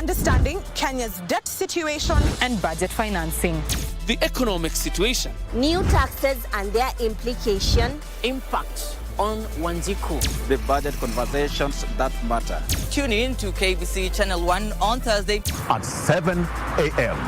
understanding Kenya's debt situation and budget financing. The economic situation. New taxes and their implication. Impact on Wanjiku. The budget conversations that matter. Tune in to KBC Channel 1 on Thursday at 7 a.m.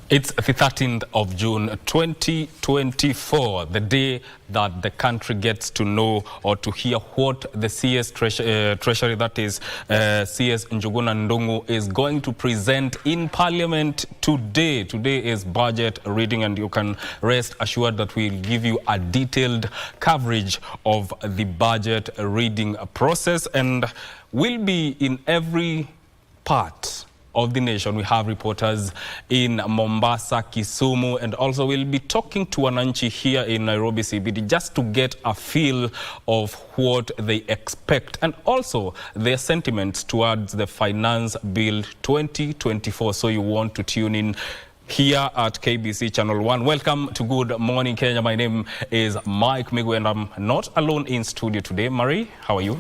It's the 13th of June 2024, the day that the country gets to know or to hear what the CS Treasury, that is CS Njuguna Ndung'u, is going to present in Parliament today. Today is budget reading, and you can rest assured that we'll give you a detailed coverage of the budget reading process, and we'll be in every part of the nation. We have reporters in Mombasa, Kisumu, and also we'll be talking to wananchi here in Nairobi CBD just to get a feel of what they expect and also their sentiments towards the Finance Bill 2024. So you want to tune in here at KBC Channel 1. Welcome to Good Morning Kenya. My name is Mike Migu, and I'm not alone in studio today. Marie, how are you?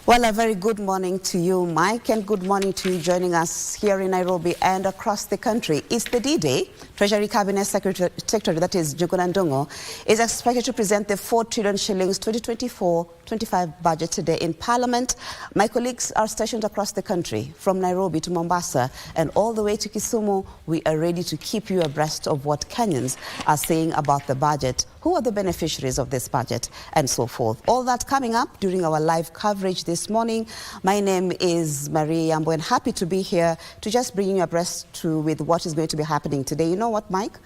Well, a very good morning to you, Mike, and good morning to you joining us here in Nairobi and across the country. It's the D-Day. Treasury Cabinet Secretary, that is Njuguna Ndung'u, is expected to present the 4 trillion shillings 2024-25 budget today in Parliament. My colleagues are stationed across the country, from Nairobi to Mombasa and all the way to Kisumu. We are ready to keep you abreast of what Kenyans are saying about the budget, who are the beneficiaries of this budget, and so forth. All that coming up during our live coverage this morning. My name is Marie Yambo, and happy to be here to just bring you abreast with what is going to be happening today. You know what, Mike?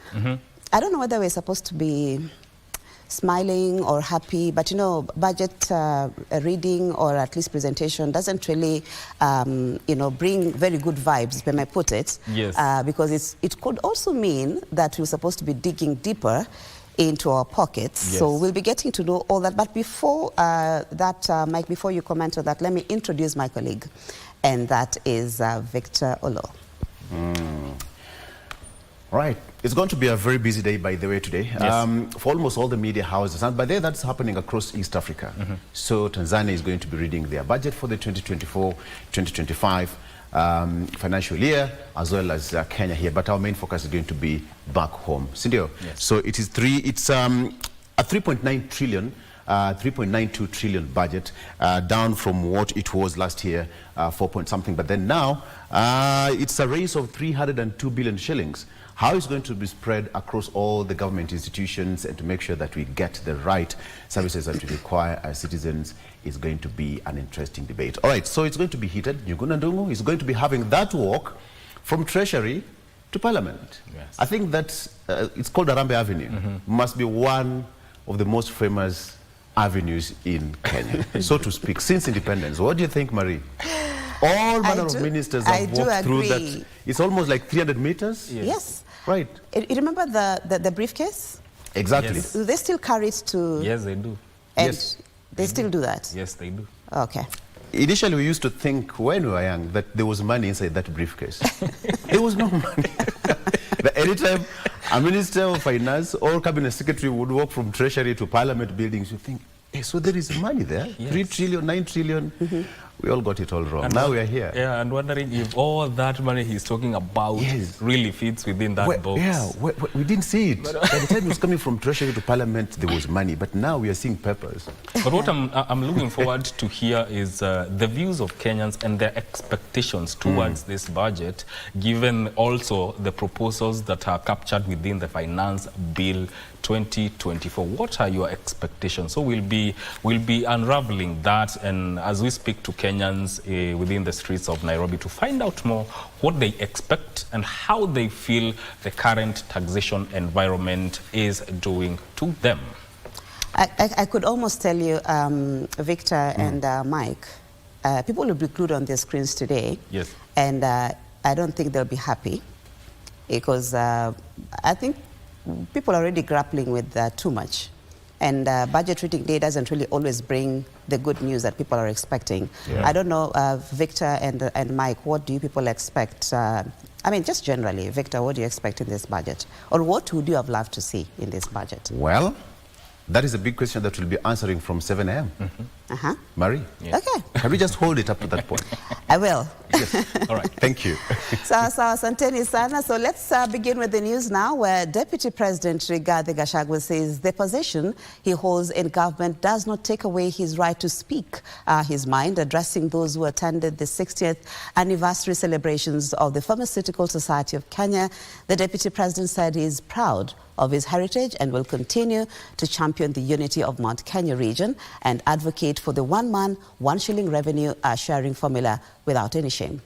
I don't know whether we're supposed to be smiling or happy, but you know, budget reading or at least presentation doesn't really, you know, bring very good vibes, if I may put it. Yes. Because it could also mean that we're supposed to be digging deeper into our pockets. Yes. So we'll be getting to know all that. But before Mike, before you comment on that, let me introduce my colleague, and that is Victor Olo. Right. It's going to be a very busy day, by the way, today. Yes. For almost all the media houses. And by the way, that's happening across East Africa. So Tanzania is going to be reading their budget for the 2024-2025 financial year, as well as Kenya here. But our main focus is going to be back home. Sindio? Yes. So it is a 3.9 trillion 3.92 trillion budget, down from what it was last year, 4 point something. But then now, it's a raise of 302 billion shillings. How it's going to be spread across all the government institutions and to make sure that we get the right services that we require as citizens is going to be an interesting debate. All right, so it's going to be heated. Njuguna Ndung'u is going to be having that walk from Treasury to Parliament. Yes. I think that's, it's called Arambe Avenue. Must be one of the most famous avenues in Kenya, so to speak, since independence. What do you think, Marie? All manner of ministers have walked through that. It's almost like 300 meters. Yes. Right. You remember the briefcase? Exactly. Yes. Do they still carry it to... Yes, they do. And Yes. they still do that? Yes, they do. Okay. Initially, we used to think when we were young that there was money inside that briefcase. There was no money. But anytime a minister of finance or cabinet secretary would walk from Treasury to Parliament buildings, you think, hey, so there is money there, Yes. 3 trillion, 9 trillion. We all got it all wrong. And now we are here. Yeah, and wondering if all that money he's talking about really fits within that box. Yeah, we didn't see it. By the time it was coming from Treasury to Parliament, there was money. But now we are seeing papers. But what I'm looking forward to hear is the views of Kenyans and their expectations towards this budget, given also the proposals that are captured within the Finance Bill 2024. What are your expectations? So we'll be unraveling that, and as we speak to Kenyans within the streets of Nairobi to find out more what they expect and how they feel the current taxation environment is doing to them. I could almost tell you, Victor and Mike, people will be glued on their screens today. Yes. And I don't think they'll be happy because I think people are already grappling with too much. And budget reading day doesn't really always bring the good news that people are expecting. Yeah. I don't know, Victor and Mike, what do you people expect? I mean, just generally, Victor, what do you expect in this budget? Or what would you have loved to see in this budget? Well, that is a big question that we'll be answering from 7 a.m. Marie? Yeah. Okay. Can we just hold it up to that point? I will. Yes. All right. Thank you. So asanteni sana. So let's begin with the news now, where Deputy President Rigathi Gachagua says the position he holds in government does not take away his right to speak his mind. Addressing those who attended the 60th anniversary celebrations of the Pharmaceutical Society of Kenya, the Deputy President said he is proud of his heritage and will continue to champion the unity of Mount Kenya region and advocate for the one-man, one-shilling revenue sharing formula without any shame.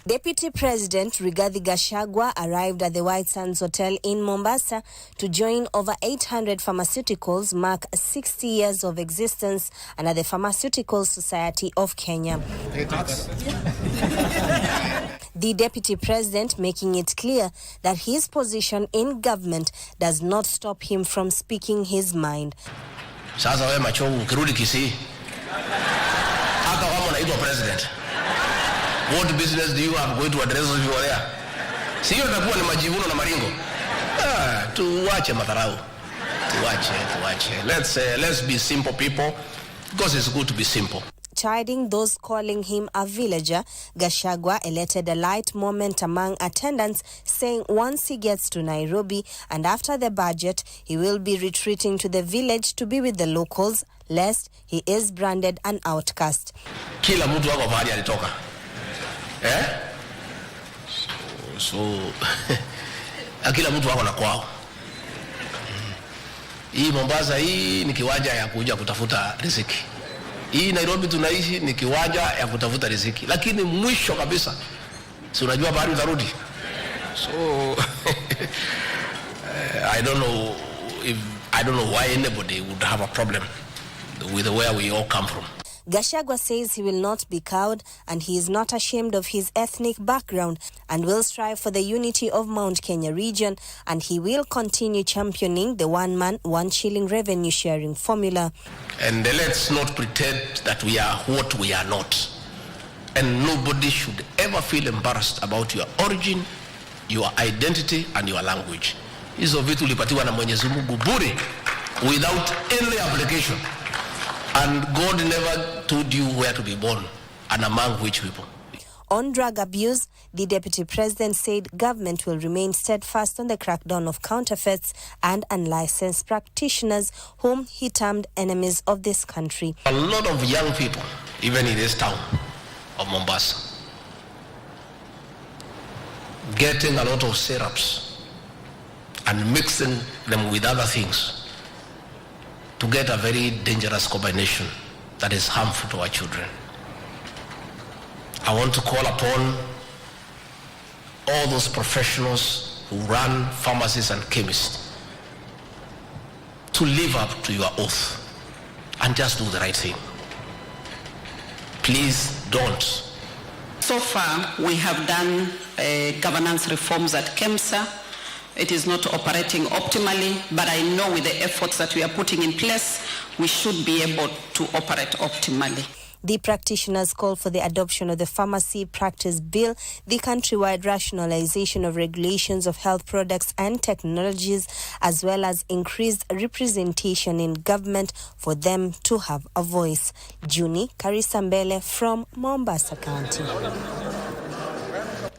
Deputy President Rigathi Gachagua arrived at the White Sands Hotel in Mombasa to join over 800 pharmaceuticals mark 60 years of existence under the Pharmaceutical Society of Kenya. The Deputy President making it clear that his position in government does not stop him from speaking his mind. Sasa wewe machovu ukirudi Kisii hata kama unaitwa president, what business do you have going to address us over there? Sio itakuwa ni majivuno na maringo. Tuache madharau. Tuache. Let's be simple people, because it's good to be simple. Chiding those calling him a villager, Gachagua elated a light moment among attendants, saying once he gets to Nairobi and after the budget, he will be retreating to the village to be with the locals, lest he is branded an outcast. Kila mtu wako pahali alitoka. So kila mtu wako na kwao. Hii Mombasa hii ni kiwanja ya kuja kutafuta riziki. Hii Nairobi tunaishi ni kiwanja ya kutafuta riziki. Lakini mwisho kabisa, si unajua bahari utarudi. So I don't know why anybody would have a problem with where we all come from. Gachagua says he will not be cowed and he is not ashamed of his ethnic background and will strive for the unity of Mount Kenya region, and he will continue championing the one-man, one-shilling revenue sharing formula. And let's not pretend that we are what we are not. And nobody should ever feel embarrassed about your origin, your identity and your language. Hizo vitu ulipatiwa na Mwenyezi Mungu bure without any application. And God never told you where to be born and among which people. On drug abuse, the Deputy President said government will remain steadfast on the crackdown of counterfeits and unlicensed practitioners, whom he termed enemies of this country. A lot of young people, even in this town of Mombasa, getting a lot of syrups and mixing them with other things to get a very dangerous combination that is harmful to our children. I want to call upon all those professionals who run pharmacies and chemists to live up to your oath and just do the right thing. Please don't. So far, we have done governance reforms at KEMSA. It is not operating optimally, but I know with the efforts that we are putting in place, we should be able to operate optimally. The practitioners call for the adoption of the Pharmacy Practice Bill, the countrywide rationalization of regulations of health products and technologies, as well as increased representation in government for them to have a voice. Juni Karisambele from Mombasa County.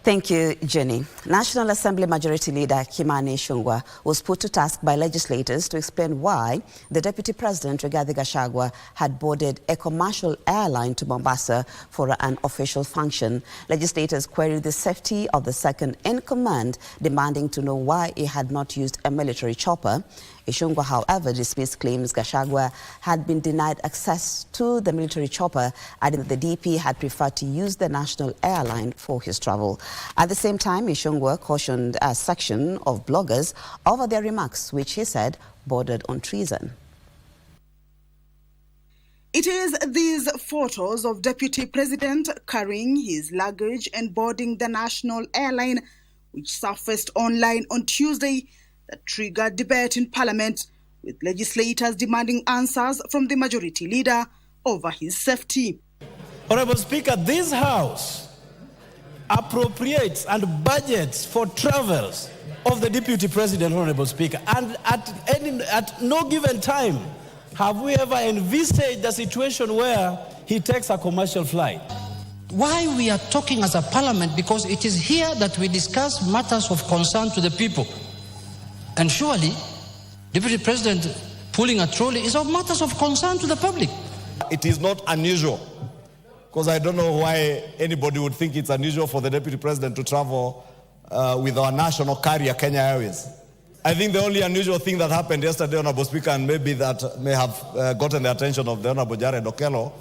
Thank you, Jenny. National Assembly Majority Leader Kimani Ichung'wah was put to task by legislators to explain why the Deputy President Rigathi Gachagua had boarded a commercial airline to Mombasa for an official function. Legislators queried the safety of the second in command, demanding to know why he had not used a military chopper. Ishungwa, however, dismissed claims Gachagua had been denied access to the military chopper, adding that the DP had preferred to use the national airline for his travel. At the same time, Ishungwa cautioned a section of bloggers over their remarks, which he said bordered on treason. It is these photos of Deputy President carrying his luggage and boarding the national airline, which surfaced online on Tuesday, that triggered debate in Parliament, with legislators demanding answers from the majority leader over his safety. Honorable Speaker, this House appropriates and budgets for travels of the Deputy President, Honorable Speaker, and at no given time have we ever envisaged a situation where he takes a commercial flight. Why we are talking as a parliament? Because it is here that we discuss matters of concern to the people. And surely, Deputy President pulling a trolley is of matters of concern to the public. It is not unusual, because I don't know why anybody would think it's unusual for the Deputy President to travel with our national carrier, Kenya Airways. I think the only unusual thing that happened yesterday, Honorable Speaker, and maybe that may have gotten the attention of the Honorable Jared Okello,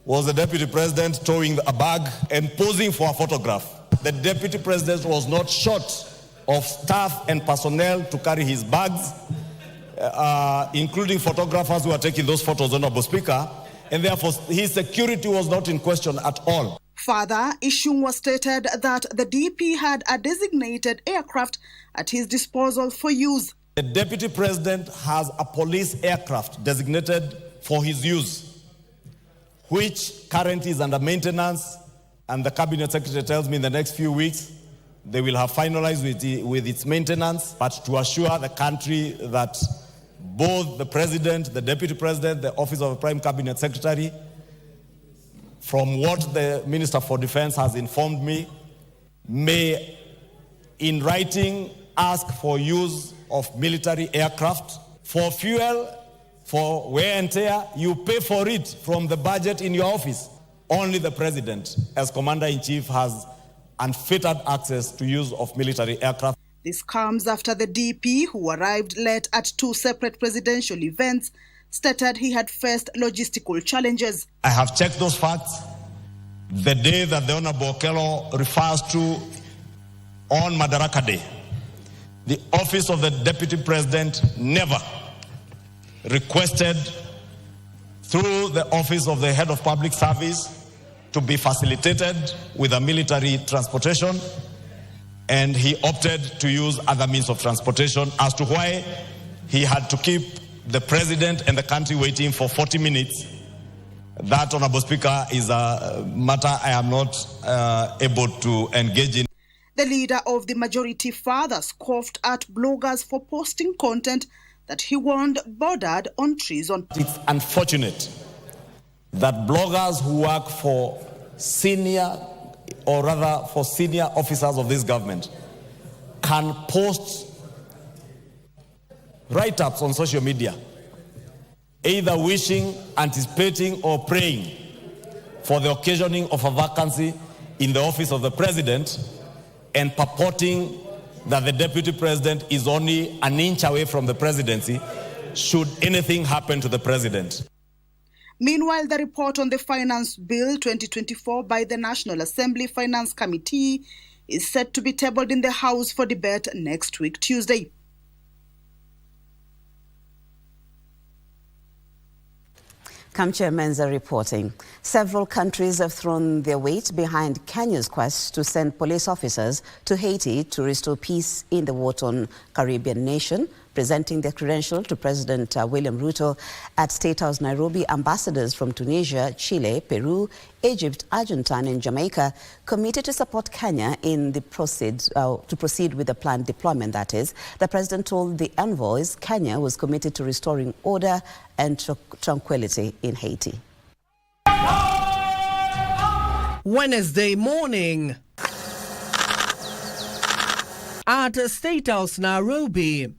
was the Deputy President towing a bag and posing for a photograph. The Deputy President was not short of staff and personnel to carry his bags, including photographers who are taking those photos, Honorable Speaker, and therefore his security was not in question at all. Further, Ishungwa stated that the DP had a designated aircraft at his disposal for use. The Deputy President has a police aircraft designated for his use, which currently is under maintenance, and the Cabinet Secretary tells me in the next few weeks they will have finalized with its maintenance, but to assure the country that both the President, the Deputy President, the Office of the Prime Cabinet Secretary, from what the Minister for Defense has informed me, may in writing ask for use of military aircraft. For fuel, for wear and tear, you pay for it from the budget in your office. Only the President, as Commander-in-Chief, has unfettered access to use of military aircraft. This comes after the DP, who arrived late at two separate presidential events, stated he had faced logistical challenges. I have checked those facts. The day that the Honorable Okello refers to on Madaraka Day, the Office of the Deputy President never requested through the Office of the Head of Public Service to be facilitated with a military transportation, and he opted to use other means of transportation. As to why he had to keep the President and the country waiting for 40 minutes, that, Honorable Speaker, is a matter I am not able to engage in. The leader of the majority further scoffed at bloggers for posting content that he warned bordered on treason. It's unfortunate that bloggers who work for senior officers of this government can post write-ups on social media, either wishing, anticipating, or praying for the occasioning of a vacancy in the office of the President, and purporting that the Deputy President is only an inch away from the presidency should anything happen to the President. Meanwhile, the report on the Finance Bill 2024 by the National Assembly Finance Committee is set to be tabled in the House for debate next week, Tuesday. Kamche Menza reporting. Several countries have thrown their weight behind Kenya's quest to send police officers to Haiti to restore peace in the war-torn Caribbean nation. Presenting their credential to President William Ruto at State House Nairobi, ambassadors from Tunisia, Chile, Peru, Egypt, Argentina and Jamaica committed to support Kenya in the proceed with the planned deployment, that is. The president told the envoys Kenya was committed to restoring order and tranquility in Haiti. Wednesday morning at State House Nairobi,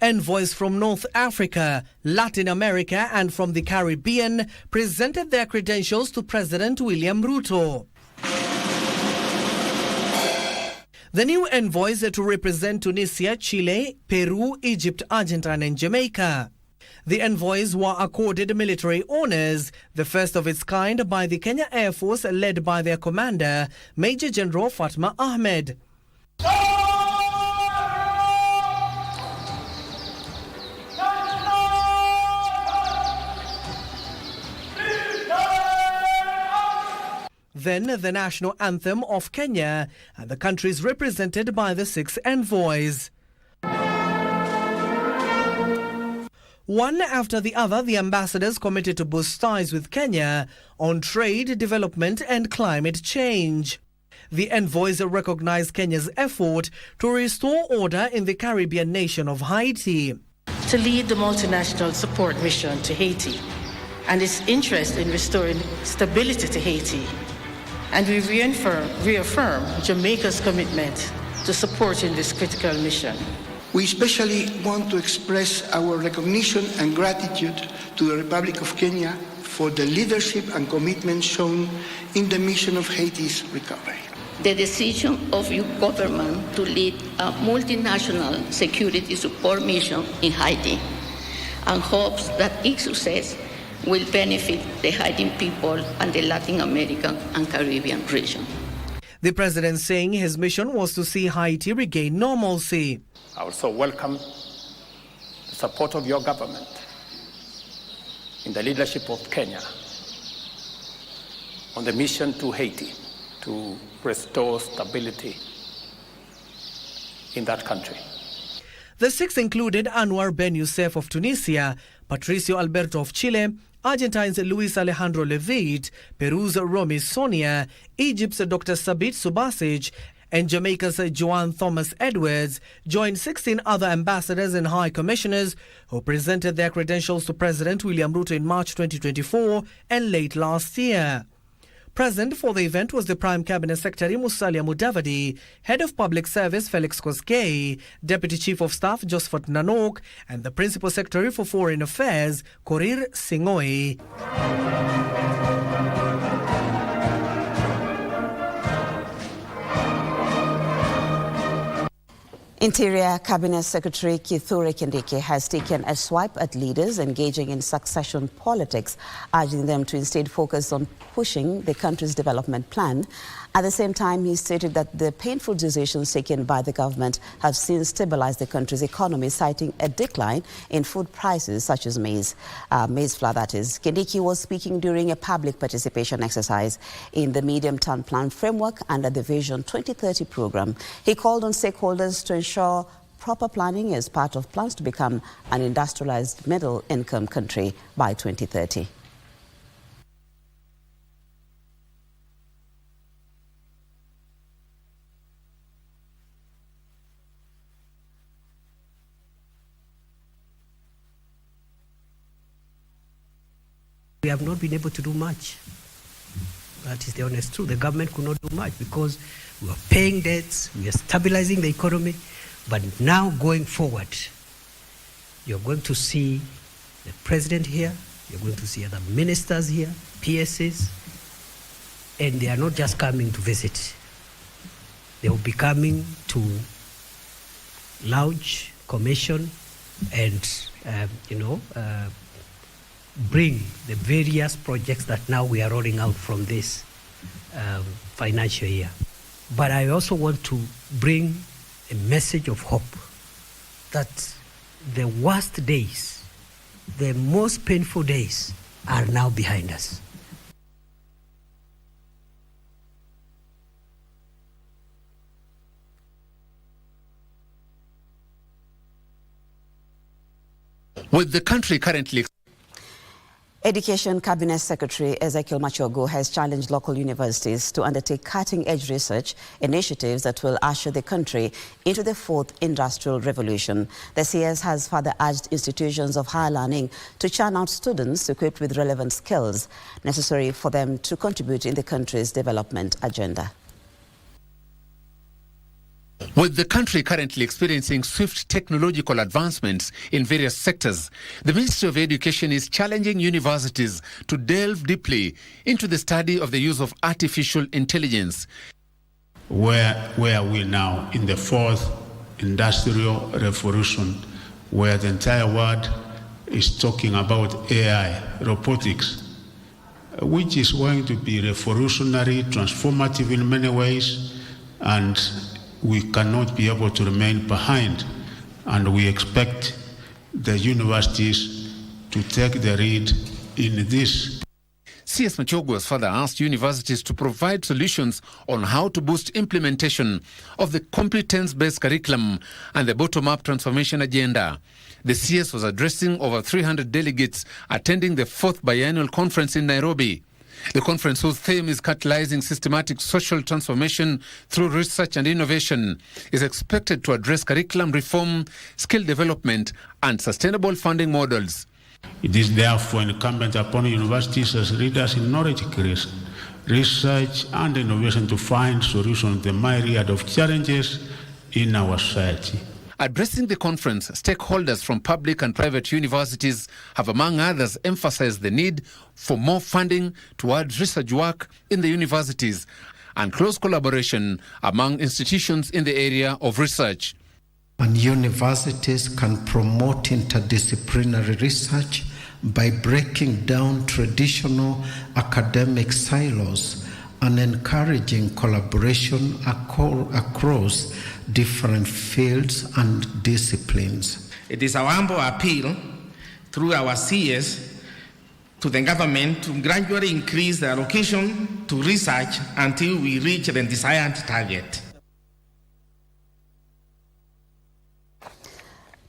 envoys from North Africa, Latin America and from the Caribbean presented their credentials to President William Ruto. The new envoys are to represent Tunisia, Chile, Peru, Egypt, Argentina and Jamaica. The envoys were accorded military honors, the first of its kind by the Kenya Air Force led by their commander, Major General Fatma Ahmed. Then the national anthem of Kenya, and the country is represented by the 6 envoys. One after the other, the ambassadors committed to boost ties with Kenya on trade, development and climate change. The envoys recognize Kenya's effort to restore order in the Caribbean nation of Haiti. To lead the multinational support mission to Haiti and its interest in restoring stability to Haiti. And we reaffirm Jamaica's commitment to supporting this critical mission. We especially want to express our recognition and gratitude to the Republic of Kenya for the leadership and commitment shown in the mission of Haiti's recovery. The decision of your government to lead a multinational security support mission in Haiti and hopes that its success will benefit the Haitian people and the Latin American and Caribbean region. The president saying his mission was to see Haiti regain normalcy. I also welcome the support of your government in the leadership of Kenya on the mission to Haiti to restore stability in that country. The 6 included Anwar Ben Youssef of Tunisia, Patricio Alberto of Chile, Argentine's Luis Alejandro Levitt, Peru's Romy Sonia, Egypt's Dr. Sabit Subasic, and Jamaica's Joanne Thomas Edwards joined 16 other ambassadors and high commissioners who presented their credentials to President William Ruto in March 2024 and late last year. Present for the event was the Prime Cabinet Secretary Musalia Mudavadi, Head of Public Service Felix Koskei, Deputy Chief of Staff Josephat Nanok, and the Principal Secretary for Foreign Affairs Korir Singoi. Interior Cabinet Secretary Kithure Kindiki has taken a swipe at leaders engaging in succession politics, urging them to instead focus on pushing the country's development plan. At the same time, he stated that the painful decisions taken by the government have since stabilized the country's economy, citing a decline in food prices such as maize flour, that is. Kindiki was speaking during a public participation exercise in the medium-term plan framework under the Vision 2030 program. He called on stakeholders to ensure proper planning as part of plans to become an industrialized middle-income country by 2030. We have not been able to do much. That is the honest truth. The government could not do much because we are paying debts, we are stabilizing the economy, but now going forward, you're going to see the president here, you're going to see other ministers here, PSs, and they are not just coming to visit. They will be coming to launch, commission, and bring the various projects that now we are rolling out from this financial year. But I also want to bring a message of hope that the worst days, the most painful days are now behind us. With the country currently... Education Cabinet Secretary Ezekiel Machogu has challenged local universities to undertake cutting-edge research initiatives that will usher the country into the fourth industrial revolution. The CS has further urged institutions of higher learning to churn out students equipped with relevant skills necessary for them to contribute in the country's development agenda. With the country currently experiencing swift technological advancements in various sectors, the Ministry of Education is challenging universities to delve deeply into the study of the use of artificial intelligence. where are we now? In the fourth industrial revolution, where the entire world is talking about AI, robotics, which is going to be revolutionary, transformative in many ways, and we cannot be able to remain behind. And we expect the universities to take the lead in this. CS Machogu has further asked universities to provide solutions on how to boost implementation of the competence-based curriculum and the bottom-up transformation agenda. The CS was addressing over 300 delegates attending the 4th biennial conference in Nairobi. The conference, whose theme is catalyzing systematic social transformation through research and innovation, is expected to address curriculum reform, skill development, and sustainable funding models. It is therefore incumbent upon universities as leaders in knowledge creation, research and innovation to find solutions to the myriad of challenges in our society. Addressing the conference, stakeholders from public and private universities have, among others, emphasized the need for more funding towards research work in the universities and close collaboration among institutions in the area of research. And universities can promote interdisciplinary research by breaking down traditional academic silos and encouraging collaboration across different fields and disciplines. It is our humble appeal through our CS to the government to gradually increase the allocation to research until we reach the desired target.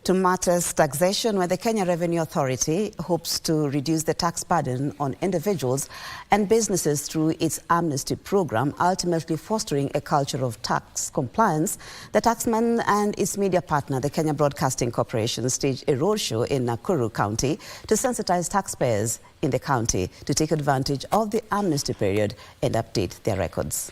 To matters taxation, where the Kenya Revenue Authority hopes to reduce the tax burden on individuals and businesses through its amnesty program, ultimately fostering a culture of tax compliance. The taxman and its media partner, the Kenya Broadcasting Corporation, staged a roadshow in Nakuru County to sensitize taxpayers in the county to take advantage of the amnesty period and update their records.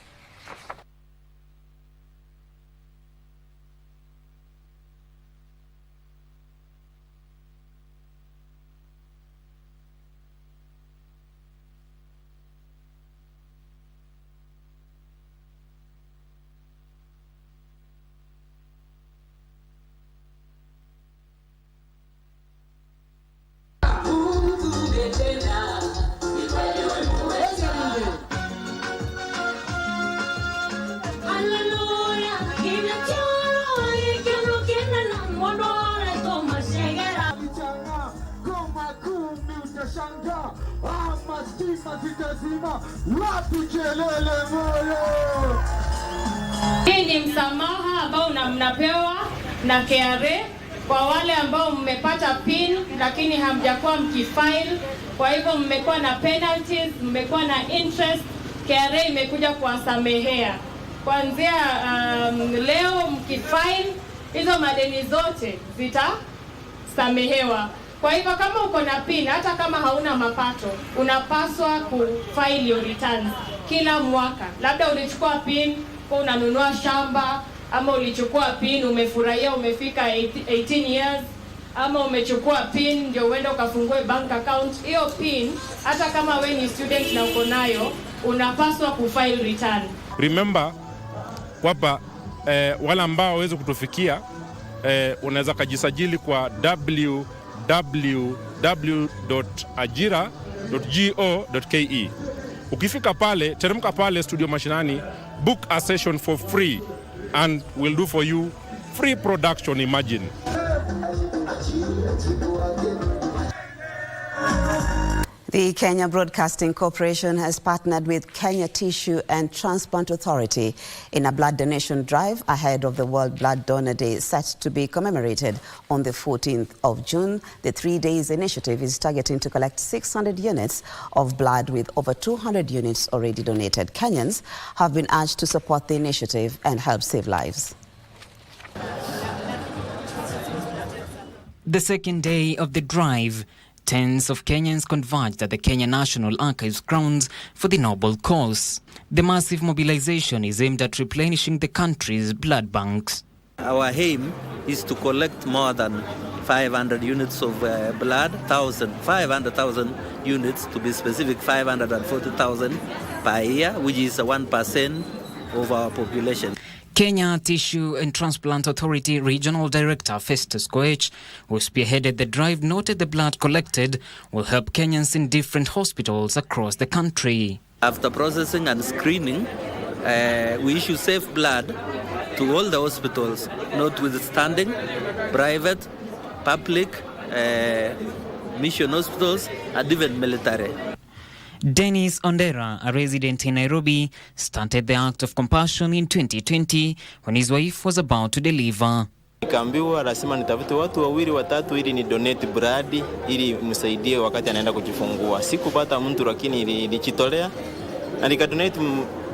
Hii ni msamaha ambao mnapewa na KRA kwa wale ambao mmepata PIN lakini hamjakuwa mkifile. Kwa hivyo mmekuwa na penalties, mmekuwa na interest. KRA imekuja kuwasamehea. Kuanzia leo mkifile, hizo madeni zote zitasamehewa. Kwa hivyo kama uko na PIN, hata kama hauna mapato, unapaswa kufile your returns kila mwaka. Labda ulichukua PIN kwa unanunua shamba, ama ulichukua PIN umefurahia umefika 18 years, ama umechukua PIN ndio uende ukafungue bank account. Hiyo PIN hata kama we ni student na uko nayo, unapaswa kufile return. Remember kwamba wale ambao hawezi kutufikia unaweza kujisajili kwa www.ajira.go.ke. Ukifika pale, teremka pale studio mashinani, book a session for free and we'll do for you free production, imagine. The Kenya Broadcasting Corporation has partnered with Kenya Tissue and Transplant Authority in a blood donation drive ahead of the World Blood Donor Day, set to be commemorated on the 14th of June. The 3 days initiative is targeting to collect 600 units of blood, with over 200 units already donated. Kenyans have been urged to support the initiative and help save lives. The second day of the drive, tens of Kenyans converged at the Kenya National Archives grounds for the noble cause. The massive mobilization is aimed at replenishing the country's blood banks. Our aim is to collect more than 500 units of blood, 500,000 units to be specific, 540,000 per year, which is 1% of our population. Kenya Tissue and Transplant Authority Regional Director Festus Koech, who spearheaded the drive, noted the blood collected will help Kenyans in different hospitals across the country. After processing and screening, we issue safe blood to all the hospitals, notwithstanding private, public, mission hospitals, and even military. Dennis Ondera, a resident in Nairobi, started the act of compassion in 2020 when his wife was about to deliver. Nikaambiwa lazima nitafute watu wawili watatu ili ni donate blood ili msaidie wakati anaenda kujifungua. Sikupata mtu lakini nilijitolea na nikadonate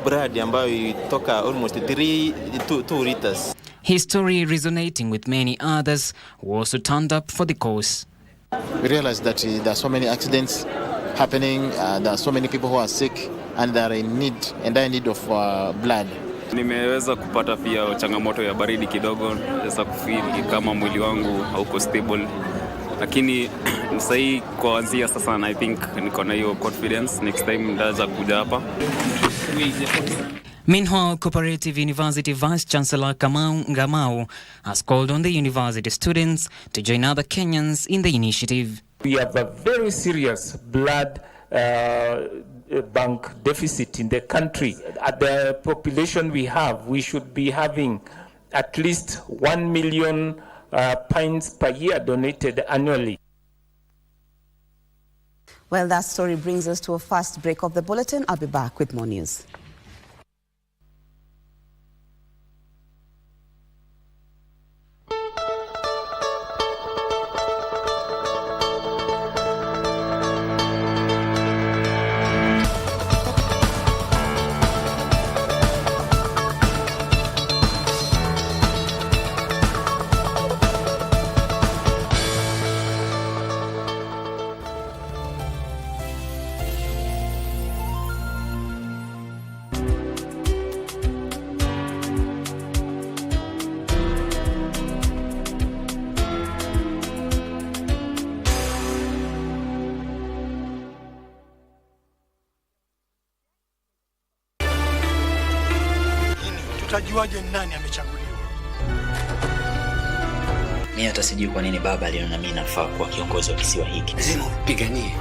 blood ambayo ilitoka almost 2 liters. His story resonating with many others who also turned up for the cause. We realized that there are so many accidents happening, there are so many people who are sick and they are in dire need of blood. Nimeweza kupata pia changamoto ya baridi kidogo, sasa kufeel kama mwili wangu hauko stable. Lakini msai kuanzia sasa na I think niko na hiyo confidence next time ndaza kuja hapa. Meanwhile, Cooperative University Vice Chancellor Kamau Ngamau has called on the university students to join other Kenyans in the initiative. We have a very serious blood bank deficit in the country. At the population we have, we should be having at least 1 million pints per year donated annually. Well, that story brings us to a fast break of the bulletin. I'll be back with more news. Utajuaje nani amechaguliwa? Mimi hata sijui kwa nini baba aliona mimi nafaa kuwa kiongozi wa kisiwa hiki. Lazima upiganie.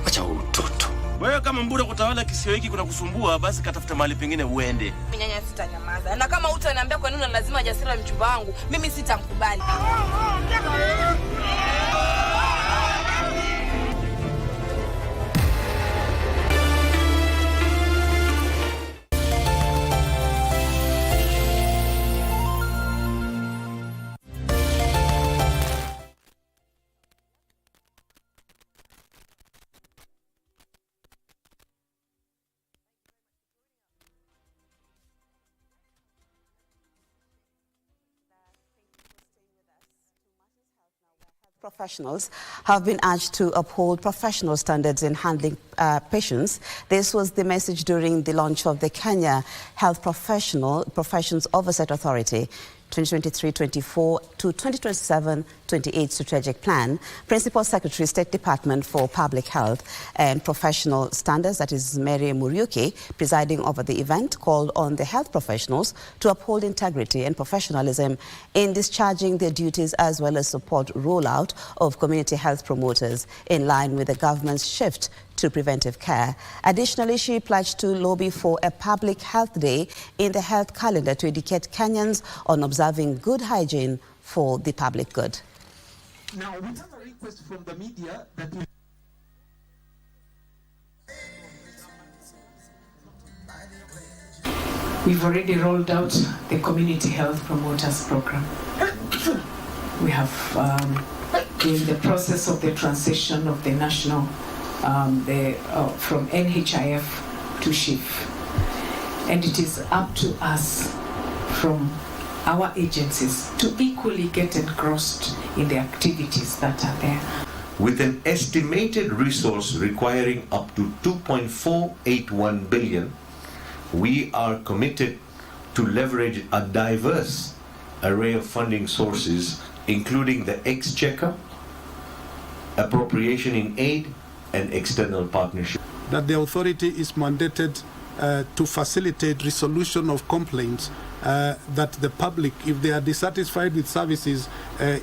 Acha utoto. Wewe kama mbura kutawala kisiwa hiki kuna kusumbua, basi katafuta mahali pengine uende. Nyanya sitanyamaza. Na kama utaniambia kwa nini lazima Jasira mchumba wangu, mimi sitamkubali. Professionals have been urged to uphold professional standards in handling patients. This was the message during the launch of the Kenya Health Professions Oversight Authority 2023-24 to 2027-28 strategic plan. Principal Secretary, State Department for Public Health and Professional Standards, that is Mary Muriuki, presiding over the event, called on the health professionals to uphold integrity and professionalism in discharging their duties, as well as support rollout of community health promoters in line with the government's shift to preventive care. Additionally, she pledged to lobby for a public health day in the health calendar to educate Kenyans on observing good hygiene for the public good. Now, we have a request from the media that we've already rolled out the Community Health Promoters Program. We have in the process of the transition of the national from NHIF to SHIF. And it is up to us from our agencies to equally get engrossed in the activities that are there. With an estimated resource requiring up to 2.481 billion, we are committed to leverage a diverse array of funding sources, including the exchequer, appropriation in aid, and external partnership. That the authority is mandated to facilitate resolution of complaints that the public, if they are dissatisfied with services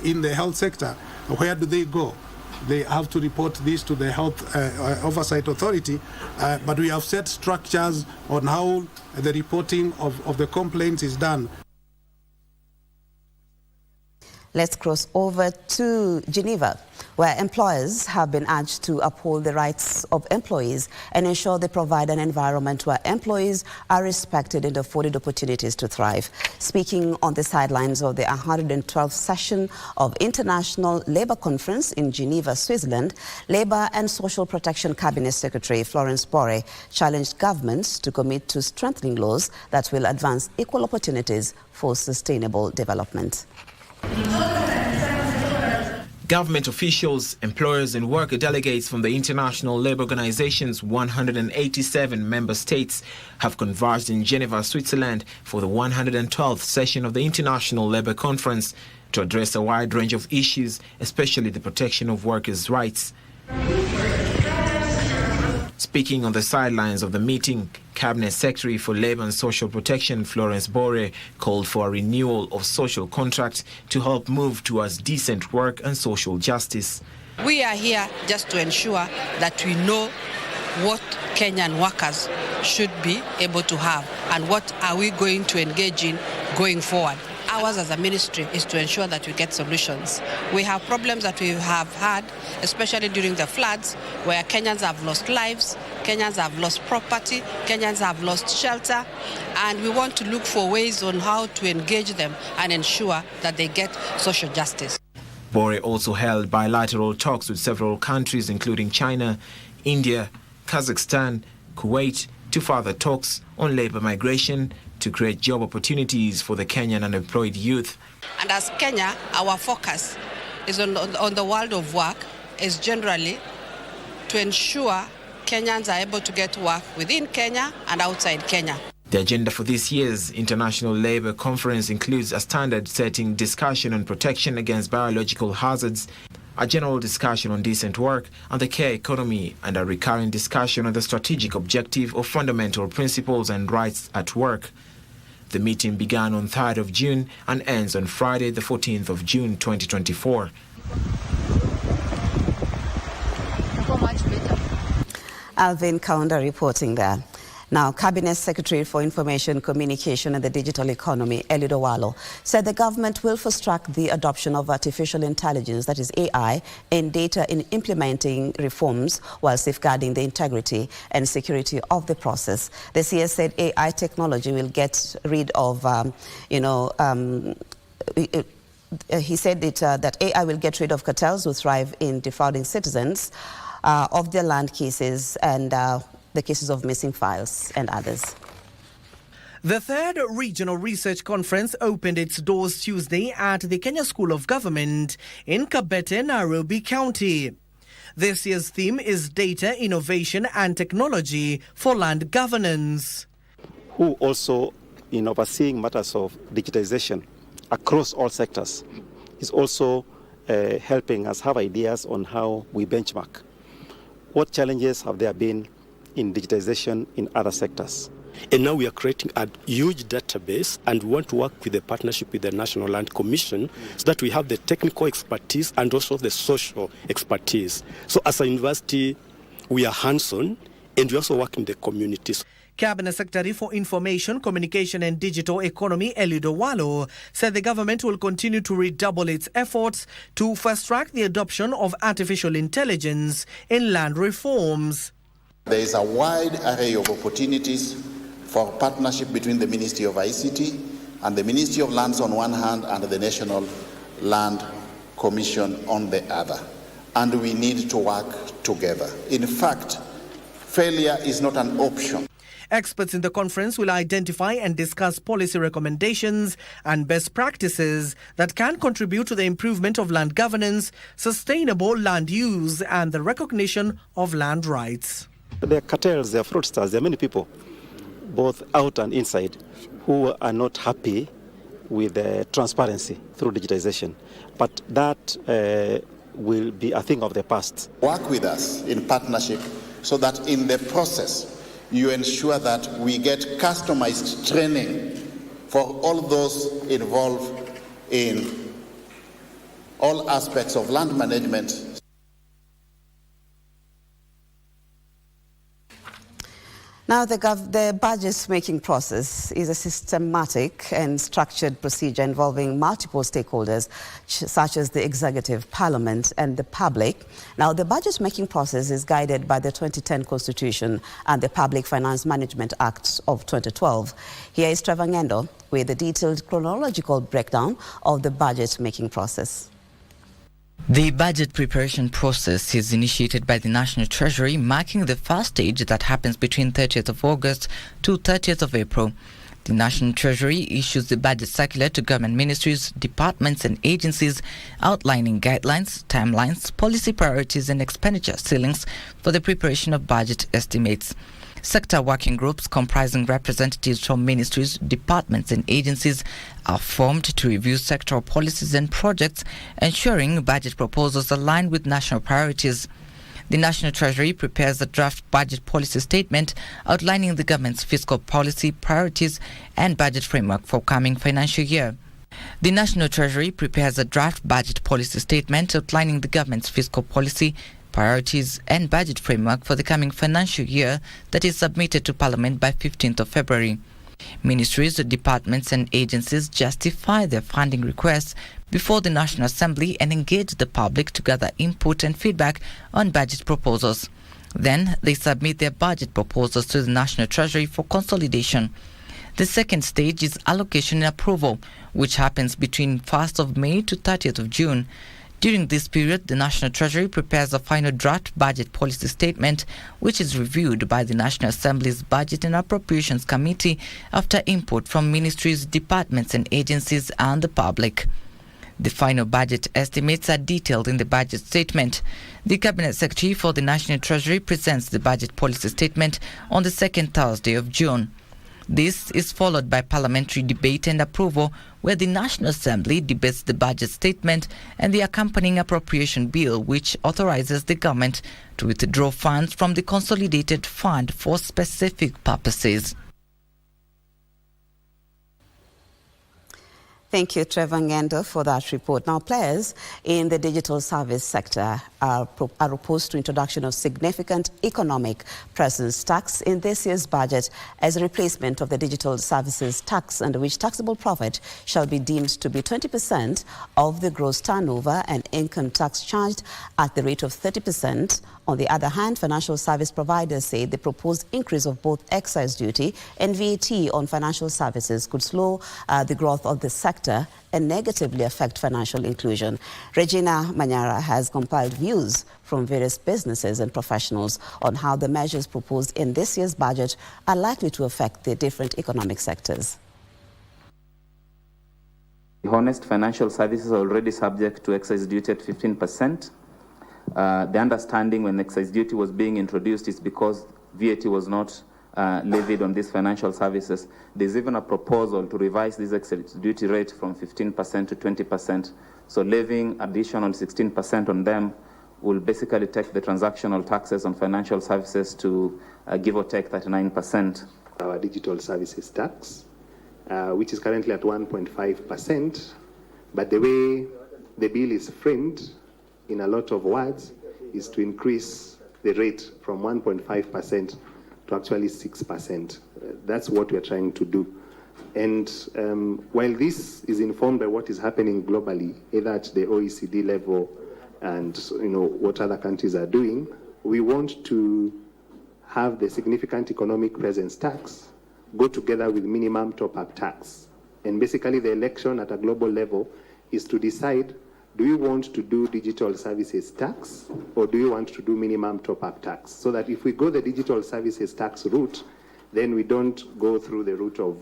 in the health sector, where do they go? They have to report this to the Health Oversight Authority, but we have set structures on how the reporting of the complaints is done. Let's cross over to Geneva, where employers have been urged to uphold the rights of employees and ensure they provide an environment where employees are respected and afforded opportunities to thrive. Speaking on the sidelines of the 112th session of International Labour Conference in Geneva, Switzerland, Labour and Social Protection Cabinet Secretary Florence Bore challenged governments to commit to strengthening laws that will advance equal opportunities for sustainable development. Government officials, employers and worker delegates from the International Labour Organization's 187 member states have converged in Geneva, Switzerland for the 112th session of the International Labour Conference to address a wide range of issues, especially the protection of workers' rights. Speaking on the sidelines of the meeting, Cabinet Secretary for Labour and Social Protection Florence Bore called for a renewal of social contracts to help move towards decent work and social justice. We are here just to ensure that we know what Kenyan workers should be able to have and what are we going to engage in going forward. Ours as a ministry is to ensure that we get solutions. We have problems that we have had, especially during the floods, where Kenyans have lost lives, Kenyans have lost property, Kenyans have lost shelter, and we want to look for ways on how to engage them and ensure that they get social justice. Bore also held bilateral talks with several countries, including China, India, Kazakhstan, Kuwait, to further talks on labour migration to create job opportunities for the Kenyan unemployed youth. And as Kenya, our focus is on the world of work, is generally to ensure Kenyans are able to get work within Kenya and outside Kenya. The agenda for this year's International Labour Conference includes a standard-setting discussion on protection against biological hazards, a general discussion on decent work and the care economy, and a recurring discussion on the strategic objective of fundamental principles and rights at work. The meeting began on 3rd of June and ends on Friday, the 14th of June 2024. Alvin Kaunda reporting there. Now, Cabinet Secretary for Information, Communication and the Digital Economy, Eliud Owalo, said the government will fast-track the adoption of artificial intelligence, that is AI, in data in implementing reforms while safeguarding the integrity and security of the process. The CS said AI technology will get rid of, he said that AI will get rid of cartels who thrive in defrauding citizens of their land cases and the cases of missing files and others. The third Regional Research Conference opened its doors Tuesday at the Kenya School of Government in Kabete, Nairobi County. This year's theme is Data, Innovation and Technology for Land Governance. Who also, in overseeing matters of digitization across all sectors, is also helping us have ideas on how we benchmark. What challenges have there been in digitization in other sectors? And now we are creating a huge database, and we want to work with the partnership with the National Land Commission so that we have the technical expertise and also the social expertise. So as a university, we are hands-on and we also work in the communities. Cabinet Secretary for Information, Communication and Digital Economy, Eliud Owalo, said the government will continue to redouble its efforts to fast-track the adoption of artificial intelligence in land reforms. There is a wide array of opportunities for partnership between the Ministry of ICT and the Ministry of Lands on one hand and the National Land Commission on the other. And we need to work together. In fact, failure is not an option. Experts in the conference will identify and discuss policy recommendations and best practices that can contribute to the improvement of land governance, sustainable land use, and the recognition of land rights. There are cartels, there are fraudsters, there are many people, both out and inside, who are not happy with transparency through digitization. But that will be a thing of the past. Work with us in partnership so that in the process you ensure that we get customized training for all those involved in all aspects of land management. Now, the budget-making process is a systematic and structured procedure involving multiple stakeholders, such as the executive, parliament, and the public. Now, the budget-making process is guided by the 2010 Constitution and the Public Finance Management Act of 2012. Here is Trevor Ngendo with a detailed chronological breakdown of the budget-making process. The budget preparation process is initiated by the National Treasury, marking the first stage that happens between 30th of August to 30th of April. The National Treasury issues the budget circular to government ministries, departments and agencies outlining guidelines, timelines, policy priorities and expenditure ceilings for the preparation of budget estimates. Sector working groups comprising representatives from ministries, departments and agencies are formed to review sectoral policies and projects, ensuring budget proposals align with national priorities. The National Treasury prepares a draft budget policy statement outlining the government's fiscal policy, priorities and budget framework for coming financial year. The National Treasury prepares a draft budget policy statement outlining the government's fiscal policy, priorities and budget framework for the coming financial year that is submitted to Parliament by 15th of February. Ministries, departments and agencies justify their funding requests before the National Assembly and engage the public to gather input and feedback on budget proposals. Then they submit their budget proposals to the National Treasury for consolidation. The second stage is allocation and approval, which happens between 1st of May to 30th of June. During this period, the National Treasury prepares a final draft budget policy statement, which is reviewed by the National Assembly's Budget and Appropriations Committee after input from ministries, departments and agencies and the public. The final budget estimates are detailed in the budget statement. The Cabinet Secretary for the National Treasury presents the budget policy statement on the second Thursday of June. This is followed by parliamentary debate and approval, where the National Assembly debates the budget statement and the accompanying appropriation bill, which authorizes the government to withdraw funds from the consolidated fund for specific purposes. Thank you, Trevor Ngendo, for that report. Now, players in the digital service sector are opposed to introduction of significant economic presence tax in this year's budget as a replacement of the digital services tax, under which taxable profit shall be deemed to be 20% of the gross turnover and income tax charged at the rate of 30%. On the other hand, financial service providers say the proposed increase of both excise duty and VAT on financial services could slow the growth of the sector and negatively affect financial inclusion. Regina Manyara has compiled views from various businesses and professionals on how the measures proposed in this year's budget are likely to affect the different economic sectors. Honest, financial services are already subject to excise duty at 15%. The understanding when excise duty was being introduced is because VAT was not levied on these financial services. There's even a proposal to revise this excise duty rate from 15% to 20%. So levying additional 16% on them will basically take the transactional taxes on financial services to give or take 39%. Our digital services tax, which is currently at 1.5%, but the way the bill is framed, in a lot of words, is to increase the rate from 1.5% to actually 6%. That's what we're trying to do. And while this is informed by what is happening globally, either at the OECD level and what other countries are doing, we want to have the significant economic presence tax go together with minimum top-up tax. And basically the election at a global level is to decide, do you want to do digital services tax or do you want to do minimum top-up tax? So that if we go the digital services tax route, then we don't go through the route of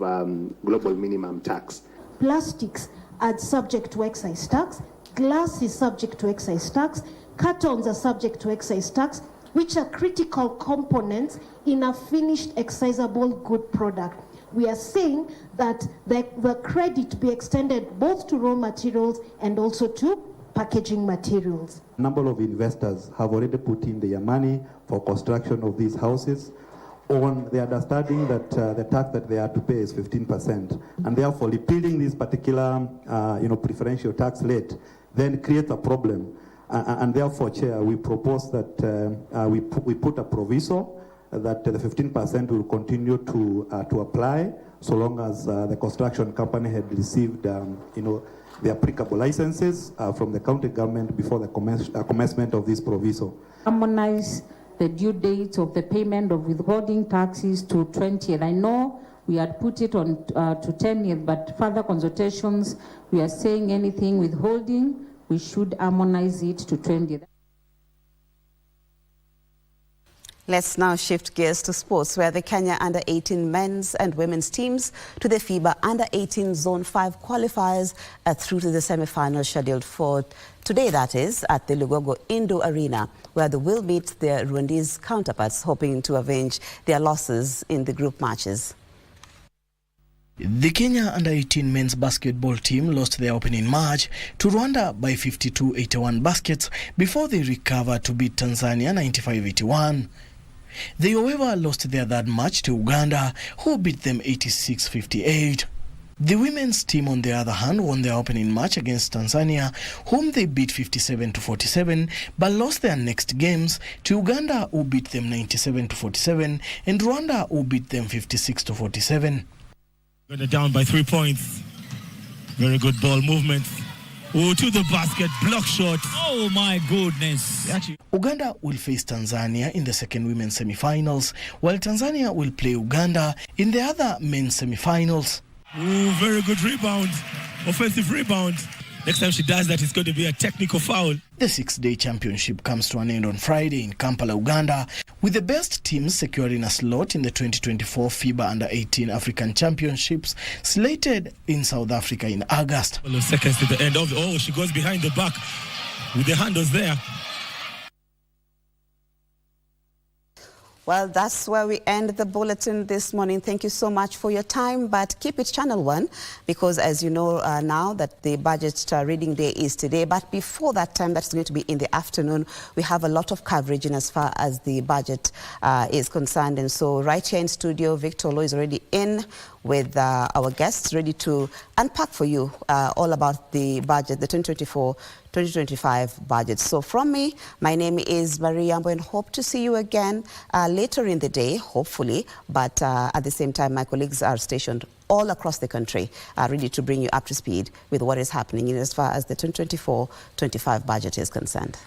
global minimum tax. Plastics are subject to excise tax, glass is subject to excise tax, cartons are subject to excise tax, which are critical components in a finished excisable good product. We are saying that the credit be extended both to raw materials and also to packaging materials. A number of investors have already put in their money for construction of these houses. on the understanding that the tax that they are to pay is 15%, and therefore repealing this particular, preferential tax rate then creates a problem. And therefore, Chair, we propose that we put a proviso that the 15% will continue to apply so long as the construction company had received, the applicable licenses from the county government before the commencement of this proviso. Harmonize the due date of the payment of withholding taxes to 20th. I know we had put it on to 10th, but further consultations, we are saying anything withholding, we should harmonize it to 20th. Let's now shift gears to sports, where the Kenya Under-18 men's and women's teams to the FIBA Under-18 Zone 5 qualifiers are through to the semi-final scheduled for today, that is, at the Lugogo Indoor Arena, where they will meet their Rwandese counterparts, hoping to avenge their losses in the group matches. The Kenya Under-18 men's basketball team lost their opening match to Rwanda by 52-81 baskets before they recovered to beat Tanzania 95-81. They, however, lost their third match to Uganda, who beat them 86-58. The women's team, on the other hand, won their opening match against Tanzania, whom they beat 57-47, but lost their next games to Uganda, who beat them 97-47, and Rwanda, who beat them 56-47. They're down by 3 points. Very good ball movement. Oh, to the basket, block shot. Oh my goodness. Uganda will face Tanzania in the second women's semi-finals, while Tanzania will play Uganda in the other men's semi-finals. Oh, very good rebound. Offensive rebound. Next time she does that, it's going to be a technical foul. The 6-day championship comes to an end on Friday in Kampala, Uganda, with the best teams securing a slot in the 2024 FIBA Under-18 African Championships, slated in South Africa in August. Seconds to the end of the... Oh, she goes behind the back with the handles there. Well, that's where we end the bulletin this morning. Thank you so much for your time, but keep it Channel 1, because as you know now that the budget reading day is today, but before that time, that's going to be in the afternoon, we have a lot of coverage in as far as the budget is concerned. And so right here in studio, Victor Lo is already in with our guests, ready to unpack for you all about the budget, the 2024-2025 budget. So from me, my name is Marie Yambo, and hope to see you again later in the day, hopefully. But at the same time, my colleagues are stationed all across the country, ready to bring you up to speed with what is happening as far as the 2024-25 budget is concerned.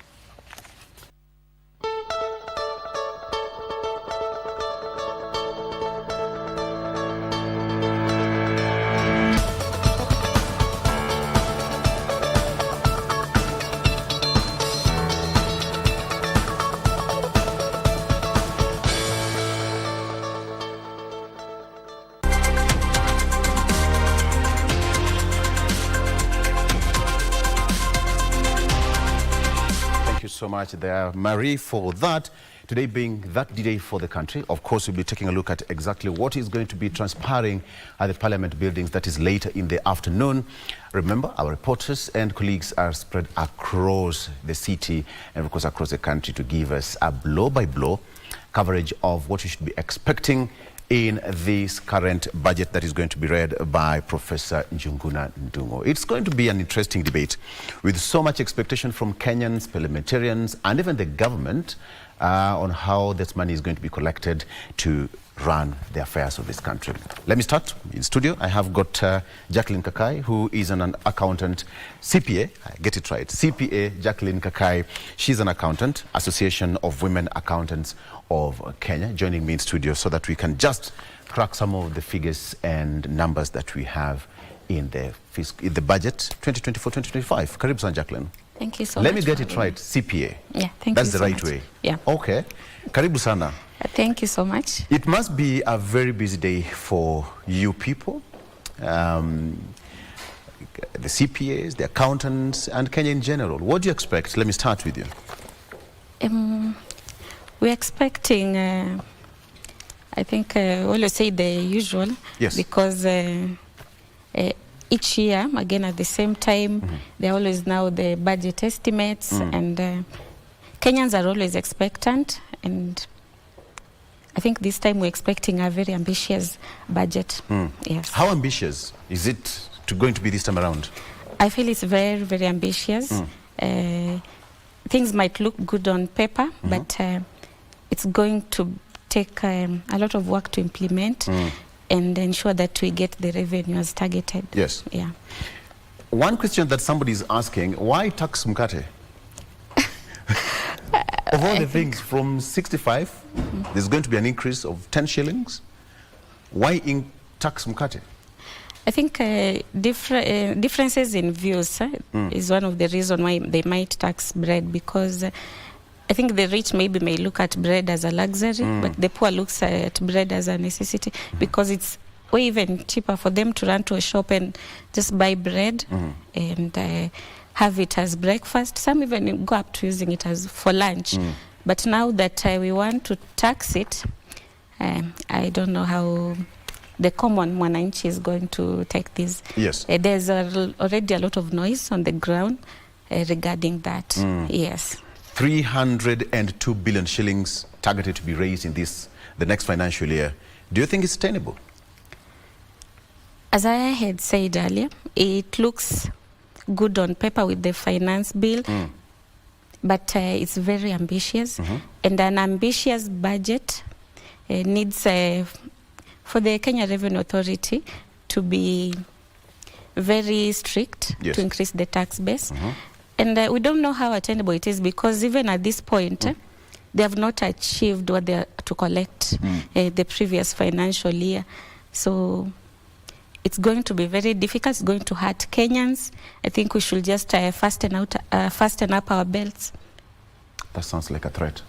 So much there, Marie, for that. Today being that day for the country, of course, we'll be taking a look at exactly what is going to be transpiring at the Parliament buildings. That is later in the afternoon. Remember, our reporters and colleagues are spread across the city and, of course, across the country to give us a blow-by-blow coverage of what you should be expecting in this current budget that is going to be read by Professor Njuguna Ndung'u. It's going to be an interesting debate with so much expectation from Kenyans, parliamentarians, and even the government on how this money is going to be collected to run the affairs of this country. Let me start in studio. I have got Jacqueline Kakai, who is an accountant, CPA, I get it right, CPA Jacqueline Kakai. She's an accountant, Association of Women Accountants of Kenya, joining me in studio so that we can just crack some of the figures and numbers that we have in the budget 2024-2025. Karibu sana, Jacqueline. Thank you so much. Let me get it right, CPA. Yeah, thank you. That's the so right much. way. Yeah. Okay. Karibu sana. Thank you so much. It must be a very busy day for you people, the CPAs, the accountants, and Kenya in general. What do you expect? Let me start with you. We're expecting, I think, always say the usual. Yes. Because each year, again, at the same time, there are always now the budget estimates, and Kenyans are always expectant, and I think this time we're expecting a very ambitious budget. Yes. How ambitious is it going to be this time around? I feel it's very, very ambitious. Things might look good on paper, but it's going to take a lot of work to implement and ensure that we get the revenue as targeted. Yes. Yeah. One question that somebody is asking, why tax mkate? Of all the things, from 65, there's going to be an increase of 10 shillings. Why in tax mkate? I think differences in views is one of the reasons why they might tax bread, because I think the rich maybe may look at bread as a luxury, but the poor looks at bread as a necessity, because it's way even cheaper for them to run to a shop and just buy bread and have it as breakfast. Some even go up to using it as for lunch. But now that we want to tax it, I don't know how the common mwananchi is going to take this. Yes. There's already a lot of noise on the ground regarding that. Yes. 302 billion shillings targeted to be raised in the next financial year. Do you think it's sustainable? As I had said earlier, it looks good on paper with the finance bill, but it's very ambitious. And an ambitious budget needs for the Kenya Revenue Authority to be very strict to increase the tax base. And we don't know how attainable it is, because even at this point, they have not achieved what they are to collect the previous financial year. So it's going to be very difficult. It's going to hurt Kenyans. I think we should just fasten up our belts. That sounds like a threat.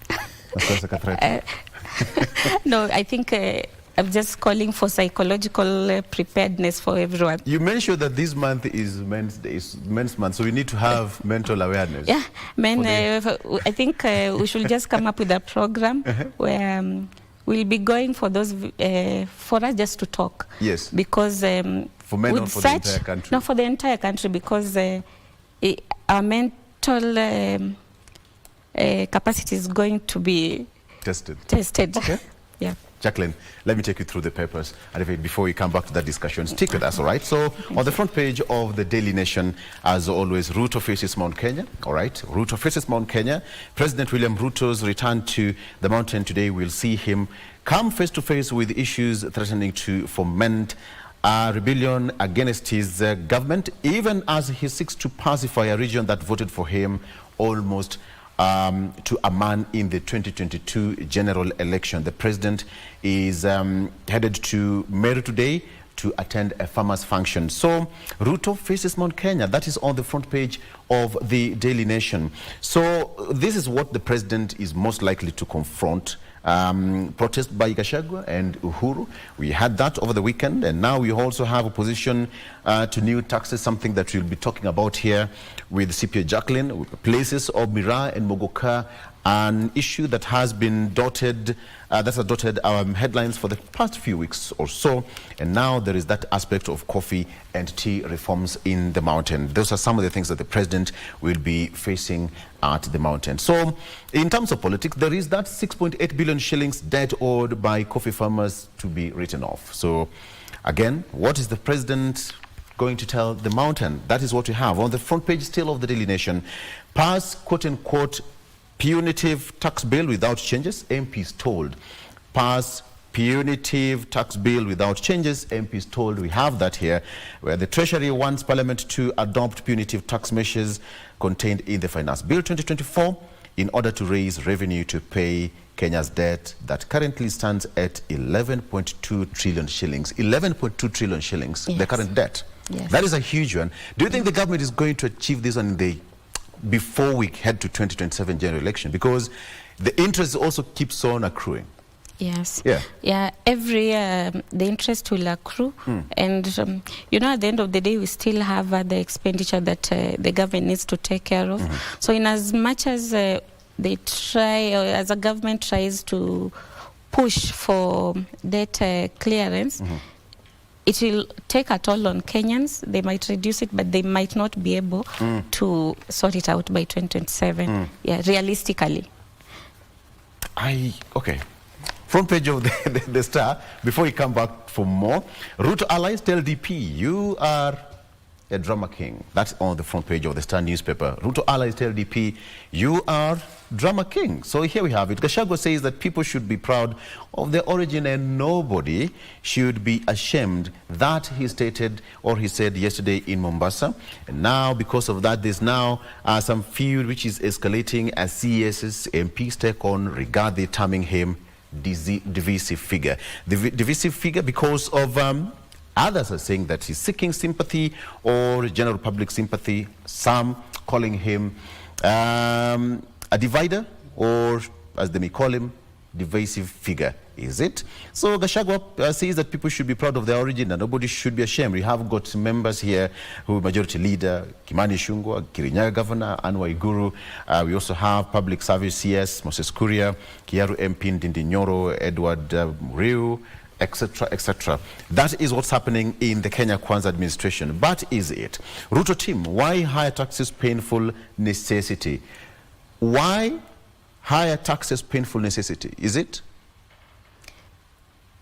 That sounds like a threat. No, I think I'm just calling for psychological preparedness for everyone. You mentioned that this month is Men's Month, so we need to have mental awareness. Yeah, I think we should just come up with a program where we'll be going for those, for us just to talk. Yes. Because for men or for the entire country? No, for the entire country, because our mental capacity is going to be tested. Okay. Yeah. Jacqueline, let me take you through the papers, and before we come back to that discussion, stick with us, all right? So, on the front page of the Daily Nation, as always, Ruto faces Mount Kenya, all right? Ruto faces Mount Kenya. President William Ruto's return to the mountain today will see him come face-to-face with issues threatening to foment a rebellion against his government, even as he seeks to pacify a region that voted for him almost to a man in the 2022 general election. The president is headed to Meru today to attend a farmers' function. So Ruto faces Mount Kenya. That is on the front page of the Daily Nation. So this is what the president is most likely to confront. Protest by Gachagua and Uhuru. We had that over the weekend, and now we also have opposition to new taxes, something that we'll be talking about here with CPA Jacqueline, with places of Miraa and Mogoka, an issue that has been dotted headlines for the past few weeks or so, and now there is that aspect of coffee and tea reforms in the mountain. Those are some of the things that the president will be facing at the mountain. So in terms of politics, there is that 6.8 billion shillings debt owed by coffee farmers to be written off. So again, what is the president going to tell the mountain? That is what we have on the front page still of the Daily Nation. Pass quote-unquote punitive tax bill without changes, MPs told. Pass punitive tax bill without changes, MPs told. We have that here, where the Treasury wants Parliament to adopt punitive tax measures contained in the Finance Bill 2024 in order to raise revenue to pay Kenya's debt that currently stands at 11.2 trillion shillings. 11.2 trillion shillings, the current debt. Yes. That is a huge one. Do you think the government is going to achieve this before we head to 2027 general election? Because the interest also keeps on accruing. Yes. Yeah. Every year the interest will accrue, and at the end of the day, we still have the expenditure that the government needs to take care of. So, in as much as they try, or as a government tries to push for debt clearance, it will take a toll on Kenyans. They might reduce it, but they might not be able to sort it out by 2027. Yeah, realistically. Okay. front page of the Star, before we come back for more, Ruto allies tell DP, you are a drama king. That's on the front page of the Star newspaper. Ruto allies tell DP, you are drama king. So here we have it. Gachagua says that people should be proud of their origin and nobody should be ashamed. That he stated, or he said yesterday in Mombasa. And now, because of that, there's now some feud which is escalating as CES's MPs take on Rigathi, terming him divisive figure. Divisive figure because of others are saying that he's seeking sympathy or general public sympathy. Some calling him a divider, or as they may call him, divisive figure. Is it? So Gachagua says that people should be proud of their origin and nobody should be ashamed. We have got members here who majority leader, Kimani Ichung'wah, Kirinyaga Governor, Anne Waiguru. We also have Public Service CS, Moses Kuria, Kiaru MP Ndindi Nyoro, Edward Muriu, etc., etc. That is what's happening in the Kenya Kwanza administration. But is it? Ruto team, why higher taxes painful necessity? Why higher taxes painful necessity? Is it?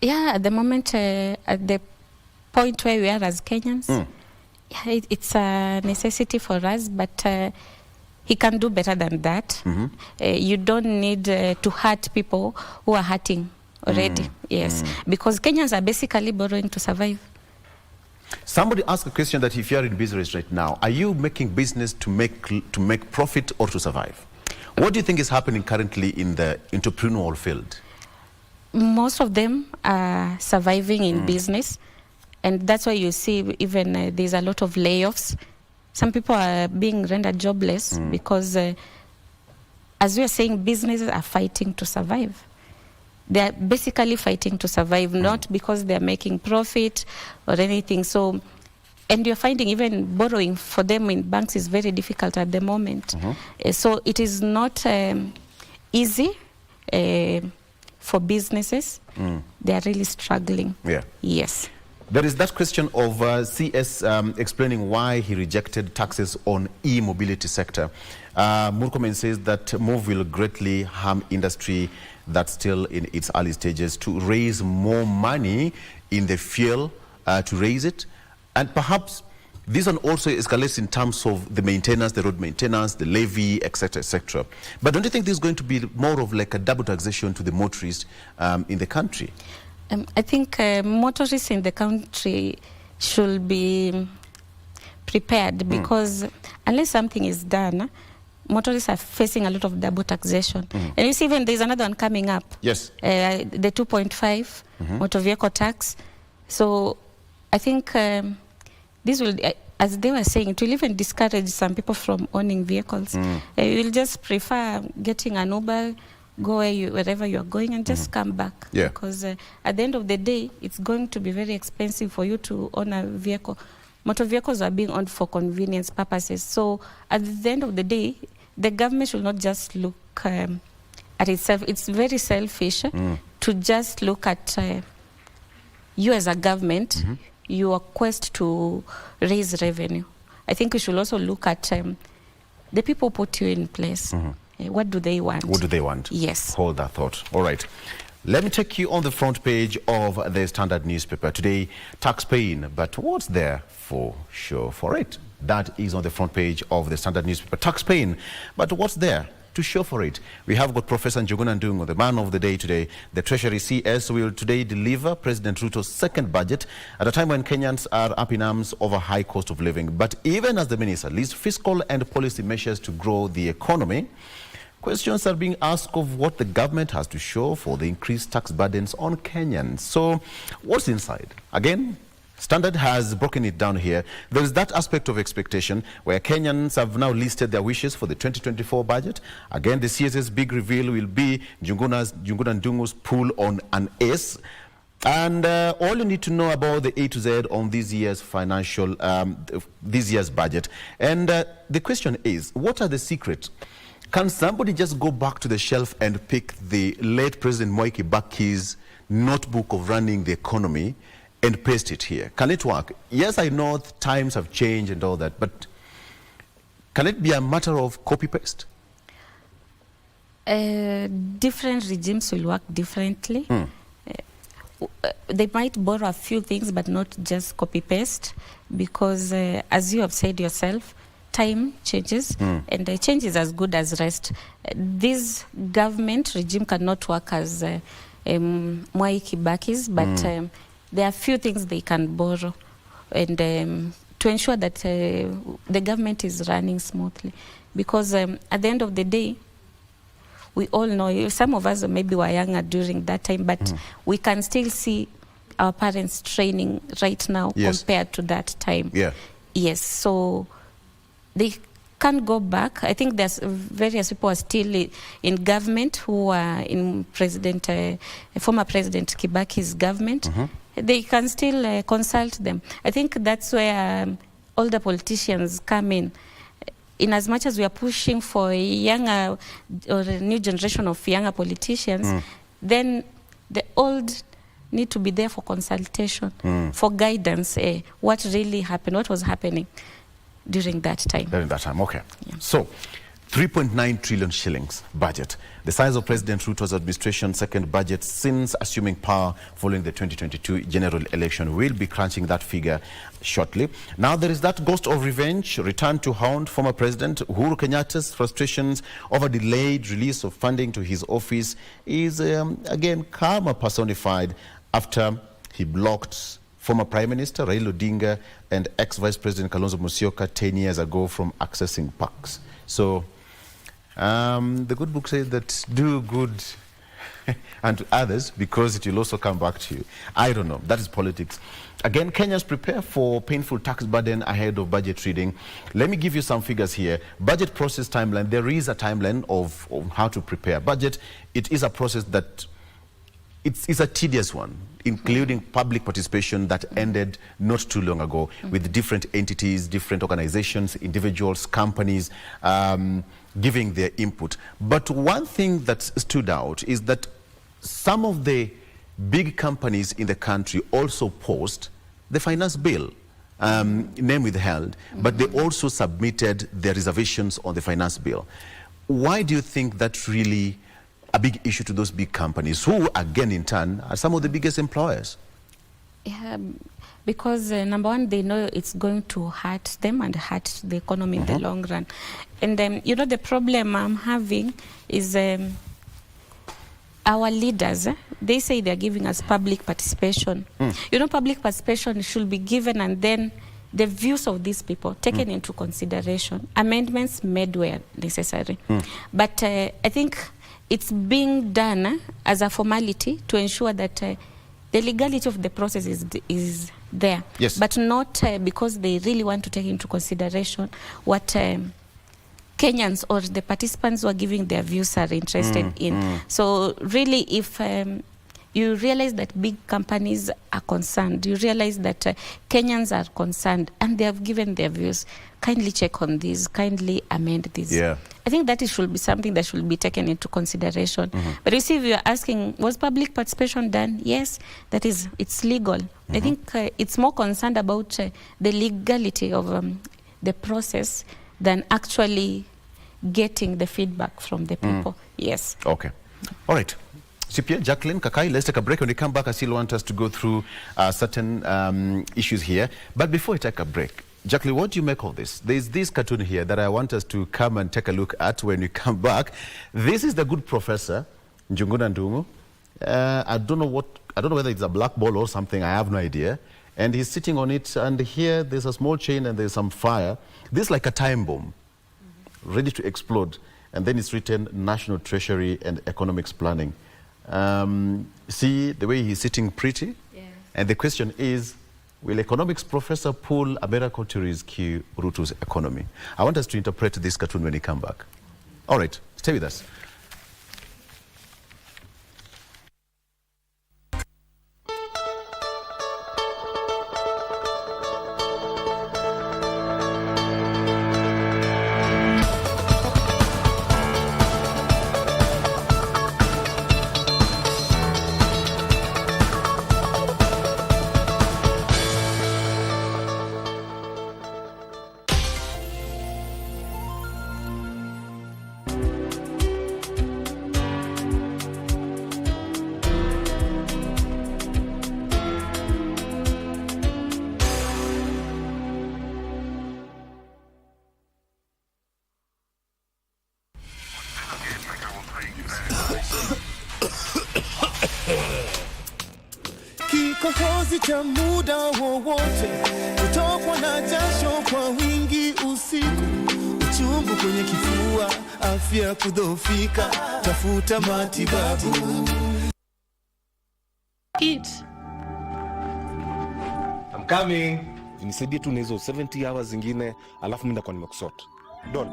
Yeah, at the moment, at the point where we are as Kenyans, yeah, it's a necessity for us, but he can do better than that. You don't need to hurt people who are hurting already. Yes, because Kenyans are basically borrowing to survive. Somebody asked a question that if you are in business right now, are you making business to make profit or to survive? What do you think is happening currently in the entrepreneurial field? Most of them are surviving in business, and that's why you see even there's a lot of layoffs. Some people are being rendered jobless because, as we are saying, businesses are fighting to survive. They are basically fighting to survive, not because they are making profit or anything. So, and you're finding even borrowing for them in banks is very difficult at the moment. So it is not easy for businesses. They are really struggling. Yeah. Yes. There is that question of CS explaining why he rejected taxes on e-mobility sector. Murkomen says that move will greatly harm industry that's still in its early stages to raise more money in the fuel to raise it. And perhaps this one also escalates in terms of the maintenance, the road maintenance, the levy, etc., etc. But don't you think this is going to be more of like a double taxation to the motorists in the country? I think motorists in the country should be prepared because unless something is done, motorists are facing a lot of double taxation. And you see even there's another one coming up. Yes. The 2.5 motor vehicle tax. So I think this will, as they were saying, it will even discourage some people from owning vehicles. You will just prefer getting an Uber, go wherever you are going and just come back. Yeah. Because at the end of the day, it's going to be very expensive for you to own a vehicle. Motor vehicles are being owned for convenience purposes. So at the end of the day, the government should not just look at itself. It's very selfish to just look at you as a government, your quest to raise revenue. I think we should also look at the people put you in place. What do they want? What do they want? Yes. Hold that thought. All right. Let me take you on the front page of the Standard newspaper today. Tax paying, but what's there for show for it? That is on the front page of the Standard newspaper. Tax paying, but what's there to show for it? We have got Professor Njuguna Ndung'u, the man of the day today. The Treasury CS will today deliver President Ruto's second budget at a time when Kenyans are up in arms over high cost of living. But even as the minister leads fiscal and policy measures to grow the economy, questions are being asked of what the government has to show for the increased tax burdens on Kenyans. So what's inside? Again, Standard has broken it down here. There is that aspect of expectation where Kenyans have now listed their wishes for the 2024 budget. Again, the CS's big reveal will be Njuguna Ndung'u's pull on an S. And all you need to know about the A to Z on this year's financial, this year's budget. And the question is, what are the secrets? Can somebody just go back to the shelf and pick the late President Mwai Kibaki's notebook of running the economy and paste it here? Can it work? Yes, I know times have changed and all that, but can it be a matter of copy-paste? Different regimes will work differently. They might borrow a few things, but not just copy-paste, because as you have said yourself, time changes, and the change is as good as rest. This government regime cannot work as Mwai Kibaki's, but there are few things they can borrow, and to ensure that the government is running smoothly. Because at the end of the day, we all know, some of us maybe were younger during that time, but we can still see our parents training right now compared to that time. Yes, so they can't go back. I think there's various people are still in government who are in former President Kibaki's government. They can still consult them. I think that's where older politicians come in as much as we are pushing for a younger or a new generation of younger politicians, then the old need to be there for consultation, for guidance, what really happened, what was happening during that time. During that time, okay. So, 3.9 trillion shillings budget. The size of President Ruto's administration's second budget since assuming power following the 2022 general election. We'll be crunching that figure shortly. Now there is that ghost of revenge return to haunt former President Uhuru Kenyatta's frustrations over delayed release of funding to his office is again karma personified after he blocked former Prime Minister Raila Odinga and ex-Vice President Kalonzo Musyoka 10 years ago from accessing parks. So the good book says that do good unto others because it will also come back to you. I don't know. That is politics. Again, Kenyans prepare for painful tax burden ahead of budget reading. Let me give you some figures here. Budget process timeline. There is a timeline of how to prepare budget. It is a process that it's a tedious one, including public participation that ended not too long ago with different entities, different organizations, individuals, companies giving their input. But one thing that stood out is that some of the big companies in the country also post the finance bill, name withheld, but they also submitted their reservations on the finance bill. Why do you think that's really a big issue to those big companies, who again in turn are some of the biggest employers? Yeah, because number one, they know it's going to hurt them and hurt the economy in the long run. And you know, the problem I'm having is our leaders, they say they're giving us public participation. You know, public participation should be given and then the views of these people taken into consideration, amendments made where necessary. But I think it's being done as a formality to ensure that the legality of the process is there. Yes. But not because they really want to take into consideration what Kenyans or the participants who are giving their views are interested in. So really, if you realize that big companies are concerned, you realize that Kenyans are concerned and they have given their views, kindly check on this, kindly amend this. I think that it should be something that should be taken into consideration. But you see, if you're asking, was public participation done? Yes, that is, it's legal. I think it's more concerned about the legality of the process than actually getting the feedback from the people. Yes. Okay. All right. CPA, Jacqueline, Kakai, let's take a break. When we come back, I still want us to go through certain issues here. But before we take a break, Jacqueline, what do you make of this? There's this cartoon here that I want us to come and take a look at when we come back. This is the good professor, Njuguna Ndung'u. I don't know whether it's a black ball or something. I have no idea. And he's sitting on it, and here there's a small chain and there's some fire. This is like a time bomb, ready to explode. And then it's written National Treasury and Economics Planning. See the way he's sitting pretty? Yes. And the question is, will economics professor pull a miracle to rescue Ruto's economy? I want us to interpret this cartoon when we come back. All right, stay with us. kikohozi cha muda wowote, kutokwa na jasho kwa wingi usiku, uchungu kwenye kifua, afya kudhoofika, tafuta matibabu. Eat. I'm coming. Nisaidie tu na hizo 70 hours zingine, alafu mimi ndakuwa nimekusort. Don.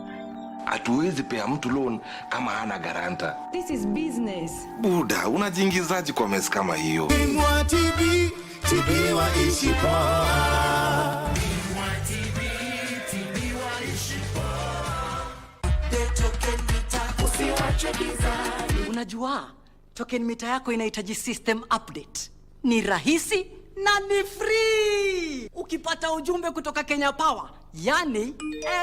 Hatuwezi pea mtu loan kama hana garanta. This is business. Buda, unajiingizaje kwa mess kama hiyo? Bingwa TB, TB waishi poa. Unajua, token mita yako inahitaji system update. Ni rahisi na ni free. Ukipata ujumbe kutoka Kenya Power, yani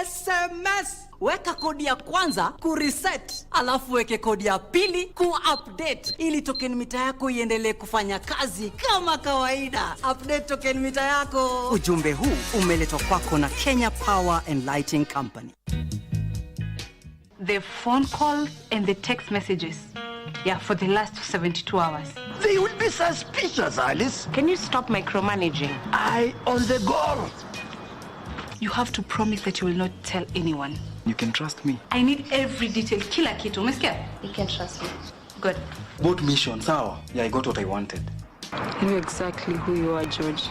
SMS, weka kodi ya kwanza kureset, alafu weke kodi ya pili kuupdate ili token mita yako iendelee kufanya kazi kama kawaida. Update token mita yako. Ujumbe huu umeletwa kwako na Kenya Power and Lighting Company. The phone calls and the text messages, for the last 72 hours. They will be suspicious, Alice. Can you stop micromanaging? I on the goal. You have to promise that you will not tell anyone. You can trust me. I need every detail. Kila kitu, umesikia? You can trust me. Good. Both missions. Sawa. Yeah, I got what I wanted. I know exactly who you are, George.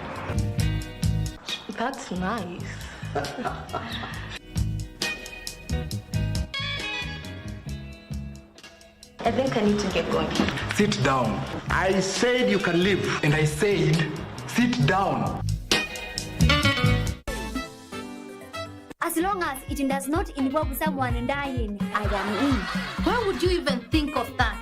That's nice. I think I need to get going. Sit down. I said you can leave. And I said, sit down. As long as it does not involve someone dying, I am in. Why would you even think of that?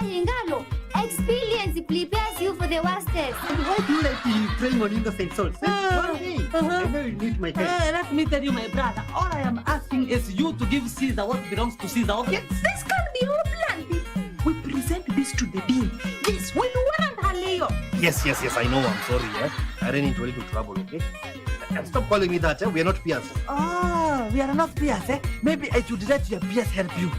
Ingalo, experience prepares you for the worst test. Why do you like preying on innocent souls? I know you need my help. Let me tell you, my brother, all I am asking is you to give Caesar what belongs to Caesar, okay? This can be your plan. We present this to the dean. Yes, we warrant her, Leo. Yes, I know. I'm sorry. I ran into a little trouble, okay? And stop calling me that. We are not peers. We are not peers, eh? Maybe I should let your peers help you.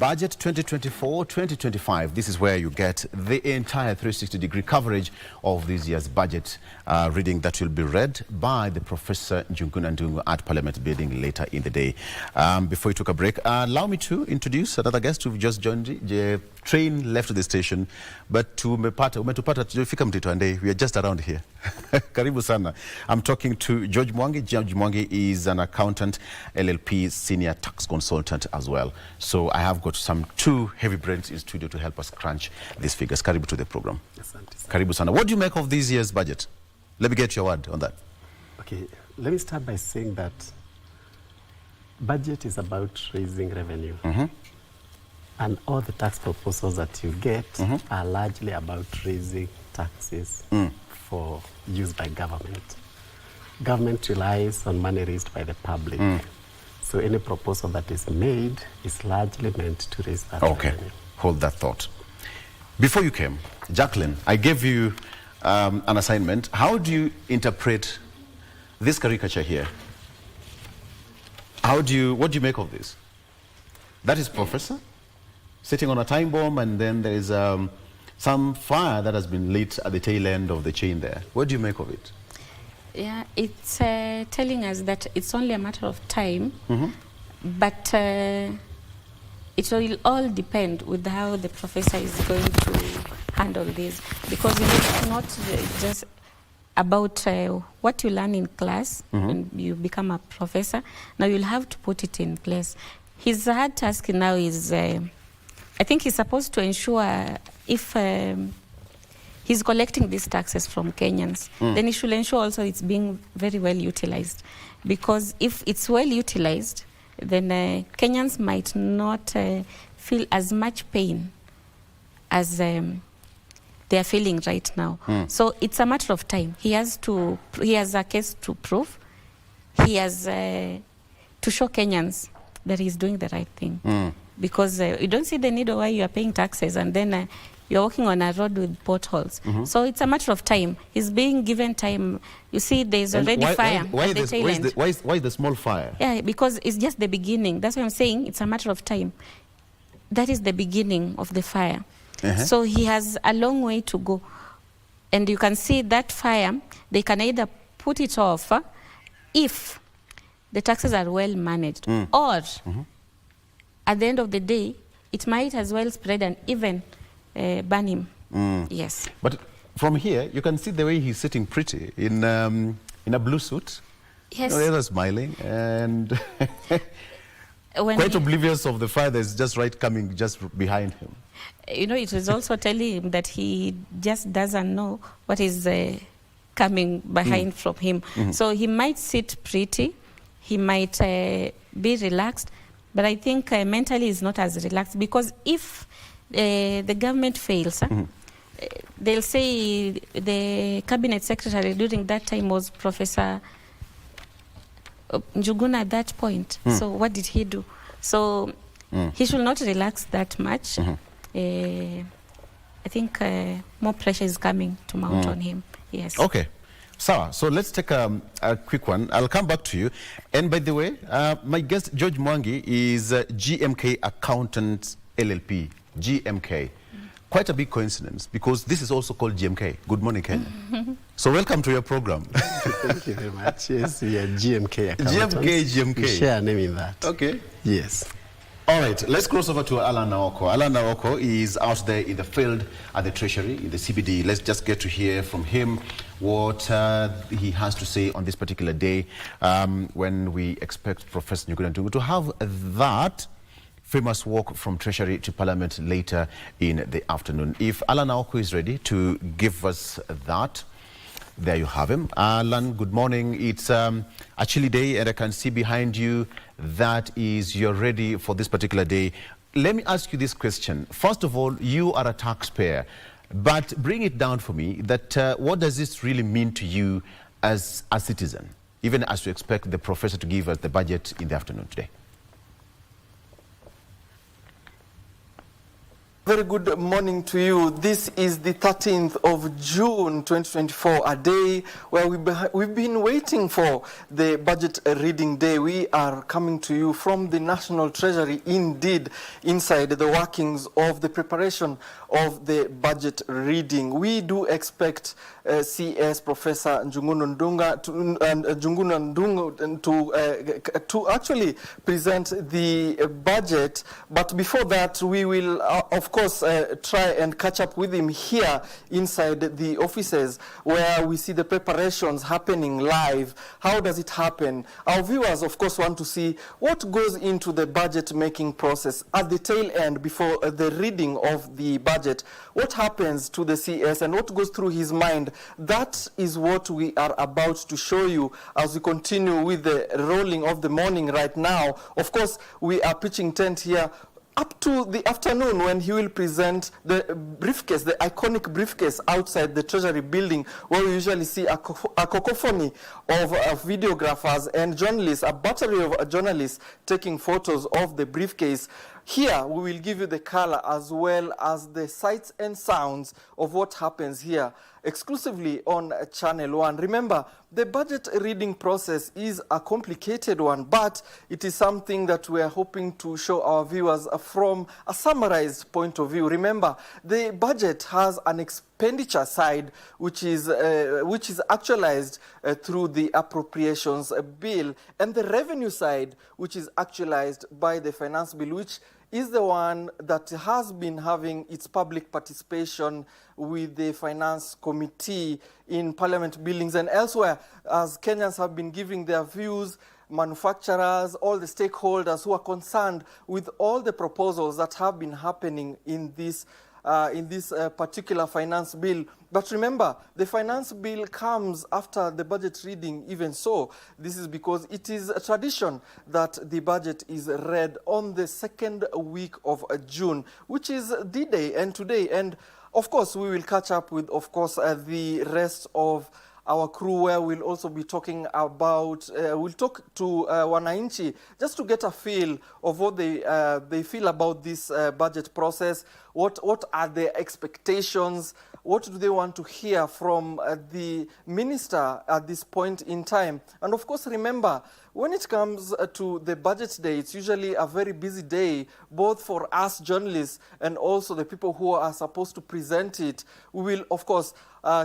Budget 2024-2025, this is where you get the entire 360-degree coverage of this year's budget reading that will be read by the Professor Njuguna Ndung'u at Parliament Building later in the day. Before we took a break, allow me to introduce another guest who've just joined. The train left the station, but umetupata tujafika Mtito and we are just around here. Karibu sana. I'm talking to George Mwangi. George Mwangi is an accountant, LLP senior tax consultant as well. So I have got some two heavy brains in studio to help us crunch these figures. Karibu to the program. Karibu sana. What do you make of this year's budget? Let me get your word on that. Okay, let me start by saying that budget is about raising revenue. And all the tax proposals that you get are largely about raising taxes for use by government. Government relies on money raised by the public. So any proposal that is made is largely meant to raise that revenue. Hold that thought. Before you came, Jacqueline, I gave you an assignment. How do you interpret this caricature here? What do you make of this? That is Professor sitting on a time bomb, and then there is some fire that has been lit at the tail end of the chain there. What do you make of it? Yeah, it's telling us that it's only a matter of time, but it will all depend with how the professor is going to handle this, because it's not just about what you learn in class when you become a professor. Now you'll have to put it in place. His hard task now is, I think he's supposed to ensure if he's collecting these taxes from Kenyans, then he should ensure also it's being very well utilized. Because if it's well utilized, then Kenyans might not feel as much pain as they are feeling right now. So it's a matter of time. He has a case to prove. He has to show Kenyans that he's doing the right thing. Because you don't see the need of why you are paying taxes and then you're walking on a road with potholes. So it's a matter of time. He's being given time. You see, there's already fire at the tail end. Why the small fire? Yeah, because it's just the beginning. That's what I'm saying. It's a matter of time. That is the beginning of the fire. So he has a long way to go. And you can see that fire, they can either put it off if the taxes are well managed, or at the end of the day, it might as well spread and even ban him. Yes. But from here, you can see the way he's sitting pretty in a blue suit. Yes. The other smiling and quite oblivious of the fire that's just coming just behind him. You know, it is also telling him that he just doesn't know what is coming behind from him. So he might sit pretty, he might be relaxed, but I think mentally he's not as relaxed, because if the government fails, they'll say the cabinet secretary during that time was Professor Njuguna at that point. So what did he do? So he should not relax that much. I think more pressure is coming to mount on him. Yes. Okay. So let's take a quick one. I'll come back to you. And by the way, my guest, George Mwangi, is GMK Accountants LLP. GMK. Quite a big coincidence, because this is also called GMK. Good morning, Kenya. So welcome to your program. Thank you very much. Yes, we are GMK Accountants. GMK. We share a name in that. Okay. Yes. All right, let's cross over to Alan Naoko. Alan Naoko is out there in the field at the Treasury, in the CBD. Let's just get to hear from him what he has to say on this particular day when we expect Professor Njuguna to have that famous walk from Treasury to Parliament later in the afternoon. If Alan Naoko is ready to give us that, there you have him. Alan, good morning. It's a chilly day, and I can see behind you that is you're ready for this particular day. Let me ask you this question. First of all, you are a taxpayer, but bring it down for me that what does this really mean to you as a citizen, even as you expect the professor to give us the budget in the afternoon today? Very good morning to you. This is the 13th of June 2024, a day where we've been waiting for the budget reading day. We are coming to you from the National Treasury, indeed, inside the workings of the preparation of the budget reading. We do expect CS Professor Njuguna Ndung'u to actually present the budget, but before that we will of course try and catch up with him here inside the offices where we see the preparations happening live. How does it happen? Our viewers of course want to see what goes into the budget making process at the tail end before the reading of the budget. What happens to the CS and what goes through his mind? That is what we are about to show you as we continue with the rolling of the morning right now. Of course, we are pitching tent here up to the afternoon when he will present the briefcase, the iconic briefcase outside the Treasury building, where we usually see a cacophony of videographers and journalists, a battery of journalists taking photos of the briefcase. Here, we will give you the color as well as the sights and sounds of what happens here exclusively on Channel 1. Remember, the budget reading process is a complicated one, but it is something that we are hoping to show our viewers from a summarized point of view. Remember, the budget has an expenditure side which is actualized through the appropriations bill, and the revenue side which is actualized by the finance bill, which is the one that has been having its public participation with the Finance Committee in Parliament buildings and elsewhere, as Kenyans have been giving their views, manufacturers, all the stakeholders who are concerned with all the proposals that have been happening in this particular finance bill. But remember, the finance bill comes after the budget reading. Even so, this is because it is a tradition that the budget is read on the second week of June, which is D-Day and today. And of course, we will catch up with, of course, the rest of our crew, where we'll also be talking about, we'll talk to Wananchi just to get a feel of what they feel about this budget process. What are their expectations? What do they want to hear from the minister at this point in time? And of course, remember, when it comes to the budget day, it's usually a very busy day, both for us journalists and also the people who are supposed to present it. We will, of course,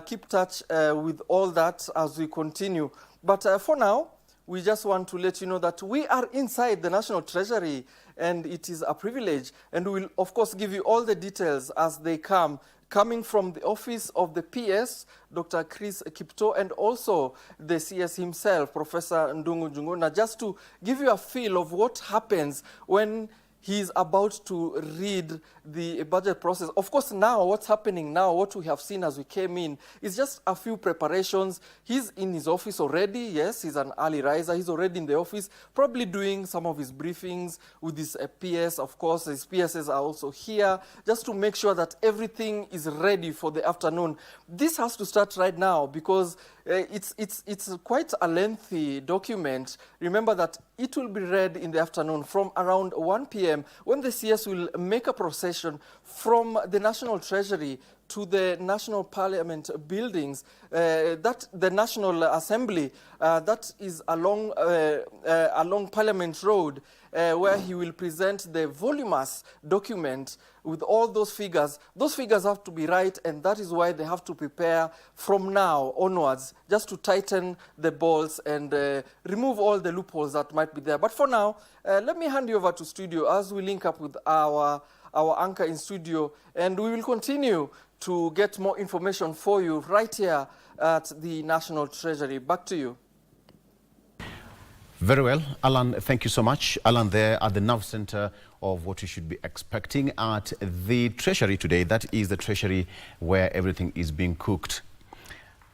keep touch with all that as we continue. But for now, we just want to let you know that we are inside the National Treasury, and it is a privilege. And we will, of course, give you all the details as they come, coming from the office of the PS, Dr. Chris Kipto, and also the CS himself, Professor Ndungu Njunguna, just to give you a feel of what happens when he's about to read the budget process. Of course, now, what's happening now, what we have seen as we came in, is just a few preparations. He's in his office already. Yes, he's an early riser. He's already in the office, probably doing some of his briefings with his PS. Of course, his PSs are also here, just to make sure that everything is ready for the afternoon. This has to start right now because it's quite a lengthy document. Remember that it will be read in the afternoon from around 1 p.m. when the CS will make a procession from the National Treasury to the National Parliament buildings, that the National Assembly, that is along Parliament Road, where he will present the voluminous document with all those figures. Those figures have to be right, and that is why they have to prepare from now onwards, just to tighten the bolts and remove all the loopholes that might be there. But for now, let me hand you over to studio as we link up with our anchor in studio, and we will continue to get more information for you right here at the National Treasury. Back to you. Very well. Alan, thank you so much. Alan there at the nerve center of what you should be expecting at the Treasury today. That is the Treasury where everything is being cooked.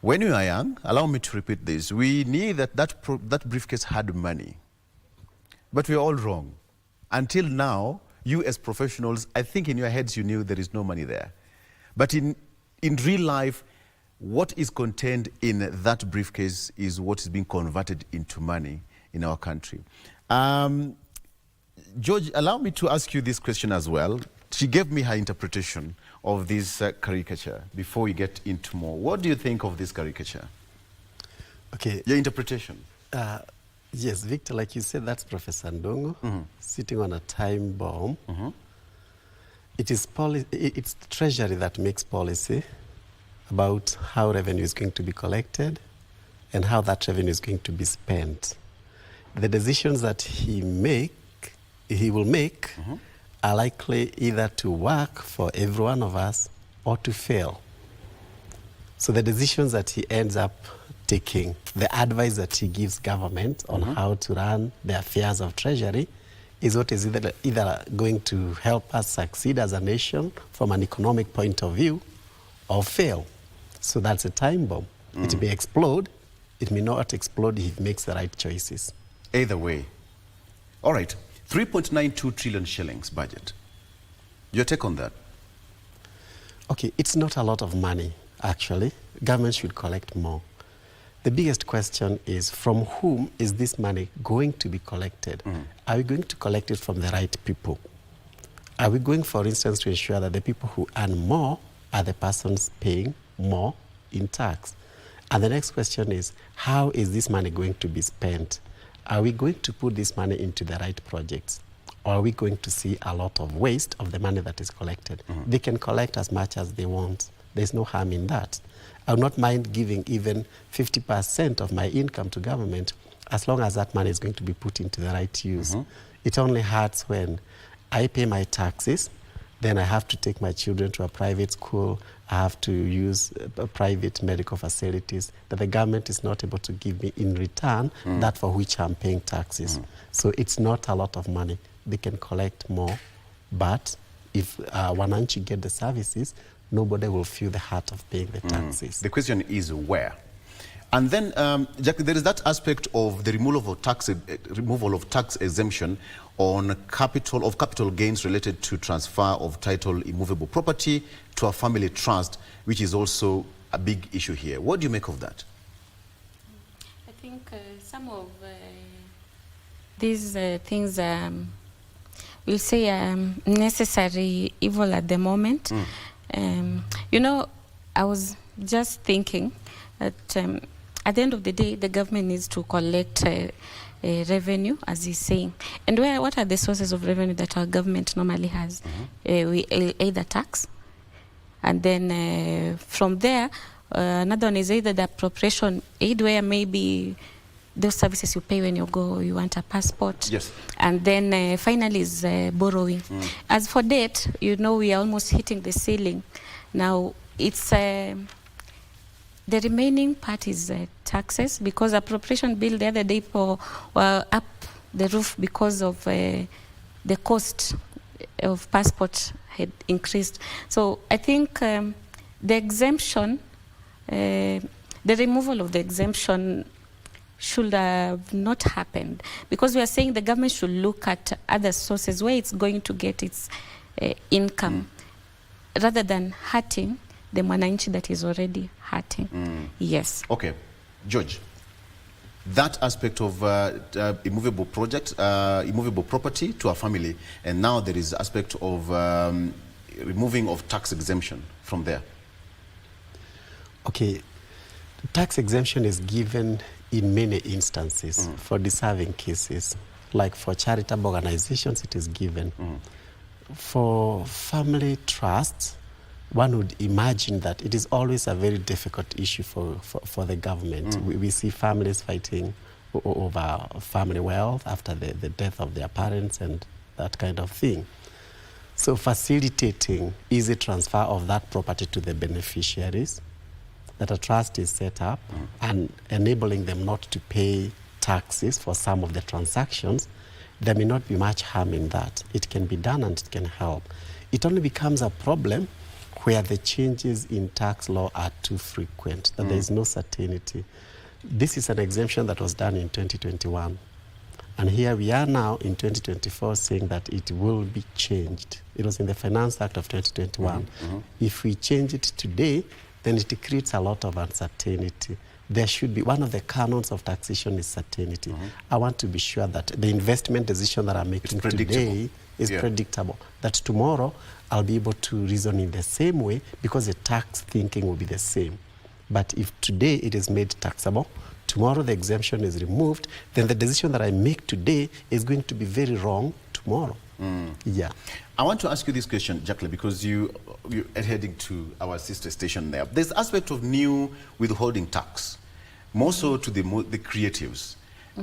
When we were young, allow me to repeat this, we knew that that briefcase had money. But we were all wrong. Until now, you as professionals, I think in your heads you knew there is no money there. But in real life, what is contained in that briefcase is what is being converted into money in our country. George, allow me to ask you this question as well. She gave me her interpretation of this caricature before we get into more. What do you think of this caricature? Okay. Your interpretation. Yes, Victor, like you said, that's Professor Ndungu sitting on a time bomb. It's the Treasury that makes policy about how revenue is going to be collected and how that revenue is going to be spent. The decisions that he will make are likely either to work for every one of us or to fail. So the decisions that he ends up taking, the advice that he gives government on how to run the affairs of Treasury is what is either going to help us succeed as a nation from an economic point of view or fail. So that's a time bomb. It may explode, it may not explode if he makes the right choices. Either way. All right, 3.92 trillion shillings budget. Your take on that? Okay, it's not a lot of money, actually. Government should collect more. The biggest question is, from whom is this money going to be collected? Are we going to collect it from the right people? Are we going, for instance, to ensure that the people who earn more are the persons paying more in tax? And the next question is, how is this money going to be spent? Are we going to put this money into the right projects? Or are we going to see a lot of waste of the money that is collected? They can collect as much as they want. There's no harm in that. I would not mind giving even 50% of my income to government as long as that money is going to be put into the right use. It only hurts when I pay my taxes, then I have to take my children to a private school, I have to use private medical facilities that the government is not able to give me in return that for which I'm paying taxes. So it's not a lot of money. They can collect more, but if Wananchi get the services, nobody will feel the heart of paying the taxes. The question is where? And then, Jackie, there is that aspect of the removal of tax exemption on capital gains related to transfer of title immovable property to a family trust, which is also a big issue here. What do you make of that? I think some of these things we'll say necessary evil at the moment. You know, I was just thinking that at the end of the day, the government needs to collect revenue, as he's saying. And what are the sources of revenue that our government normally has? We either tax, and then from there, another one is either the appropriation aid, where maybe those services you pay when you go, you want a passport. Yes. And then finally is borrowing. As for debt, you know, we are almost hitting the ceiling. Now, it's the remaining part is taxes, because appropriation bill the other day were up the roof because of the cost of passport had increased. So I think the exemption, the removal of the exemption should have not happened, because we are saying the government should look at other sources where it's going to get its income, rather than hurting the Mwananchi that is already hurting. Yes. Okay. George, that aspect of immovable property to a family, and now there is aspect of removing of tax exemption from there. Okay. Tax exemption is given in many instances for deserving cases. Like for charitable organizations, it is given. For family trusts, one would imagine that it is always a very difficult issue for the government. We see families fighting over family wealth after the death of their parents and that kind of thing. So facilitating easy transfer of that property to the beneficiaries, that a trust is set up, and enabling them not to pay taxes for some of the transactions, there may not be much harm in that. It can be done and it can help. It only becomes a problem where the changes in tax law are too frequent, that there is no certainty. This is an exemption that was done in 2021. And here we are now in 2024 saying that it will be changed. It was in the Finance Act of 2021. If we change it today, then it creates a lot of uncertainty. There should be, one of the canons of taxation is certainty. I want to be sure that the investment decision that I'm making today is predictable. That tomorrow I'll be able to reason in the same way, because the tax thinking will be the same. But if today it is made taxable, tomorrow the exemption is removed, then the decision that I make today is going to be very wrong tomorrow. Yeah. I want to ask you this question, Jacqueline, because you're heading to our sister station there. There's aspect of new withholding tax, more so to the creatives.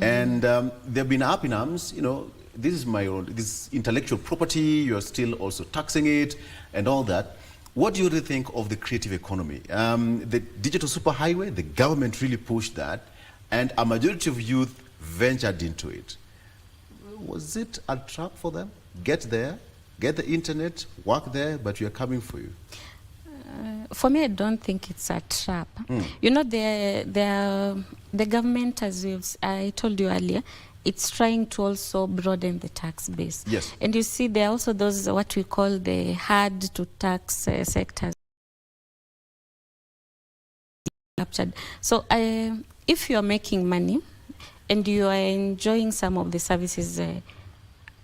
And they've been up in arms, you know, this is my own, this intellectual property, you're still also taxing it and all that. What do you really think of the creative economy? The digital superhighway, the government really pushed that, and a majority of youth ventured into it. Was it a trap for them? Get there, get the internet, work there, but we are coming for you. For me, I don't think it's a trap. You know, the government, as I told you earlier, it's trying to also broaden the tax base. Yes. And you see, there are also those what we call the hard to tax sectors. So if you're making money and you are enjoying some of the services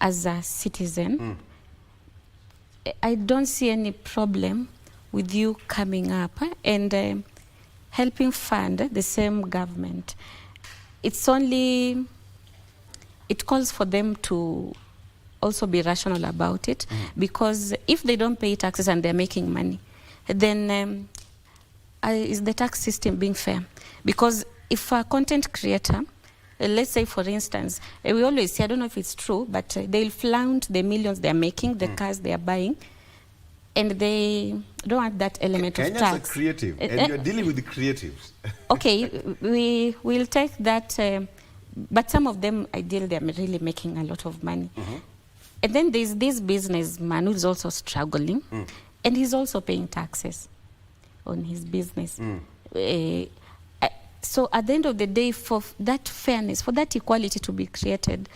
as a citizen, I don't see any problem with you coming up and helping fund the same government. It's only, it calls for them to also be rational about it, because if they don't pay taxes and they're making money, then is the tax system being fair? Because if a content creator let's say, for instance, we always say, I don't know if it's true, but they'll flaunt the millions they're making, the cars they're buying, and they don't want that element of Kenyans tax. are creative, and you're dealing with the creatives. Okay, we will take that, but some of them, ideally, they're really making a lot of money. And then there's this businessman who's also struggling, and he's also paying taxes on his business. So at the end of the day, for that fairness, for that equality to be created,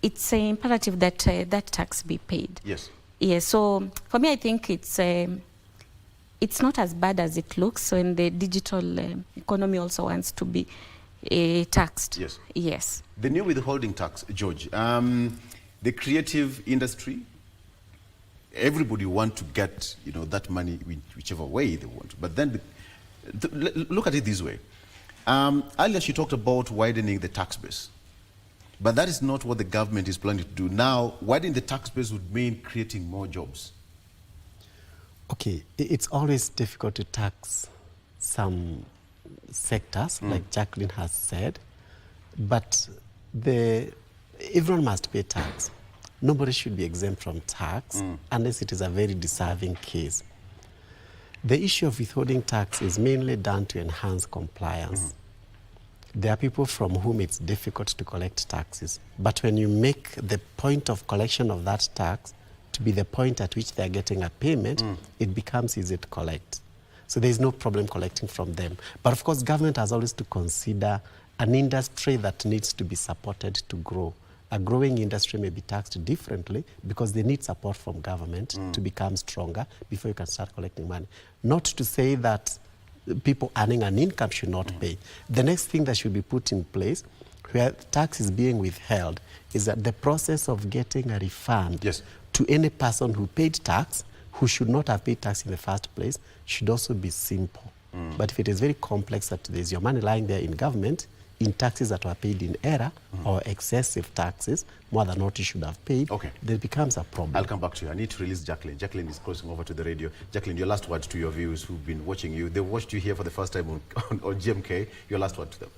it's imperative that that tax be paid. Yes. Yeah, so for me, I think it's not as bad as it looks. So, and the digital economy also wants to be taxed. Yes. Yes. The new withholding tax, George, the creative industry, everybody want to get, you know, that money whichever way they want. But then, look at it this way. Earlier she talked about widening the tax base. But that is not what the government is planning to do. Now, widening the tax base would mean creating more jobs. Okay, it's always difficult to tax some sectors, like Jacqueline has said, but everyone must pay tax. Nobody should be exempt from tax unless it is a very deserving case. The issue of withholding tax is mainly done to enhance compliance. There are people from whom it's difficult to collect taxes, but when you make the point of collection of that tax to be the point at which they're getting a payment, it becomes easy to collect. So there's no problem collecting from them. But of course, government has always to consider an industry that needs to be supported to grow. A growing industry may be taxed differently because they need support from government to become stronger before you can start collecting money. Not to say that people earning an income should not pay. The next thing that should be put in place where tax is being withheld is that the process of getting a refund to any person who paid tax, who should not have paid tax in the first place, should also be simple. But if it is very complex that there's your money lying there in government, in taxes that were paid in error or excessive taxes, more than what you should have paid, then it becomes a problem. I'll come back to you. I need to release Jacqueline. Jacqueline is crossing over to the radio. Jacqueline, your last word to your viewers who've been watching you. They watched you here for the first time on GMK. Your last word to them.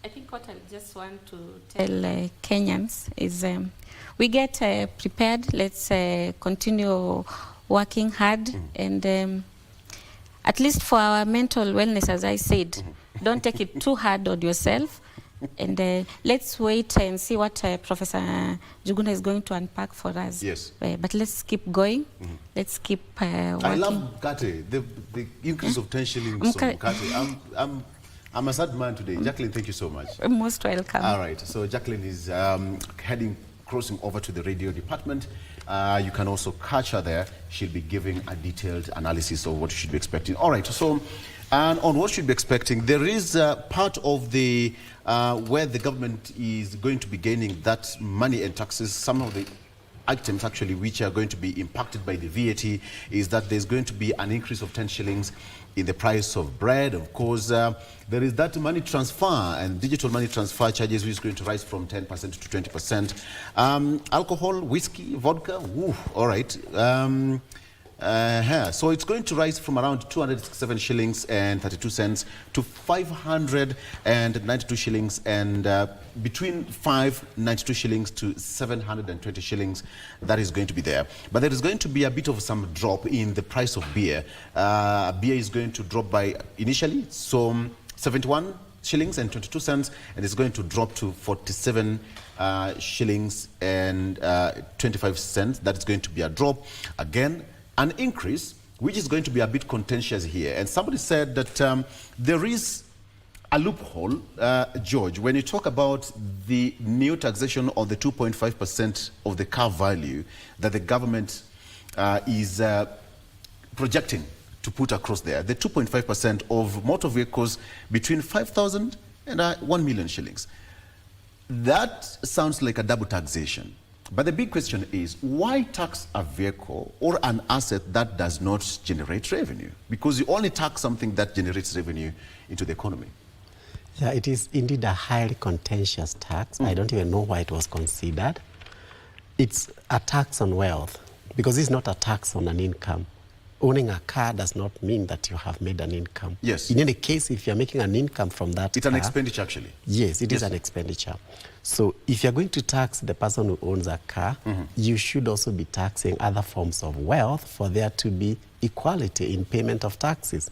I think what I just want to tell Kenyans is we get prepared. Let's continue working hard and at least for our mental wellness, as I said, don't take it too hard on yourself. And let's wait and see what Professor Juguna is going to unpack for us. Yes. But let's keep going. Let's keep working. I love Kate, the increase of 10 shillings on Kate. I'm a sad man today. Jacqueline, thank you so much. Most welcome. All right. So Jacqueline is crossing over to the radio department. You can also catch her there. She'll be giving a detailed analysis of what you should be expecting. All right. So, and on what you should be expecting, there is part of the where the government is going to be gaining that money and taxes. Some of the items actually which are going to be impacted by the VAT is that there's going to be an increase of 10 shillings in the price of bread. Of course, there is that money transfer and digital money transfer charges which is going to rise from 10% to 20%. Alcohol, whiskey, vodka, all right. So it's going to rise from around 267 shillings and 32 cents to 592 shillings and between 592 shillings to 720 shillings. That is going to be there. But there is going to be a bit of some drop in the price of beer. Beer is going to drop by initially 71 shillings and 22 cents, and it's going to drop to 47 shillings and 25 cents. That is going to be a drop. Again, an increase, which is going to be a bit contentious here. And somebody said that there is a loophole, George, when you talk about the new taxation on the 2.5% of the car value that the government is projecting to put across there, the 2.5% of motor vehicles between 5,000 and 1 million shillings. That sounds like a double taxation. But the big question is, why tax a vehicle or an asset that does not generate revenue? Because you only tax something that generates revenue into the economy. Yeah, it is indeed a highly contentious tax. I don't even know why it was considered. It's a tax on wealth, because it's not a tax on an income. owning a car does not mean that you have made an income. Yes. In any case, if you're making an income from that It's an expenditure, actually. Yes, it is an expenditure. So if you're going to tax the person who owns a car, you should also be taxing other forms of wealth for there to be equality in payment of taxes.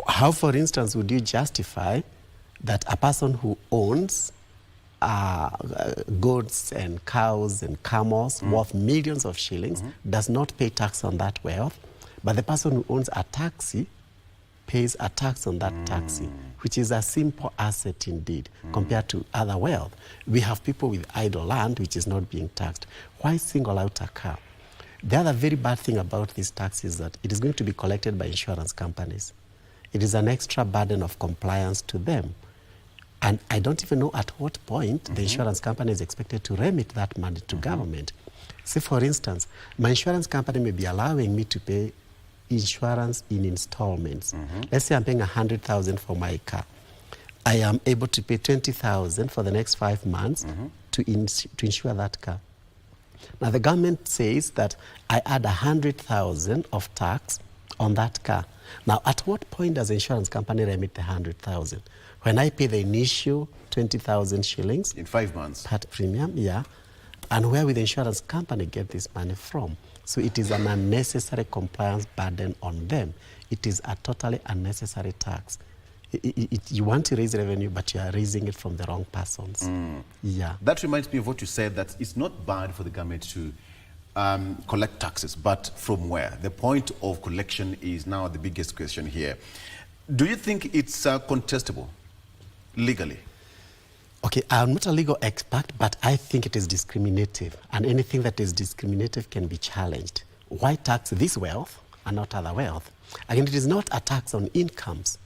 How, for instance, would you justify that a person who owns goats and cows and camels worth millions of shillings does not pay tax on that wealth, but the person who owns a taxi pays a tax on that taxi, which is a simple asset indeed compared to other wealth. We have people with idle land which is not being taxed. Why single out a car? The other very bad thing about this tax is that it is going to be collected by insurance companies. It is an extra burden of compliance to them. And I don't even know at what point the insurance company is expected to remit that money to government. Say, for instance, my insurance company may be allowing me to pay insurance in installments. Let's say I'm paying 100,000 for my car. I am able to pay 20,000 for the next 5 months to insure that car. Now the government says that I add 100,000 of tax on that car. Now at what point does the insurance company remit the 100,000? When I pay the initial 20,000 shillings in 5 months, part premium, yeah, and where will the insurance company get this money from? So it is an unnecessary compliance burden on them. It is a totally unnecessary tax. You want to raise revenue, but you are raising it from the wrong persons. Yeah. That reminds me of what you said, that it's not bad for the government to collect taxes, but from where? The point of collection is now the biggest question here. Do you think it's contestable legally? Okay, I'm not a legal expert, but I think it is discriminative, and anything that is discriminative can be challenged. Why tax this wealth and not other wealth? Again, it is not a tax on incomes.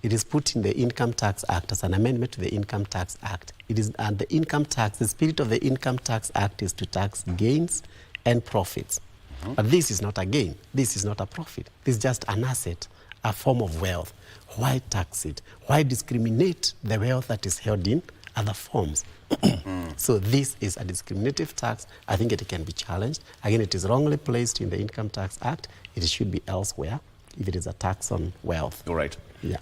It is put in the Income Tax Act as an amendment to the Income Tax Act. It is, and the income tax, the spirit of the Income Tax Act is to tax gains and profits. But this is not a gain. This is not a profit. This is just an asset, a form of wealth. Why tax it? Why discriminate the wealth that is held in other forms? So this is a discriminative tax. I think it can be challenged. Again, it is wrongly placed in the Income Tax Act. It should be elsewhere if it is a tax on wealth. All right. Yeah.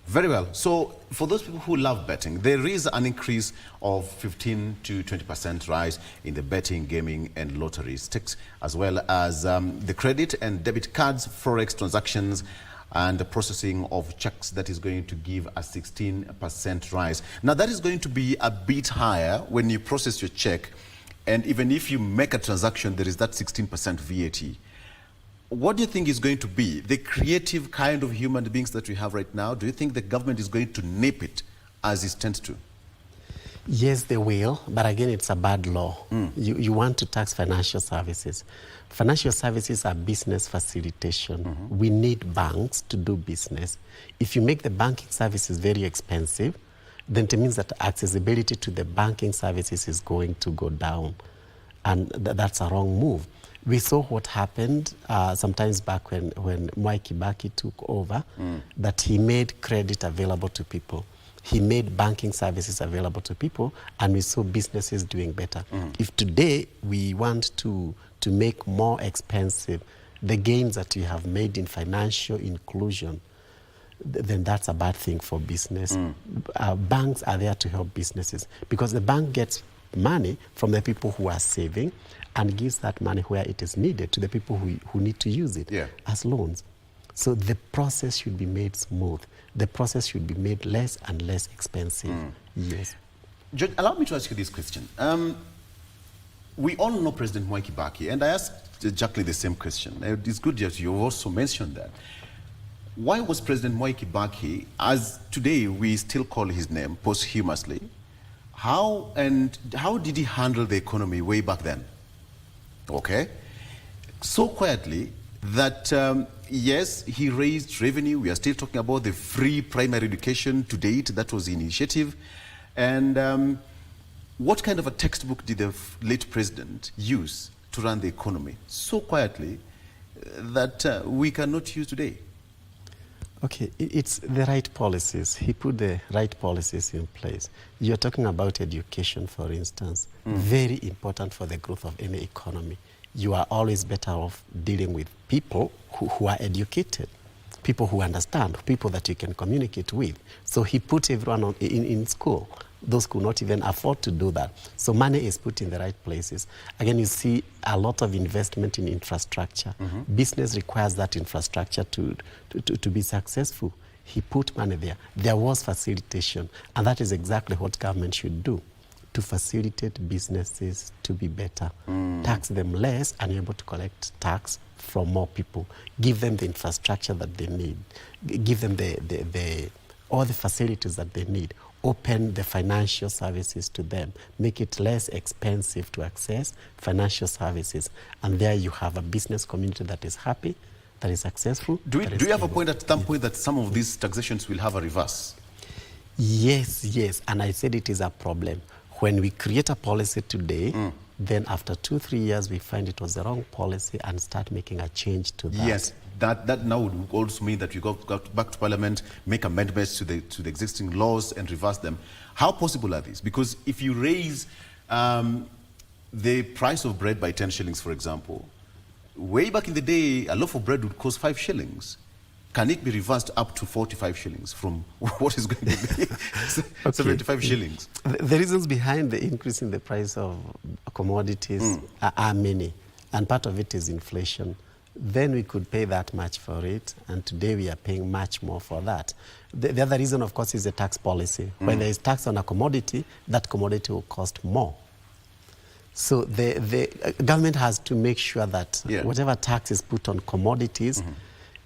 Very well. So for those people who love betting, there is an increase of 15 to 20% rise in the betting, gaming and lottery stakes, as well as the credit and debit cards, forex transactions, and the processing of checks that is going to give a 16% rise. Now that is going to be a bit higher when you process your check, and even if you make a transaction, there is that 16% VAT. What do you think is going to be the creative kind of human beings that we have right now? Do you think the government is going to nip it as it tends to? Yes, they will, but again, it's a bad law. You want to tax financial services. Financial services are business facilitation. We need banks to do business. If you make the banking services very expensive, then it means that accessibility to the banking services is going to go down. And that's a wrong move. We saw what happened sometimes back when Mwai Kibaki took over, that he made credit available to people. He made banking services available to people, and we saw businesses doing better. If today we want to make more expensive the gains that you have made in financial inclusion, then that's a bad thing for business. Banks are there to help businesses because the bank gets money from the people who are saving and gives that money where it is needed to the people who need to use it as loans. So the process should be made smooth. The process should be made less and less expensive. Yes. George, allow me to ask you this question. We all know President Mwai Kibaki, and I asked exactly the same question. It's good that you also mentioned that. Why was President Mwai Kibaki, as today we still call his name posthumously, how did he handle the economy way back then? Okay. So quietly that, yes, he raised revenue. We are still talking about the free primary education to date. That was the initiative. And what kind of a textbook did the late president use to run the economy so quietly that we cannot use today? Okay, it's the right policies. He put the right policies in place. You're talking about education, for instance, very important for the growth of any economy. you are always better off dealing with people who are educated, people who understand, people that you can communicate with. So he put everyone in school. Those could not even afford to do that. So money is put in the right places. Again, you see a lot of investment in infrastructure. Business requires that infrastructure to be successful. He put money there. There was facilitation, and that is exactly what government should do, to facilitate businesses to be better. Tax them less and able to collect tax from more people. Give them the infrastructure that they need. Give them all the facilities that they need. Open the financial services to them. Make it less expensive to access financial services. And there you have a business community that is happy, that is successful. Do you have a point at some point that some of these taxations will have a reverse? Yes. And I said it is a problem. When we create a policy today, then after 2-3 years, we find it was the wrong policy and start making a change to that. Yes, that now would also mean that you go back to Parliament, make amendments to the existing laws and reverse them. How possible are these? Because if you raise the price of bread by 10 shillings, for example, way back in the day, a loaf of bread would cost 5 shillings. Can it be reversed up to 45 shillings from what is going to be 75 shillings? The reasons behind the increase in the price of commodities are many, and part of it is inflation. Then we could pay that much for it, and today we are paying much more for that. The other reason, of course, is the tax policy. When there is tax on a commodity, that commodity will cost more. So the government has to make sure that whatever tax is put on commodities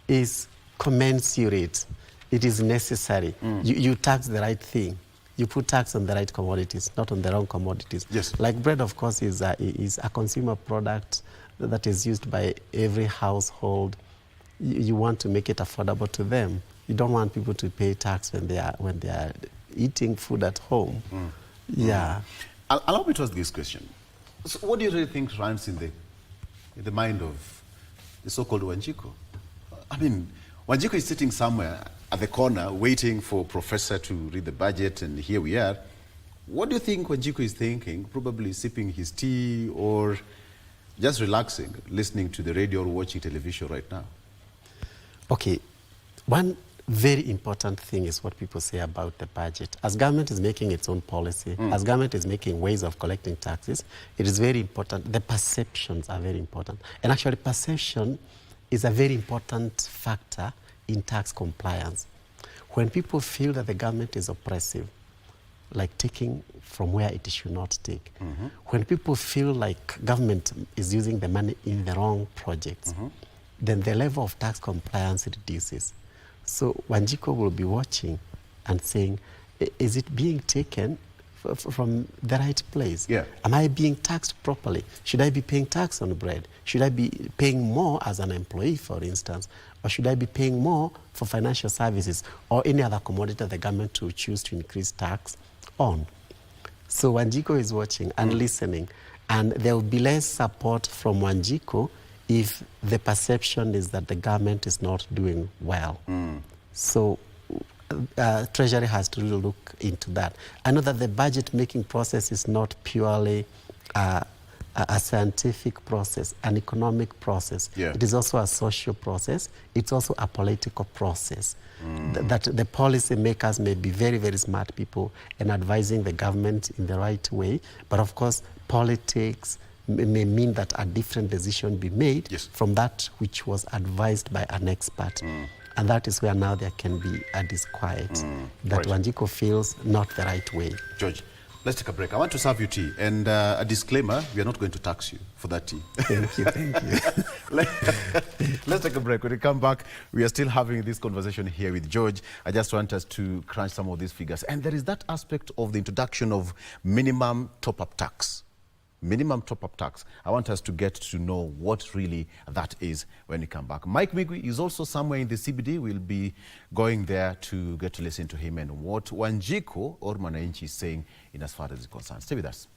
is commensurate. It is necessary. You tax the right thing. You put tax on the right commodities, not on the wrong commodities. Yes. Like bread, of course, is a consumer product that is used by every household. You want to make it affordable to them. You don't want people to pay tax when they are eating food at home. Yeah. Allow me to ask this question. So what do you really think runs in the mind of the so-called Wanjiku? I mean, Wanjiku is sitting somewhere at the corner waiting for Professor to read the budget, and here we are. What do you think Wanjiku is thinking? Probably sipping his tea or just relaxing, listening to the radio or watching television right now? Okay, one very important thing is what people say about the budget. As government is making its own policy, as government is making ways of collecting taxes, it is very important. The perceptions are very important. And actually, perception is a very important factor in tax compliance. When people feel that the government is oppressive, like taking from where it should not take, when people feel like government is using the money in the wrong projects, then the level of tax compliance reduces. So Wanjiku will be watching and saying, is it being taken from the right place? Am I being taxed properly? Should I be paying tax on bread? Should I be paying more as an employee, for instance? Or should I be paying more for financial services or any other commodity the government will choose to increase tax on? So Wanjiku is watching and listening, and there will be less support from Wanjiku if the perception is that the government is not doing well. So Treasury has to really look into that. I know that the budget making process is not purely a scientific process, an economic process. It is also a social process. It's also a political process. That the policy makers may be very, very smart people and advising the government in the right way. But of course, politics may mean that a different decision be made from that which was advised by an expert. And that is where now there can be a disquiet that Wanjiku feels not the right way. George, let's take a break. I want to serve you tea. And a disclaimer, we are not going to tax you for that tea. Thank you, thank you. Let's take a break. When we come back, we are still having this conversation here with George. I just want us to crunch some of these figures. And there is that aspect of the introduction of minimum top-up tax. Minimum top-up tax. I want us to get to know what really that is when we come back. Mike Migwi is also somewhere in the CBD. We'll be going there to get to listen to him and what Wanjiku or Mwananchi is saying in as far as it's concerned. Stay with us.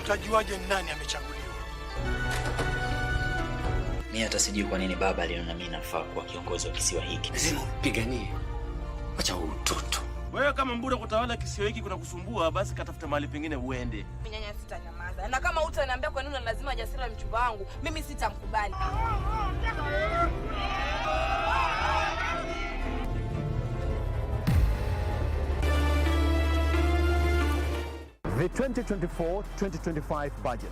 Utajuaje nani amechaguliwa? Mimi hata sijui kwa nini baba aliona mimi nafaa kuwa kiongozi wa kisiwa hiki. Lazima mpiganie. Acha utoto. Wewe kama mbura kutawala kisiwa hiki kuna kusumbua, basi katafuta mahali pengine uende. Nyanya sitanyamaza. Na kama utaniambia kwa nini lazima Jasira mchumba wangu, mimi sitamkubali. The 2024-2025 budget.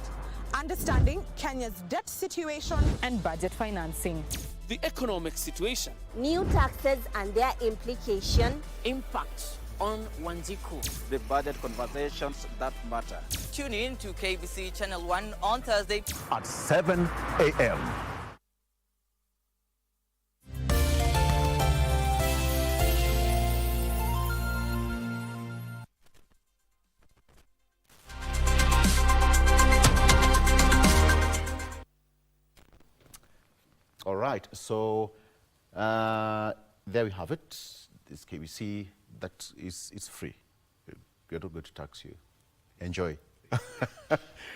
Understanding Kenya's debt situation and budget financing. The economic situation. New taxes and their implication. Impact on Wanjiku. The budget conversations that matter. Tune in to KBC Channel 1 on Thursday at 7 a.m. All right, so there we have it. This KBC that is free. We are not going to tax you. Enjoy.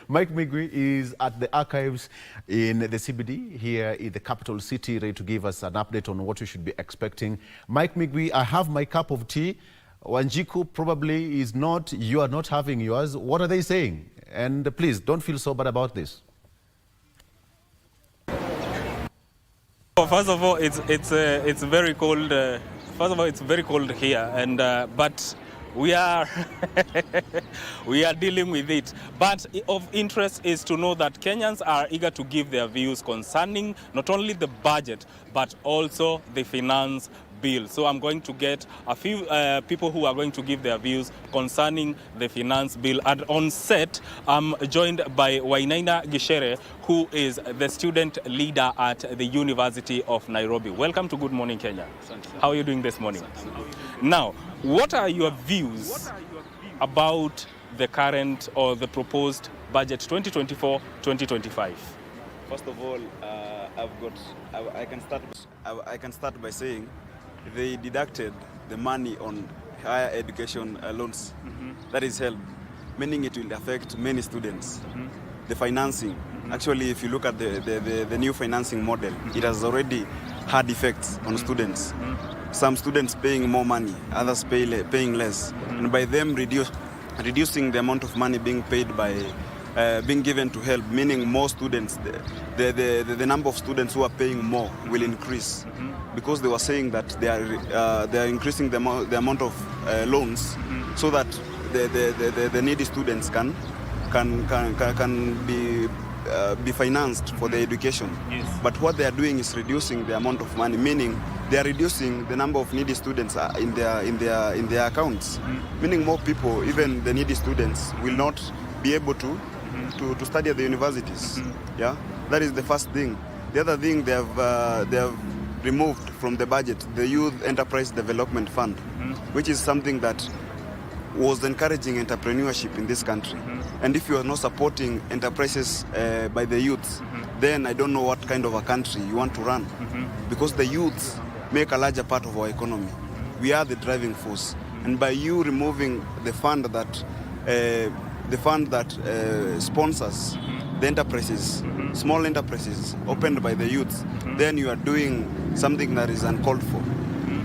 Mike Migwi is at the archives in the CBD here in the capital city, ready to give us an update on what we should be expecting. Mike Migwi, I have my cup of tea. Wanjiku probably is not, you are not having yours. What are they saying? And please, don't feel so bad about this. First of all, it's very cold. First of all, it's very cold here, and but we are we are dealing with it. But of interest is to know that Kenyans are eager to give their views concerning not only the budget but also the finance bill. So I'm going to get a few people who are going to give their views concerning the finance bill. And on set, I'm joined by Wainaina Gishere, who is the student leader at the University of Nairobi. Welcome to Good Morning Kenya. How are you doing this morning? Now, what are your views about the current or the proposed budget 2024-2025? First of all, I can start by saying they deducted the money on higher education loans. That is held, meaning it will affect many students. The financing, actually, if you look at the new financing model, it has already had effects on students. Some students paying more money, others paying less. And by them reducing the amount of money being paid by being given to help, meaning more students, the number of students who are paying more will increase, because they were saying that they are increasing the amount of loans so that the needy students can be financed for their education. Yes. But what they are doing is reducing the amount of money, meaning they are reducing the number of needy students in their accounts, meaning more people, even the needy students, will not be able to study at the universities. Yeah, that is the first thing. The other thing, they have removed from the budget the Youth Enterprise Development Fund, which is something that was encouraging entrepreneurship in this country. And if you are not supporting enterprises by the youths, then I don't know what kind of a country you want to run, because the youths make a larger part of our economy. We are the driving force, and by you removing the fund that sponsors the enterprises, small enterprises opened by the youth, then you are doing something that is uncalled for.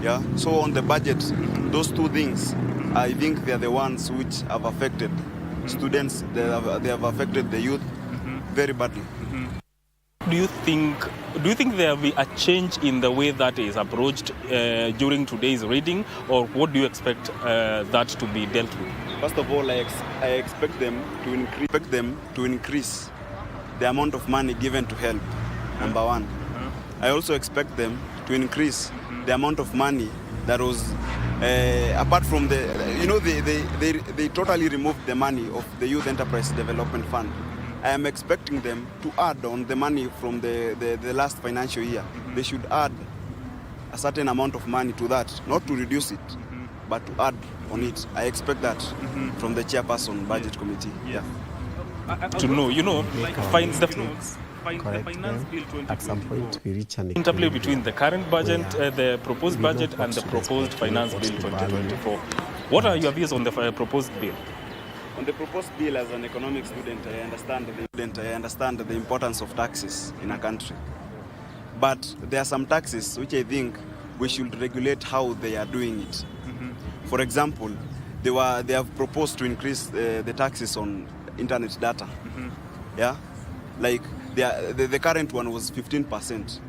Yeah. So on the budget, those two things, I think they are the ones which have affected students. They have affected the youth very badly. Do you think there will be a change in the way that is approached during today's reading, or what do you expect that to be dealt with? First of all, I expect them to increase the amount of money given to help, number one. I also expect them to increase the amount of money that was, apart from they totally removed the money of the Youth Enterprise Development Fund. I am expecting them to add on the money from the last financial year. They should add a certain amount of money to that, not to reduce it, but to add on it. I expect that from the chairperson, budget committee. Yeah. To know, the finance bill 2024. At some point we reach an interplay between the current budget, the proposed budget, and the proposed finance bill 2024. What are your views on the proposed bill? On the proposed bill, as an economic student, I understand the importance of taxes in a country. But there are some taxes which I think we should regulate how they are doing it. For example, they have proposed to increase the taxes on internet data. Yeah, like the current one was 15%.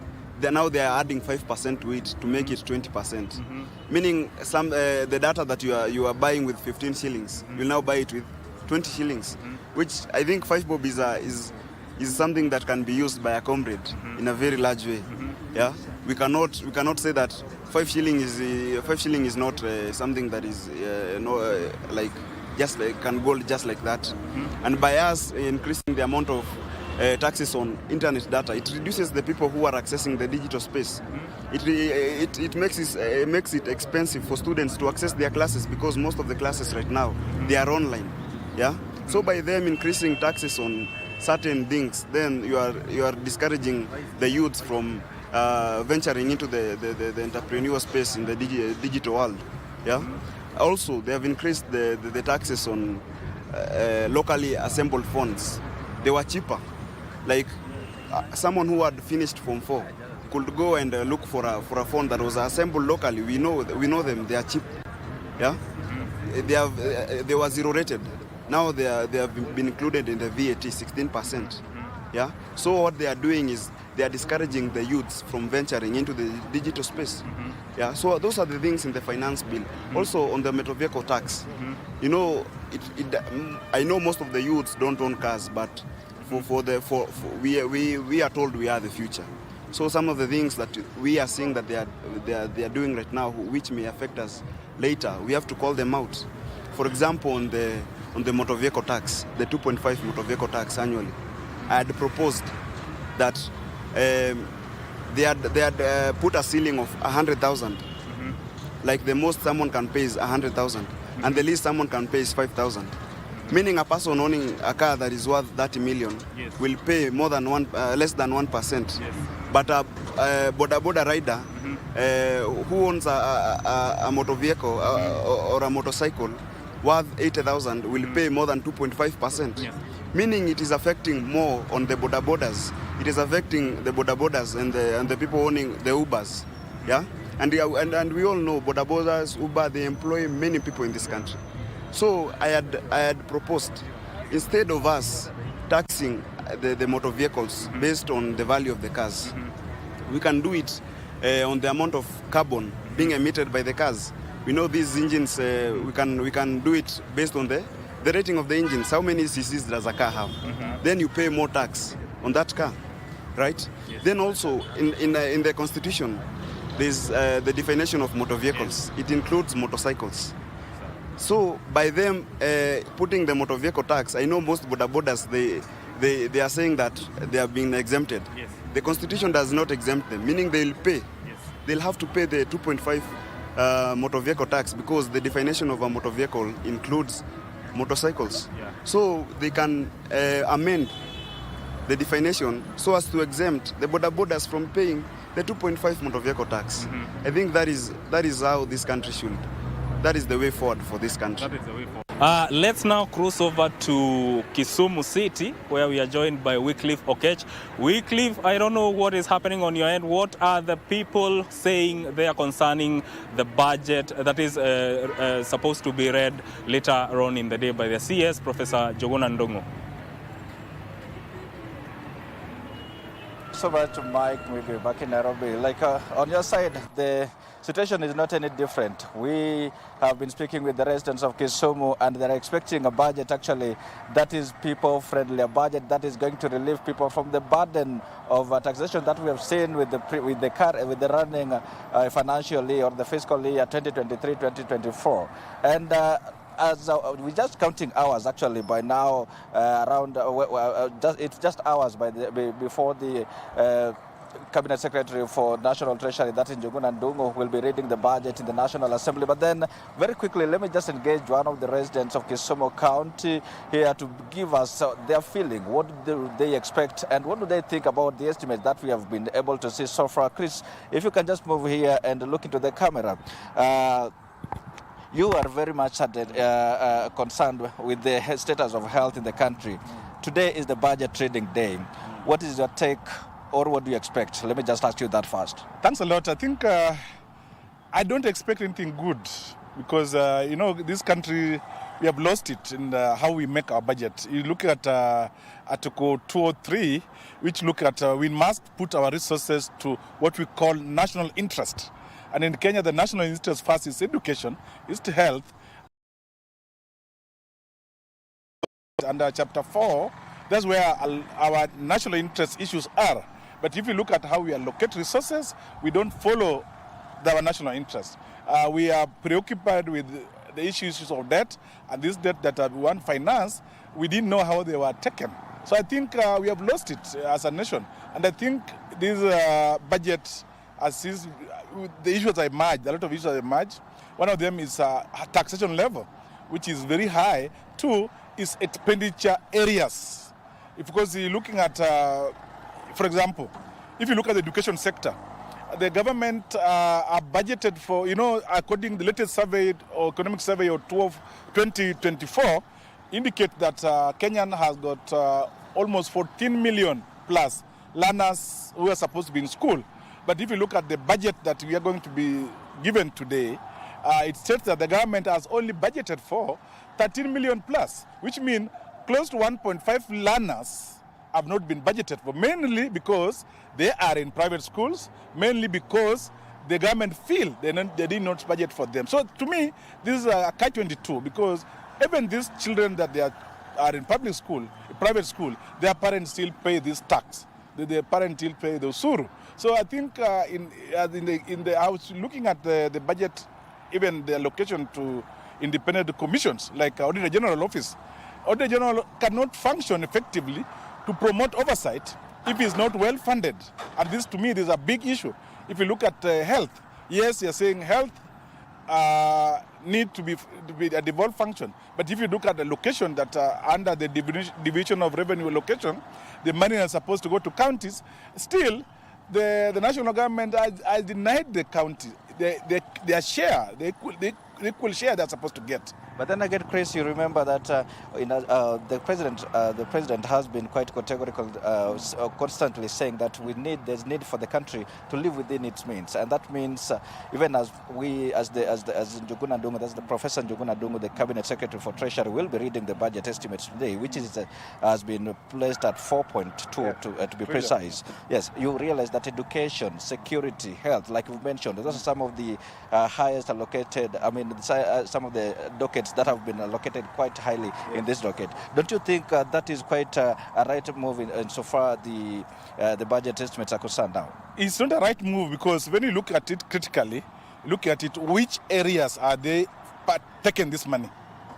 Now they are adding 5% to it to make it 20%. Meaning the data that you are buying with 15 shillings, you'll now buy it with 20 shillings, which I think 5 bob is something that can be used by a comrade in a very large way. Yeah, we cannot say that 5 shilling is not something that is like just can go just like that. And by us increasing the amount of taxes on internet data, it reduces the people who are accessing the digital space. It makes it expensive for students to access their classes, because most of the classes right now they are online. Yeah, so by them increasing taxes on certain things, then you are discouraging the youths from venturing into the entrepreneurial space in the digital world. Yeah. Also, they have increased the taxes on locally assembled phones. They were cheaper. Like someone who had finished Form 4 could go and look for a phone that was assembled locally. We know them. They are cheap. Yeah, they were zero rated. Now they have been included in the VAT 16%. Yeah. So what they are doing is they are discouraging the youths from venturing into the digital space. Yeah. So those are the things in the finance bill. Also on the motor vehicle tax. You know, I know most of the youths don't own cars, but we are told we are the future. So some of the things that we are seeing that they are doing right now, which may affect us later, we have to call them out. For example, on the motor vehicle tax, the 2.5 motor vehicle tax annually, I had proposed that they had put a ceiling of 100,000. Like the most someone can pay is 100,000, and the least someone can pay is 5,000. Meaning a person owning a car that is worth 30 million will pay less than 1%. But a boda rider who owns a motor vehicle or a motorcycle worth 80,000 will pay more than 2.5%. Meaning it is affecting more on the bodas. It is affecting the bodas and the people owning the Ubers. Yeah, and we all know bodas, Uber, they employ many people in this country. So I had proposed, instead of us taxing the motor vehicles based on the value of the cars, we can do it on the amount of carbon being emitted by the cars. We know these engines, we can do it based on the rating of the engines. How many cc's does a car have? Then you pay more tax on that car, right? Then also in the constitution, there's the definition of motor vehicles. It includes motorcycles. So by them putting the motor vehicle tax, I know most bodas they are saying that they have been exempted. The constitution does not exempt them, meaning they'll pay. They'll have to pay the 2.5 motor vehicle tax, because the definition of a motor vehicle includes motorcycles. So they can amend the definition so as to exempt the bodas from paying the 2.5 motor vehicle tax. I think that is how this country should. That is the way forward for this country. That is the way forward. Let's now cross over to Kisumu City, where we are joined by Wycliffe Okech. Wycliffe, I don't know what is happening on your end. What are the people saying there concerning the budget that is supposed to be read later on in the day by the CS, Professor Njuguna Ndung'u? So much, Mike, maybe back in Nairobi. Like on your side, the situation is not any different. We have been speaking with the residents of Kisumu, and they're expecting a budget actually that is people-friendly, a budget that is going to relieve people from the burden of taxation that we have seen with the running financial year or the fiscal year 2023-2024. And as we're just counting hours actually by now, it's just hours before the Cabinet Secretary for National Treasury, that is Njuguna Ndung'u, will be reading the budget in the National Assembly. But then, very quickly, let me just engage one of the residents of Kisumu County here to give us their feeling. What do they expect, and what do they think about the estimate that we have been able to see so far? Chris, if you can just move here and look into the camera. You are very much concerned with the status of health in the country. Today is the budget trading day. What is your take, or what do you expect? Let me just ask you that first. Thanks a lot. I think I don't expect anything good because, this country, we have lost it in how we make our budget. You look at Article 203, which look at we must put our resources to what we call national interest. And in Kenya, the national interest first is education, is to health. Under Chapter 4, that's where our national interest issues are. But if you look at how we allocate resources, we don't follow our national interest. We are preoccupied with the issues of debt, and this debt that we want finance, we didn't know how they were taken. So I think we have lost it as a nation. And I think this budget, as is, the issues that emerge, a lot of issues that emerge. One of them is taxation level, which is very high. Two is expenditure areas. Because you're looking at, for example, if you look at the education sector, the government are budgeted for, according to the latest survey or economic survey of 2024, indicate that Kenyan has got almost 14 million plus learners who are supposed to be in school. But if you look at the budget that we are going to be given today, it states that the government has only budgeted for 13 million plus, which means close to 1.5 learners have not been budgeted for, mainly because they are in private schools, mainly because the government feel they did not budget for them. So to me, this is a catch-22, because even these children that they are in public school, private school, their parents still pay this tax. Their parents still pay the usuru. So I think I was looking at the budget, even the allocation to independent commissions like Auditor General Office. Auditor General cannot function effectively to promote oversight if it's not well funded. And this, to me, is a big issue. If you look at health, yes, you're saying health need to be a devolved function. But if you look at the location that under the division of revenue allocation, the money is supposed to go to counties, still the national government has denied the county their share, the equal share they're supposed to get. But then again, Chris, you remember that the president has been quite categorical, constantly saying that there's need for the country to live within its means, and that means even as Njuguna Ndung'u, that's the Professor Njuguna Ndung'u, the Cabinet Secretary for Treasury, will be reading the budget estimates today, which has been placed at 4.2 to be precise. Yes, you realize that education, security, health, like we mentioned, those are some of the highest allocated. I mean, some of the dockets that have been allocated quite highly in this docket. Don't you think that is quite a right move in so far the budget estimates are concerned now? It's not a right move, because when you look at it critically, look at it, which areas are they taking this money?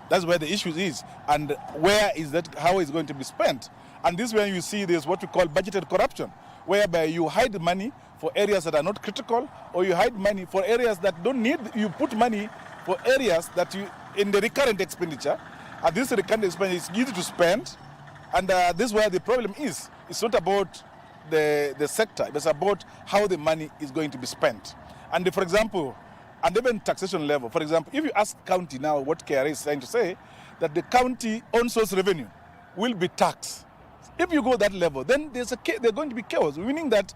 That's where the issue is, and where is that, how is it going to be spent? And this is when you see there's what we call budgeted corruption, whereby you hide money for areas that are not critical, or you hide money for areas that don't need, you put money for areas that you, in the recurrent expenditure, and this recurrent expenditure is easy to spend, and this is where the problem is. It's not about the sector, it's about how the money is going to be spent. And for example, and even taxation level, for example, if you ask county now what KRA is trying to say, that the county own source revenue will be taxed. If you go that level, then there's going to be chaos, meaning that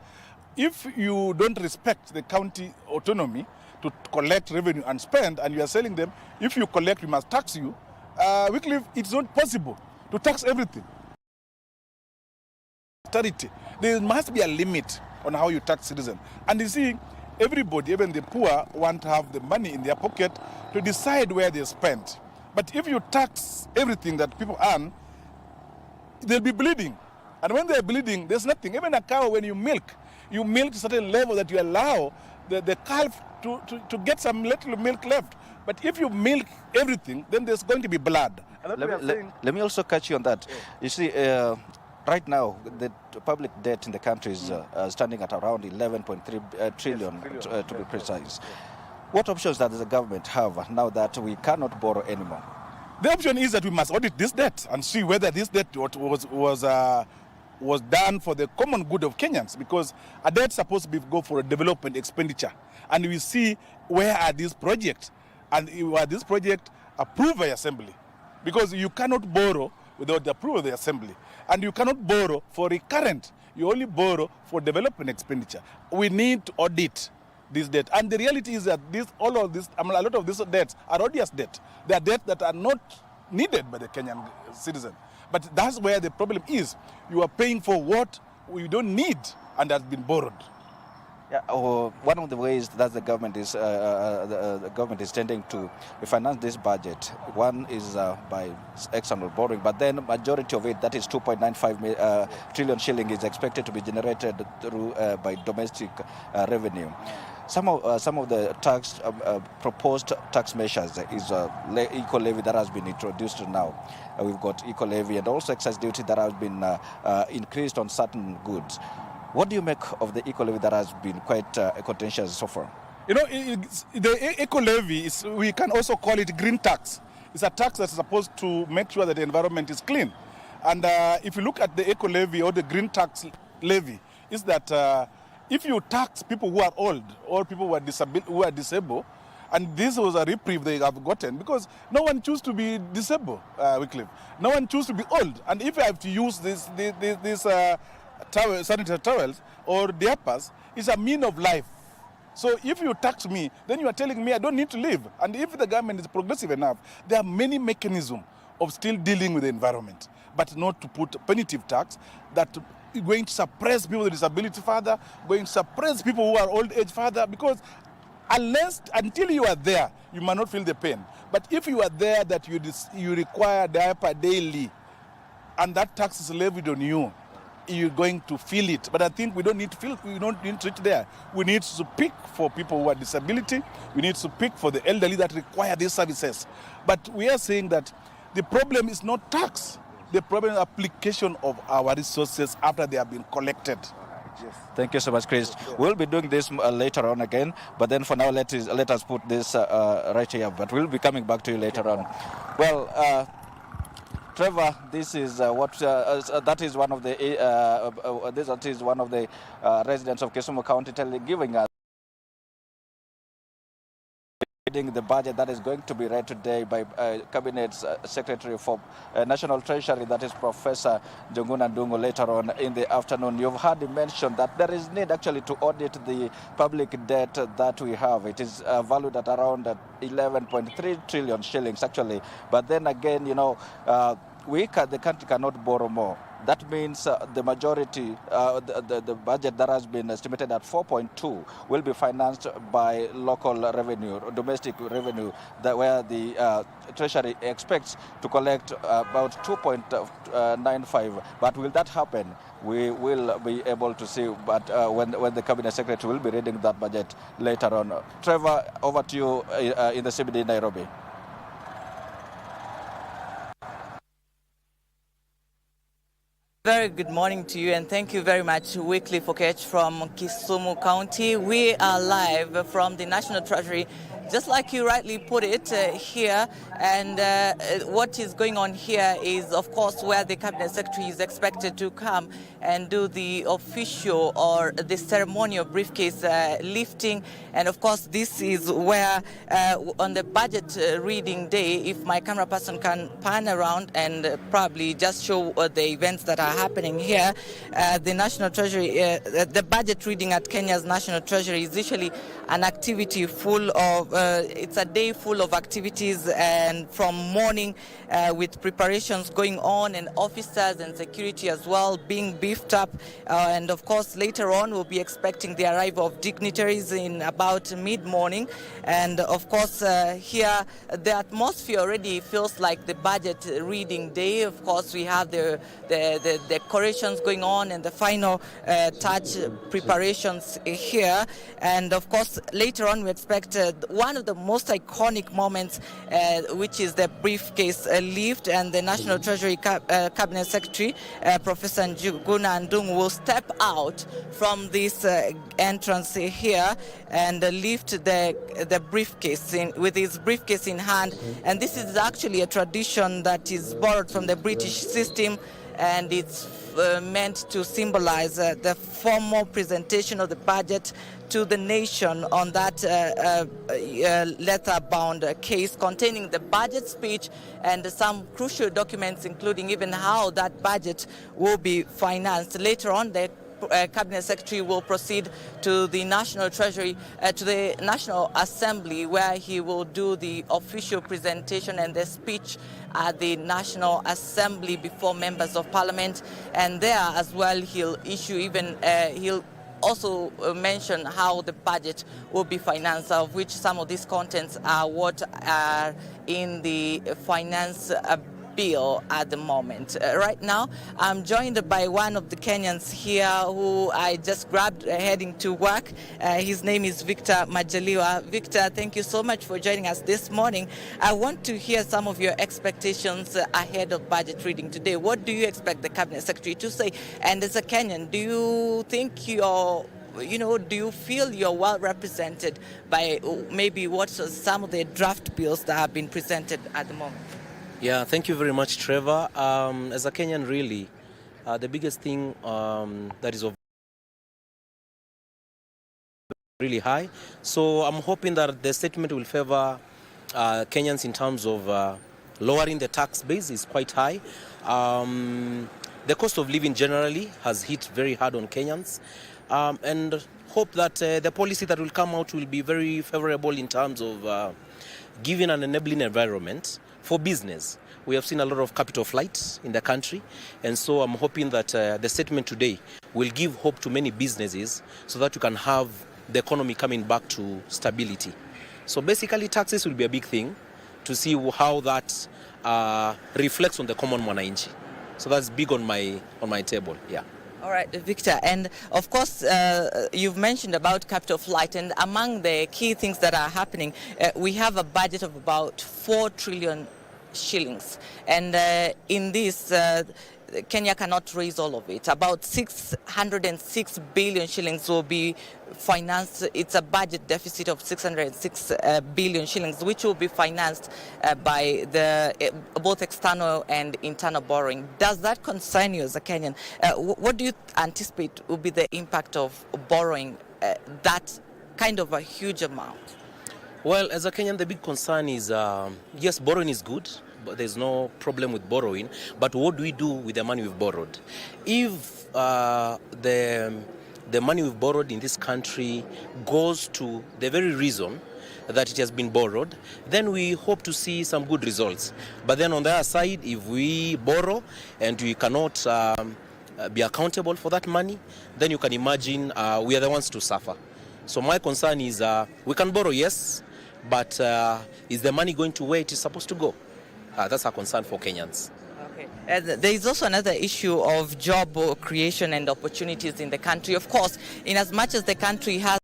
if you don't respect the county autonomy to collect revenue and spend, and you are selling them, if you collect, we must tax you. Wycliffe, it's not possible to tax everything. There must be a limit on how you tax citizens. And you see, everybody, even the poor, want to have the money in their pocket to decide where they spend. But if you tax everything that people earn, they'll be bleeding. And when they're bleeding, there's nothing. Even a cow, when you milk to a certain level that you allow the calf to get some little milk left. But if you milk everything, then there's going to be blood. Let me also catch you on that. You see, right now, the public debt in the country is standing at around 11.3 trillion, to be precise. What options does the government have now that we cannot borrow anymore? The option is that we must audit this debt and see whether this debt was done for the common good of Kenyans, because a debt is supposed to go for a development expenditure. And we see where are these projects and this project approved by Assembly, because you cannot borrow without the approval of the Assembly, and you cannot borrow for recurrent. You only borrow for development expenditure. We need to audit this debt, and the reality is that a lot of these debts are odious debt. They are debts that are not needed by the Kenyan citizen. But that's where the problem is. You are paying for what we don't need and has been borrowed. Yeah, one of the ways that the government is tending to finance this budget, one is by external borrowing, but then majority of it, that is 2.95 trillion shilling, is expected to be generated through by domestic revenue. Some of the proposed tax measures is eco levy that has been introduced now. We've got eco levy and also excise duty that has been increased on certain goods. What do you make of the eco levy that has been quite contentious so far? You know, the eco levy is, we can also call it green tax. It's a tax that's supposed to make sure that the environment is clean. And if you look at the eco levy or the green tax levy, is that if you tax people who are old or people who are disabled, and this was a reprieve they have gotten, because no one chooses to be disabled, Wycliffe. No one chooses to be old. And if I have to use this sanitary towels or diapers, it's a mean of life. So if you tax me, then you are telling me I don't need to live. And if the government is progressive enough, there are many mechanisms of still dealing with the environment, but not to put punitive tax that is going to suppress people with disability further, going to suppress people who are old age further, because until you are there, you might not feel the pain. But if you are there that you require diaper daily, and that tax is levied on you, you're going to feel it. But I think we don't need to reach there. We need to speak for people who are disability. We need to speak for the elderly that require these services. But we are saying that the problem is not tax. The problem is application of our resources after they have been collected. Yes. Thank you so much, Chris. We'll be doing this later on again, but then for now, let us put this right here. But we'll be coming back to you later on. Well, Trevor, this is that is one of the residents of Kisumu County giving us the budget that is going to be read today by Cabinet Secretary for National Treasury, that is Professor Njuguna Ndung'u, later on in the afternoon. You've heard him mention that there is need actually to audit the public debt that we have. It is valued at around 11.3 trillion shillings actually. But then again, you know, the country cannot borrow more. That means the majority, the budget that has been estimated at 4.2 will be financed by local revenue, domestic revenue, where the Treasury expects to collect about 2.95. But will that happen? We will be able to see, but when the Cabinet Secretary will be reading that budget later on. Trevor, over to you in the CBD Nairobi. Very good morning to you, and thank you very much, Wycliffe Okech from Kisumu County. We are live from the National Treasury, just like you rightly put it here. And what is going on here is, of course, where the Cabinet Secretary is expected to come and do the official or the ceremonial briefcase lifting. And of course, this is where on the budget reading day, if my camera person can pan around and probably just show the events that are happening here, the National Treasury, the budget reading at Kenya's National Treasury is usually an activity full of, it's a day full of activities, and from morning with preparations going on, and officers and security as well being beefed up. And of course, later on, we'll be expecting the arrival of dignitaries in about mid-morning. And of course, here, the atmosphere already feels like the budget reading day. Of course, we have the decorations going on and the final touch preparations here. And of course, later on, we expect one of the most iconic moments, which is the briefcase lift, and the National Treasury Cabinet Secretary, Professor Njuguna Ndung'u, will step out from this entrance here and lift the briefcase with his briefcase in hand. And this is actually a tradition that is borrowed from the British system. and it's meant to symbolize the formal presentation of the budget to the nation on that leather-bound case containing the budget speech and some crucial documents, including even how that budget will be financed. Later on, the Cabinet Secretary will proceed to the National Treasury, to the National Assembly, where he will do the official presentation and the speech at the National Assembly before members of Parliament. And there as well, he'll issue even, he'll also mention how the budget will be financed, of which some of these contents are what are in the finance bill at the moment. Right now, I'm joined by one of the Kenyans here who I just grabbed heading to work. His name is Victor Majaliwa. Victor, thank you so much for joining us this morning. I want to hear some of your expectations ahead of budget reading today. What do you expect the Cabinet Secretary to say? And as a Kenyan, do you think do you feel you're well represented by maybe what some of the draft bills that have been presented at the moment? Yeah, thank you very much, Trevor. As a Kenyan, really, the biggest thing that is really high. So I'm hoping that the statement will favor Kenyans in terms of lowering the tax base is quite high. The cost of living generally has hit very hard on Kenyans, and hope that the policy that will come out will be very favorable in terms of giving an enabling environment for business. We have seen a lot of capital flight in the country, and so I'm hoping that the statement today will give hope to many businesses so that you can have the economy coming back to stability. So basically, taxes will be a big thing to see how that reflects on the common mwananchi. So that's big on my table, yeah. All right, Victor, and of course, you've mentioned about capital flight, and among the key things that are happening, we have a budget of about 4 trillion shillings, and in this, Kenya cannot raise all of it. About 606 billion shillings will be financed. It's a budget deficit of 606 billion shillings, which will be financed by both external and internal borrowing. Does that concern you as a Kenyan? What do you anticipate will be the impact of borrowing that kind of a huge amount? Well, as a Kenyan, the big concern is, yes, borrowing is good, but there's no problem with borrowing. But what do we do with the money we've borrowed? If the money we've borrowed in this country goes to the very reason that it has been borrowed, then we hope to see some good results. But then on the other side, if we borrow and we cannot be accountable for that money, then you can imagine we are the ones to suffer. So my concern is we can borrow, yes, but is the money going to where it is supposed to go? That's a concern for Kenyans. Okay. There is also another issue of job creation and opportunities in the country. Of course, in as much as the country has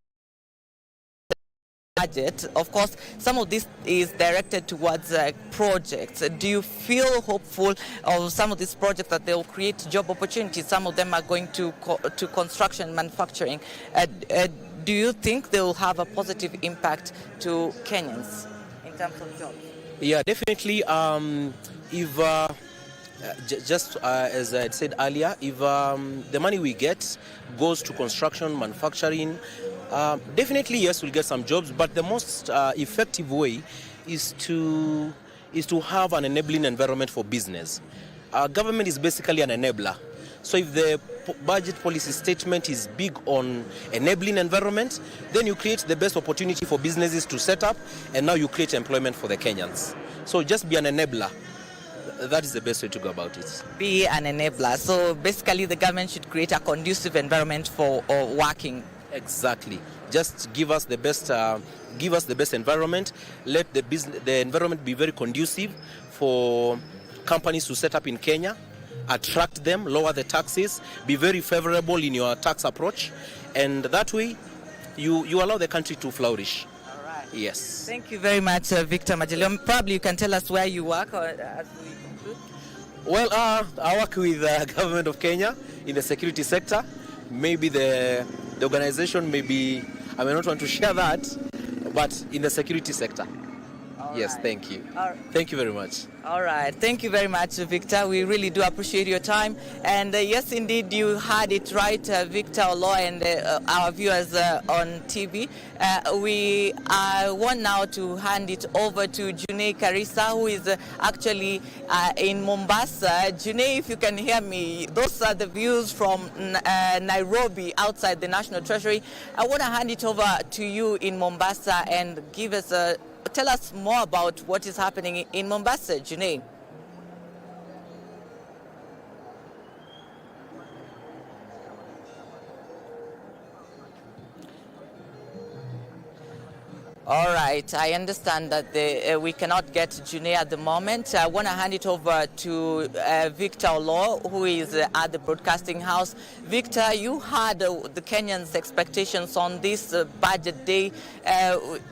budget, of course, some of this is directed towards projects. Do you feel hopeful of some of these projects that they will create job opportunities? Some of them are going to construction, manufacturing. Do you think they will have a positive impact to Kenyans in terms of jobs? Yeah, definitely. If just as I said earlier, if the money we get goes to construction, manufacturing, definitely yes, we'll get some jobs. But the most effective way is to have an enabling environment for business. Government is basically an enabler. So if the budget policy statement is big on enabling environment, then you create the best opportunity for businesses to set up, and now you create employment for the Kenyans. So just be an enabler. That is the best way to go about it. Be an enabler. So basically the government should create a conducive environment for working. Exactly. Just give us the best environment. Let the environment be very conducive for companies to set up in Kenya. Attract them, lower the taxes, be very favorable in your tax approach, and that way you allow the country to flourish. All right. Yes. Thank you very much, Victor Majaliwa. Probably you can tell us where you work as we conclude. Well, I work with the government of Kenya in the security sector. Maybe the organization, maybe I may not want to share that, but in the security sector. All Yes, thank you. Thank you very much. All right. Thank you very much, Victor. We really do appreciate your time. And yes, indeed, you had it right, Victor Olo, and our viewers on TV. We want now to hand it over to Junei Karisa, who is actually in Mombasa. Junei, if you can hear me, those are the views from Nairobi outside the National Treasury. I want to hand it over to you in Mombasa and give us tell us more about what is happening in Mombasa, Junei. All right, I understand that we cannot get Junei at the moment. I want to hand it over to Victor Olo, who is at the broadcasting house. Victor, you had the Kenyans' expectations on this budget day.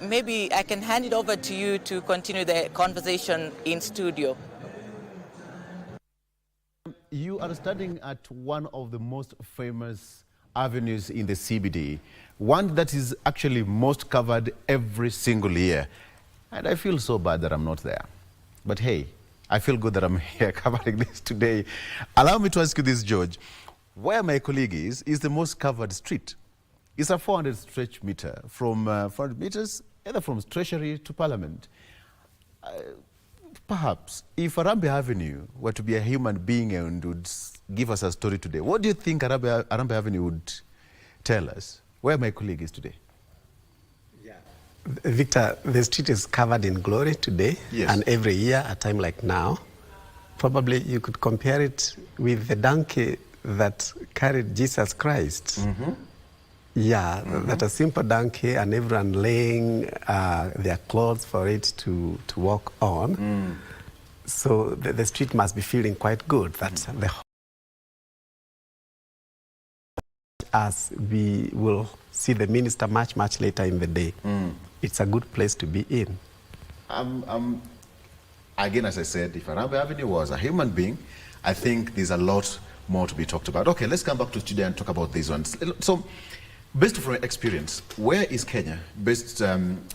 Maybe I can hand it over to you to continue the conversation in studio. You are standing at one of the most famous avenues in the CBD, one that is actually most covered every single year. And I feel so bad that I'm not there. But hey, I feel good that I'm here covering this today. Allow me to ask you this, George. Where my colleague is the most covered street. It's a 400 stretch meter from 400 meters, either from Treasury to Parliament. Perhaps, if Harambee Avenue were to be a human being and would give us a story today, what do you think Harambee Avenue would tell us? Where my colleague is today? Yeah. Victor, the street is covered in glory today, yes. And every year, at a time like now, probably you could compare it with the donkey that carried Jesus Christ. Mm-hmm. Yeah, that a simple donkey and everyone laying their clothes for it to walk on. Mm. So the street must be feeling quite good that as we will see the minister much later in the day. Mm. It's a good place to be in. Again, as I said, if Harambee Avenue was a human being, I think there's a lot more to be talked about. Okay, let's come back to today and talk about these ones. So, based on experience, where is Kenya, based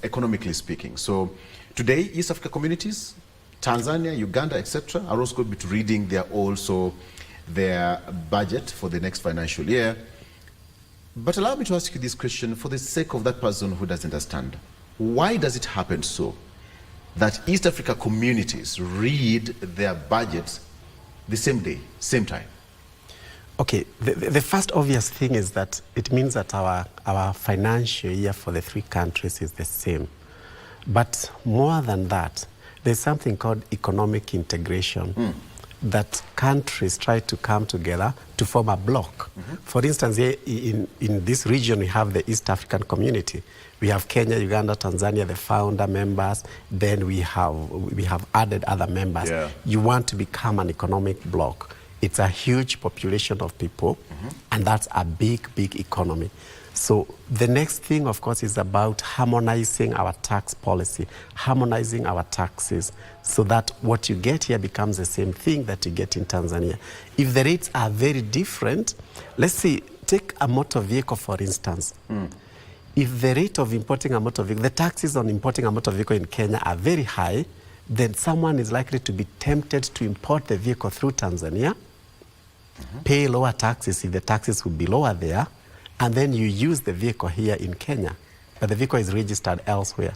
economically speaking? So today, East Africa communities, Tanzania, Uganda, etc., are also going to be reading their budget for the next financial year. But allow me to ask you this question for the sake of that person who doesn't understand. Why does it happen so that East Africa communities read their budgets the same day, same time? Okay, the first obvious thing is that it means that our financial year for the three countries is the same. But more than that, there's something called economic integration, that countries try to come together to form a bloc. Mm-hmm. For instance, here in this region, we have the East African community. We have Kenya, Uganda, Tanzania, the founder members. Then we have added other members. Yeah. You want to become an economic bloc. It's a huge population of people, and that's a big economy. So the next thing, of course, is about harmonizing our tax policy, harmonizing our taxes, so that what you get here becomes the same thing that you get in Tanzania. If the rates are very different, let's see, take a motor vehicle, for instance. If the rate of importing a motor vehicle, the taxes on importing a motor vehicle in Kenya are very high, then someone is likely to be tempted to import the vehicle through Tanzania, pay lower taxes if the taxes would be lower there, and then you use the vehicle here in Kenya, but the vehicle is registered elsewhere.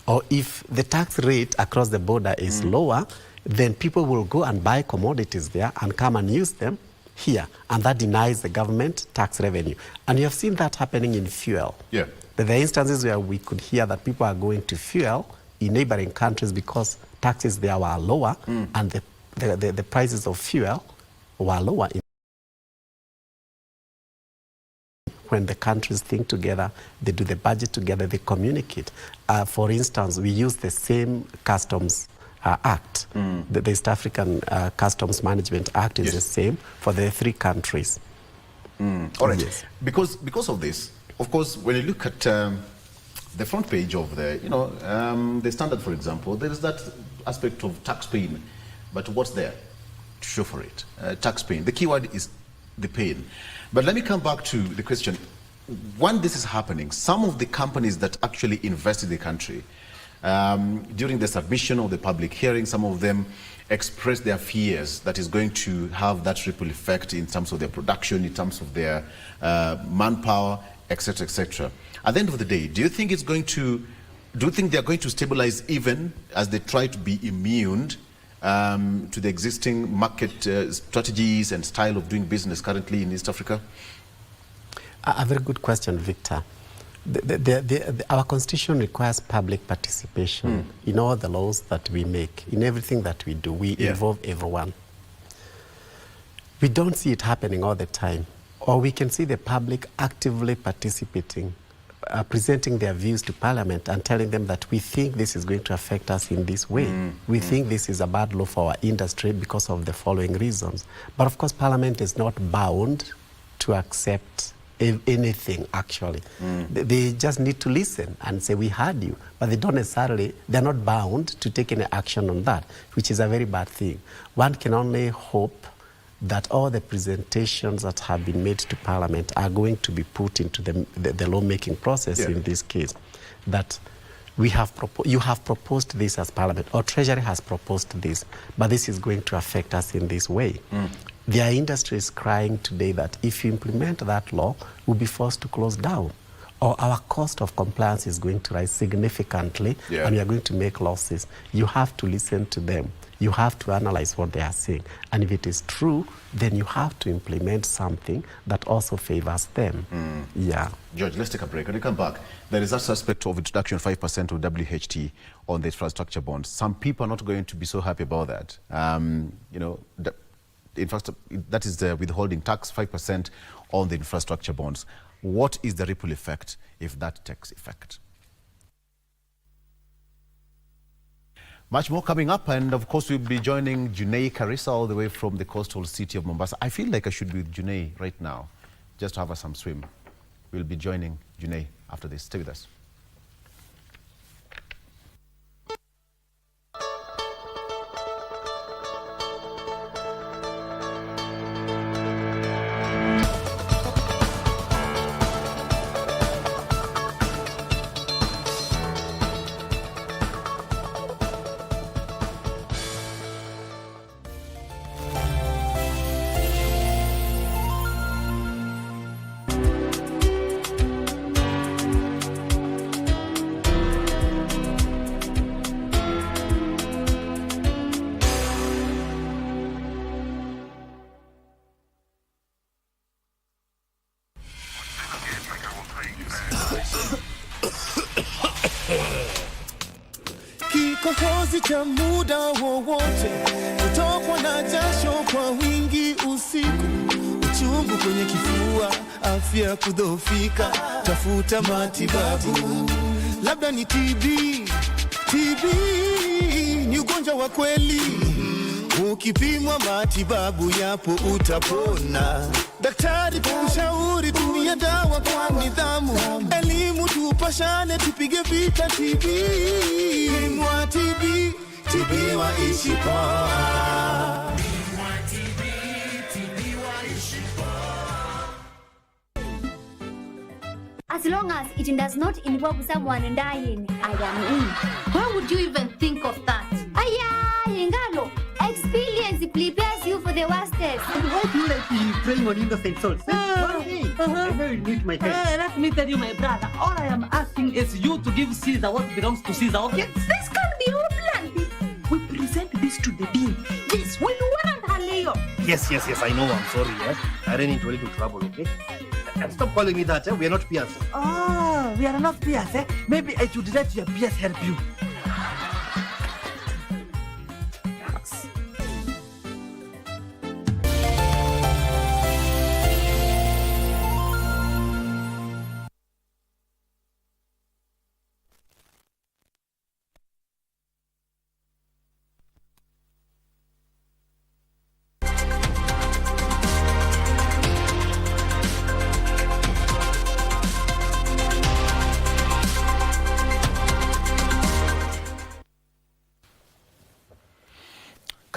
Or if the tax rate across the border is lower, then people will go and buy commodities there and come and use them here, and that denies the government tax revenue. And you have seen that happening in fuel. Yeah. There are instances where we could hear that people are going to fuel in neighboring countries because taxes there were lower, and the prices of fuel were lower. When the countries think together, they do the budget together, they communicate. For instance, we use the same customs act. The East African Customs Management Act is the same for the three countries. All right. Yes. Because of this, of course, when you look at the front page of the Standard, for example, there is that aspect of tax paying. But what's there to show for it? Tax paying. The keyword is the paying. But let me come back to the question. When this is happening, some of the companies that actually invest in the country During the submission of the public hearing, some of them expressed their fears that is going to have that ripple effect in terms of their production, in terms of their manpower, etc., etc. At the end of the day, do you think it's going to, do you think they are going to stabilize even as they try to be immune to the existing market strategies and style of doing business currently in East Africa? A very good question, Victor. Our constitution requires public participation in all the laws that we make, in everything that we do. We involve everyone. We don't see it happening all the time, or we can see the public actively participating, presenting their views to Parliament and telling them that we think this is going to affect us in this way. We think this is a bad law for our industry because of the following reasons. But of course, Parliament is not bound to accept anything, actually. They just need to listen and say, we heard you, but they don't necessarily, they're not bound to take any action on that, which is a very bad thing. One can only hope that all the presentations that have been made to Parliament are going to be put into the lawmaking process in this case. That you have proposed this as Parliament, or Treasury has proposed this, but this is going to affect us in this way. Their industry is crying today that if you implement that law, we'll be forced to close down, or our cost of compliance is going to rise significantly, and we are going to make losses. You have to listen to them. You have to analyze what they are saying. And if it is true, then you have to implement something that also favors them. George, let's take a break. When we come back, there is a suspect of introduction of 5% of WHT on the infrastructure bonds. Some people are not going to be so happy about that. You know, in fact, that is the withholding tax, 5% on the infrastructure bonds. What is the ripple effect if that takes effect? Much more coming up, and of course we'll be joining Junei Karisa all the way from the coastal city of Mombasa. I feel like I should be with Junei right now, just to have some swim. We'll be joining Junei after this. Stay with us. Kikohozi cha muda wowote, kutokwa na jasho kwa wingi usiku, uchungu kwenye kifua, afya kudhoofika, tafuta matibabu. Labda ni TB ni ugonjwa wa kweli. Ukipimwa matibabu yapo utapona. Daktari kushauri tumia dawa kwa nidhamu. Elimu tupashane tupige vita TB. Mwa TB waishi poa. As long as it does not involve someone dying, I am in. Why would you even think of that? Ngalo, experience prepares you for the worst test. And why do you like preying on innocent souls? I know you need my head. Let me tell you, my brother, all I am asking is you to give Caesar what belongs to Caesar, okay? This can be your plan. We present this to the dean. Yes, we want her, Leo. Yes, I know, I'm sorry. I ran into a little trouble, okay? And stop calling me that, we are not peers. Ah, we are not peers, eh? Maybe I should let your peers help you.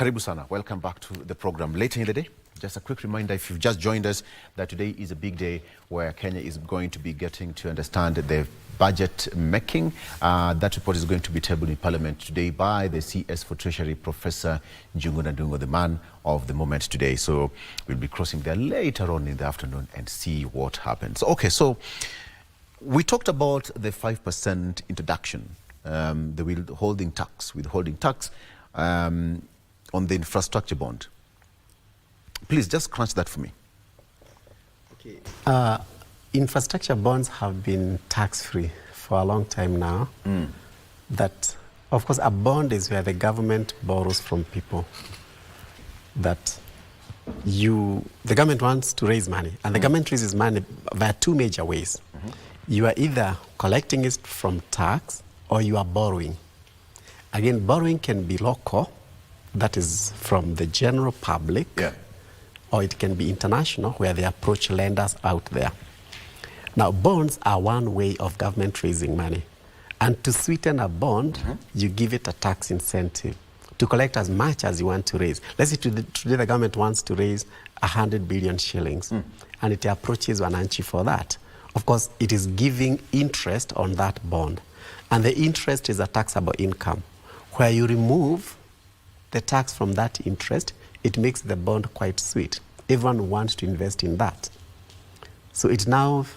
Karibu sana. Welcome back to the program. Later in the day, just a quick reminder, if you've just joined us, that today is a big day where Kenya is going to be getting to understand the budget making. That report is going to be tabled in Parliament today by the CS for Treasury, Professor Njuguna Ndung'u, the man of the moment today. So we'll be crossing there later on in the afternoon and see what happens. Okay, so we talked about the 5% introduction, the withholding tax on the infrastructure bond. Please just crunch that for me. Okay. Infrastructure bonds have been tax-free for a long time now. That, of course, a bond is where the government borrows from people. That the government wants to raise money, and the government raises money via two major ways. You are either collecting it from tax or you are borrowing. Again, borrowing can be local, that is from the general public, or it can be international, where they approach lenders out there. Now, bonds are one way of government raising money. And to sweeten a bond, you give it a tax incentive to collect as much as you want to raise. Let's say today the government wants to raise 100 billion shillings, and it approaches Wananchi for that. Of course, it is giving interest on that bond. And the interest is a taxable income. Where you remove the tax from that interest, it makes the bond quite sweet. Everyone wants to invest in that. So it now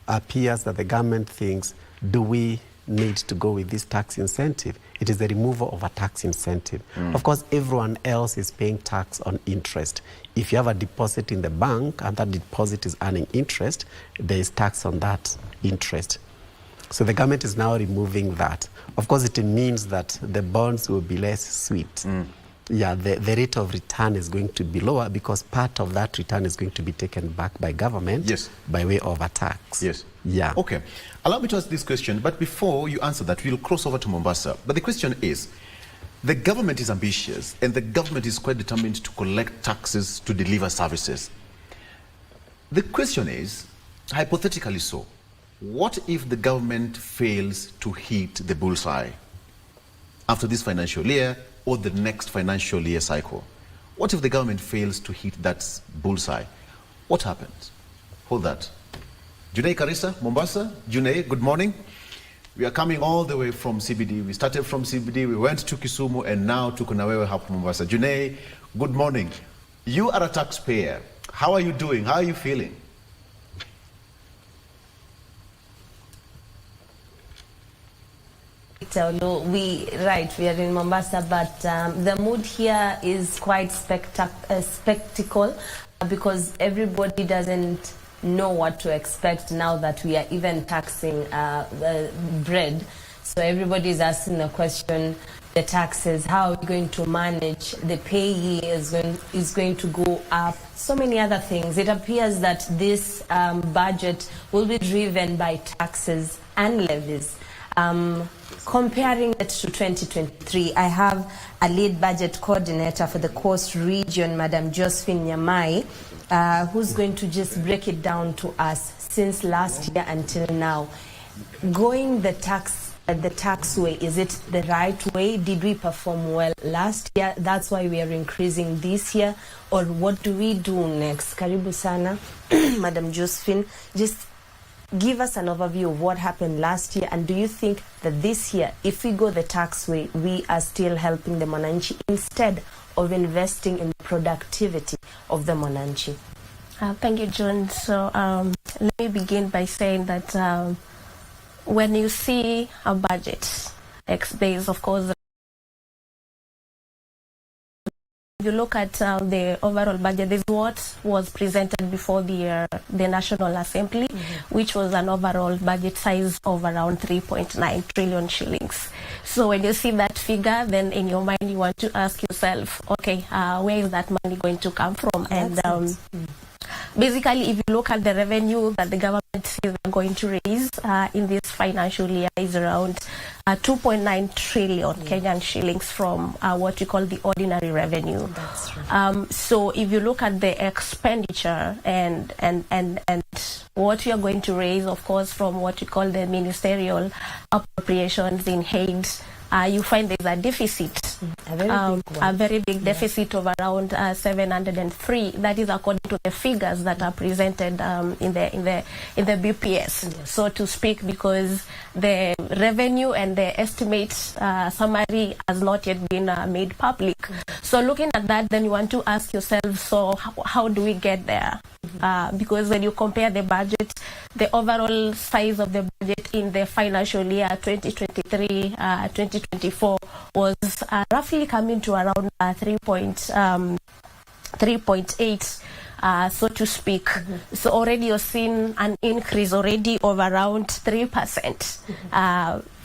appears that the government thinks, do we need to go with this tax incentive? It is the removal of a tax incentive. Of course, everyone else is paying tax on interest. If you have a deposit in the bank and that deposit is earning interest, there is tax on that interest. So the government is now removing that. Of course, it means that the bonds will be less sweet. Yeah, the rate of return is going to be lower because part of that return is going to be taken back by government by way of a tax. Yeah. Okay. Allow me to ask this question, but before you answer that, we'll cross over to Mombasa. But the question is, the government is ambitious and the government is quite determined to collect taxes to deliver services. The question is, hypothetically so, what if the government fails to hit the bullseye after this financial year or the next financial year cycle? What if the government fails to hit that bullseye? What happens? Hold that. Junei Karisa, Mombasa. Junei, good morning. We are coming all the way from CBD. We started from CBD, we went to Kisumu, and now to Kunawewe Hapo Mombasa. Junei, good morning. You are a taxpayer. How are you doing? How are you feeling? We are in Mombasa, but the mood here is quite spectacle because everybody doesn't know what to expect now that we are even taxing bread. So everybody is asking the question, the taxes, how are we going to manage? The payee is going to go up. So many other things. It appears that this budget will be driven by taxes and levies. Comparing it to 2023, I have a lead budget coordinator for the Coast Region, Madam Josephine Nyamai, who's going to just break it down to us since last year until now. Going the tax way, is it the right way? Did we perform well last year? That's why we are increasing this year. Or what do we do next? Karibu sana, Madam Josephine. Just give us an overview of what happened last year, and do you think that this year, if we go the tax way, we are still helping the Monanchi instead of investing in the productivity of the Monanchi? Thank you, John. So let me begin by saying that when you see a budget, there is, of course, if you look at the overall budget, this is what was presented before the National Assembly, which was an overall budget size of around 3.9 trillion shillings. So when you see that figure, then in your mind you want to ask yourself, okay, where is that money going to come from? And basically, if you look at the revenue that the government is going to raise in this financial year is around 2.9 trillion Kenyan shillings from what we call the ordinary revenue. That's right. So if you look at the expenditure and what we are going to raise, of course, from what we call the ministerial appropriations in aid, you find there's a deficit. A very big deficit of around 703. That is according to the figures that are presented in the BPS, so to speak, because the revenue and the estimate summary has not yet been made public. So looking at that, then you want to ask yourself, so how do we get there? Because when you compare the budget, the overall size of the budget in the financial year 2023-2024 was roughly coming to around 3.8, so to speak. So already you're seeing an increase already of around 3%.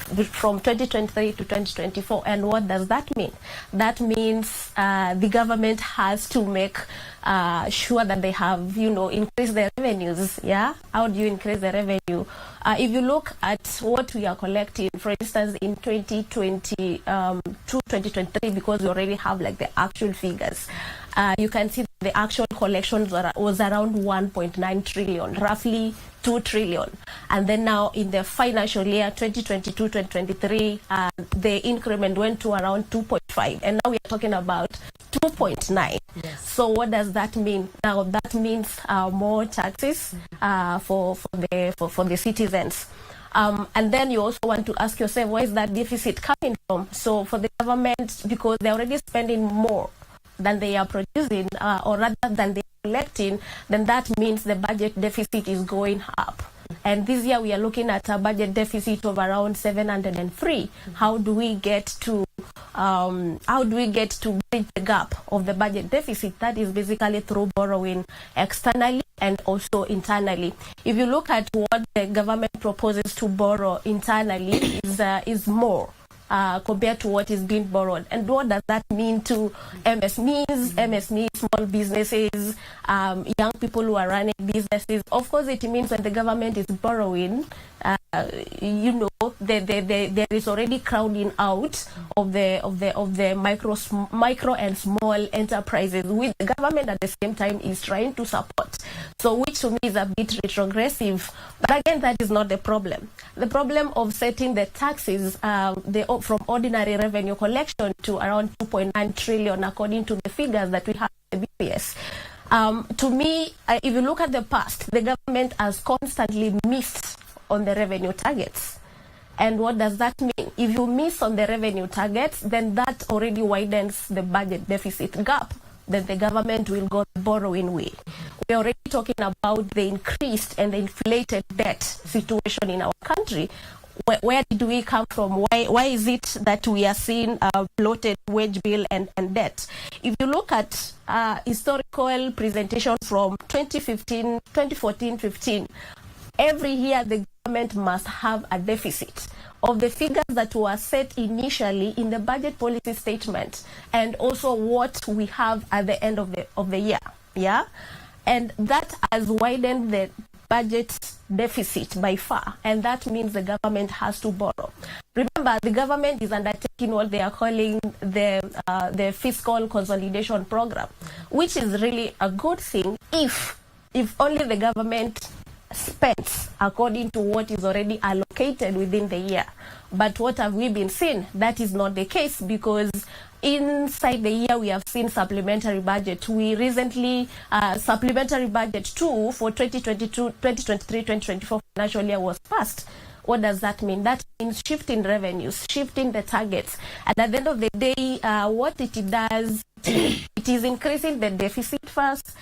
From 2023 to 2024. And what does that mean? That means the government has to make sure that they have, increased their revenues. Yeah? How do you increase the revenue? If you look at what we are collecting, for instance, in 2022, 2023, because we already have like the actual figures, you can see that the actual collections was around 1.9 trillion, roughly 2 trillion. And then now in the financial year 2022-2023, the increment went to around 2.5. And now we are talking about 2.9. Yes. So what does that mean? Now that means more taxes for the citizens. And then you also want to ask yourself, where is that deficit coming from? So for the government, because they're already spending more than they are producing, or rather than they are collecting, then that means the budget deficit is going up. And this year we are looking at a budget deficit of around 703. How do we get to bridge the gap of the budget deficit? That is basically through borrowing externally and also internally. If you look at what the government proposes to borrow internally, is more compared to what is being borrowed. And what does that mean to MSMEs, small businesses, young people who are running businesses? Of course, it means when the government is borrowing, there is already crowding out of the micro and small enterprises, which the government at the same time is trying to support. So which to me is a bit retrogressive. But again, that is not the problem. The problem of setting the taxes from ordinary revenue collection to around 2.9 trillion, according to the figures that we have in the BPS. To me, if you look at the past, the government has constantly missed on the revenue targets. And what does that mean? If you miss on the revenue targets, then that already widens the budget deficit gap. Then the government will go the borrowing way. We're already talking about the increased and the inflated debt situation in our country. Where did we come from? Why is it that we are seeing a bloated wage bill and debt? If you look at historical presentation from 2014-15, every year the government must have a deficit of the figures that were set initially in the budget policy statement, and also what we have at the end of the year. Yeah, and that has widened the budget deficit by far, and that means the government has to borrow. Remember, the government is undertaking what they are calling the fiscal consolidation program, which is really a good thing if only the government spends according to what is already allocated within the year. But what have we been seeing? That is not the case, because inside the year we have seen supplementary budget. We recently, supplementary budget 2 for 2023-2024 financial year was passed. What does that mean? That means shifting revenues, shifting the targets. And at the end of the day, what it does, it is increasing the deficit first,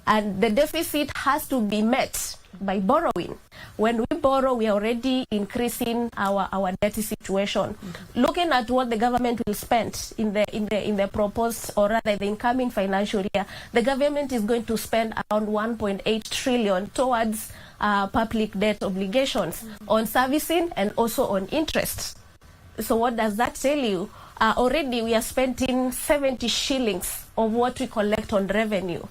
and the deficit has to be met by borrowing. When we borrow, we are already increasing our debt situation. Looking at what the government will spend in the proposed, or rather the incoming financial year, the government is going to spend around 1.8 trillion towards public debt obligations, on servicing and also on interest. So what does that tell you? Already we are spending 70 shillings of what we collect on revenue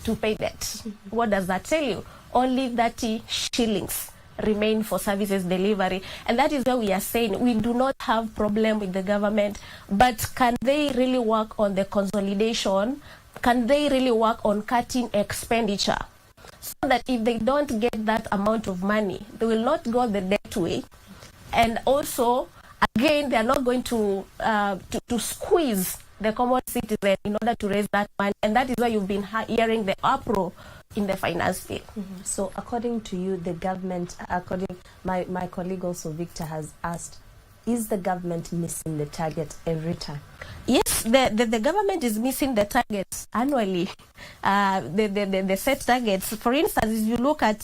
to pay debt. What does that tell you? Only 30 shillings remain for services delivery. And that is where we are saying we do not have problem with the government, but can they really work on the consolidation? Can they really work on cutting expenditure? So that if they don't get that amount of money, they will not go the debt way. And also, Again, they are not going to squeeze the common citizen in order to raise that money, and that is why you've been hearing the uproar in the finance bill. So according to you, the government, my colleague also, Victor, has asked, is the government missing the target every time? Yes, the government is missing the targets annually. The set targets. For instance, if you look at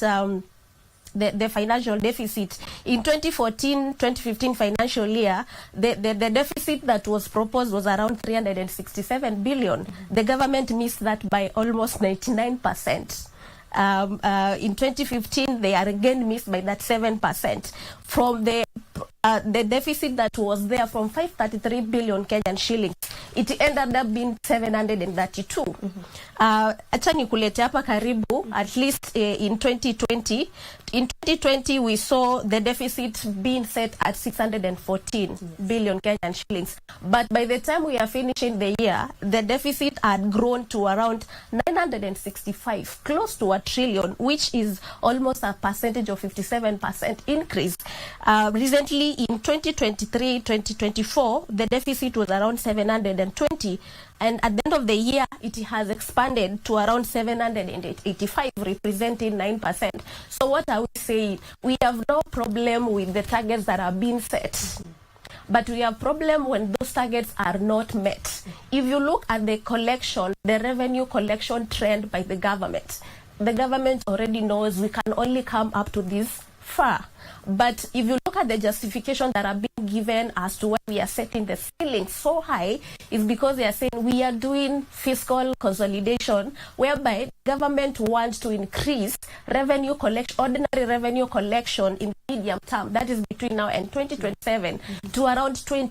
the financial deficit in 2014-2015 financial year, the deficit that was proposed was around 367 billion. The government missed that by almost 99%. In 2015, they are again missed by that 7%. From the deficit that was there from 533 billion Kenyan shillings, it ended up being 732. Acha nikulete hapa karibu, at least in 2020. In 2020, we saw the deficit being set at 614 billion Kenyan shillings. But by the time we are finishing the year, the deficit had grown to around 965, close to 1 trillion, which is almost a percentage of 57% increase. Recently, in 2023-2024, the deficit was around 720. And at the end of the year, it has expanded to around 785, representing 9%. So what are we saying? We have no problem with the targets that are being set. But we have problem when those targets are not met. If you look at the collection, the revenue collection trend by the government already knows we can only come up to this far. But if you look at the justification that are being given as to why we are setting the ceiling so high, is because they are saying we are doing fiscal consolidation, whereby government wants to increase revenue collection, ordinary revenue collection in the medium term, that is between now and 2027, to around 20%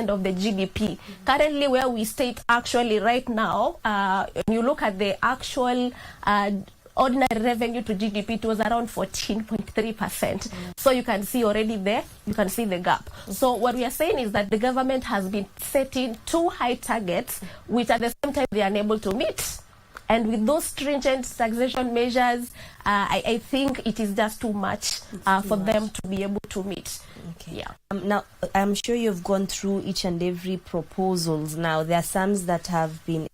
of the GDP. Currently, where we state actually right now, when you look at the actual ordinary revenue to GDP, it was around 14.3%. So you can see already there, you can see the gap. So what we are saying is that the government has been setting too high targets, which at the same time they are unable to meet. And with those stringent taxation measures, I think it is just too much for them to be able to meet. Okay. Yeah. Now, I'm sure you've gone through each and every proposals. Now, there are some that have been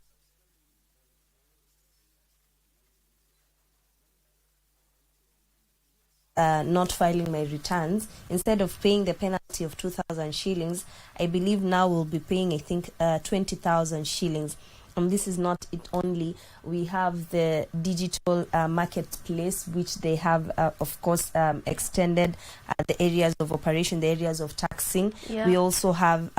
not filing my returns. Instead of paying the penalty of 2,000 shillings, I believe now we'll be paying, I think, 20,000 shillings. This is not it only. We have the digital marketplace, which they have, of course, extended the areas of operation, the areas of taxing. Yeah. We also have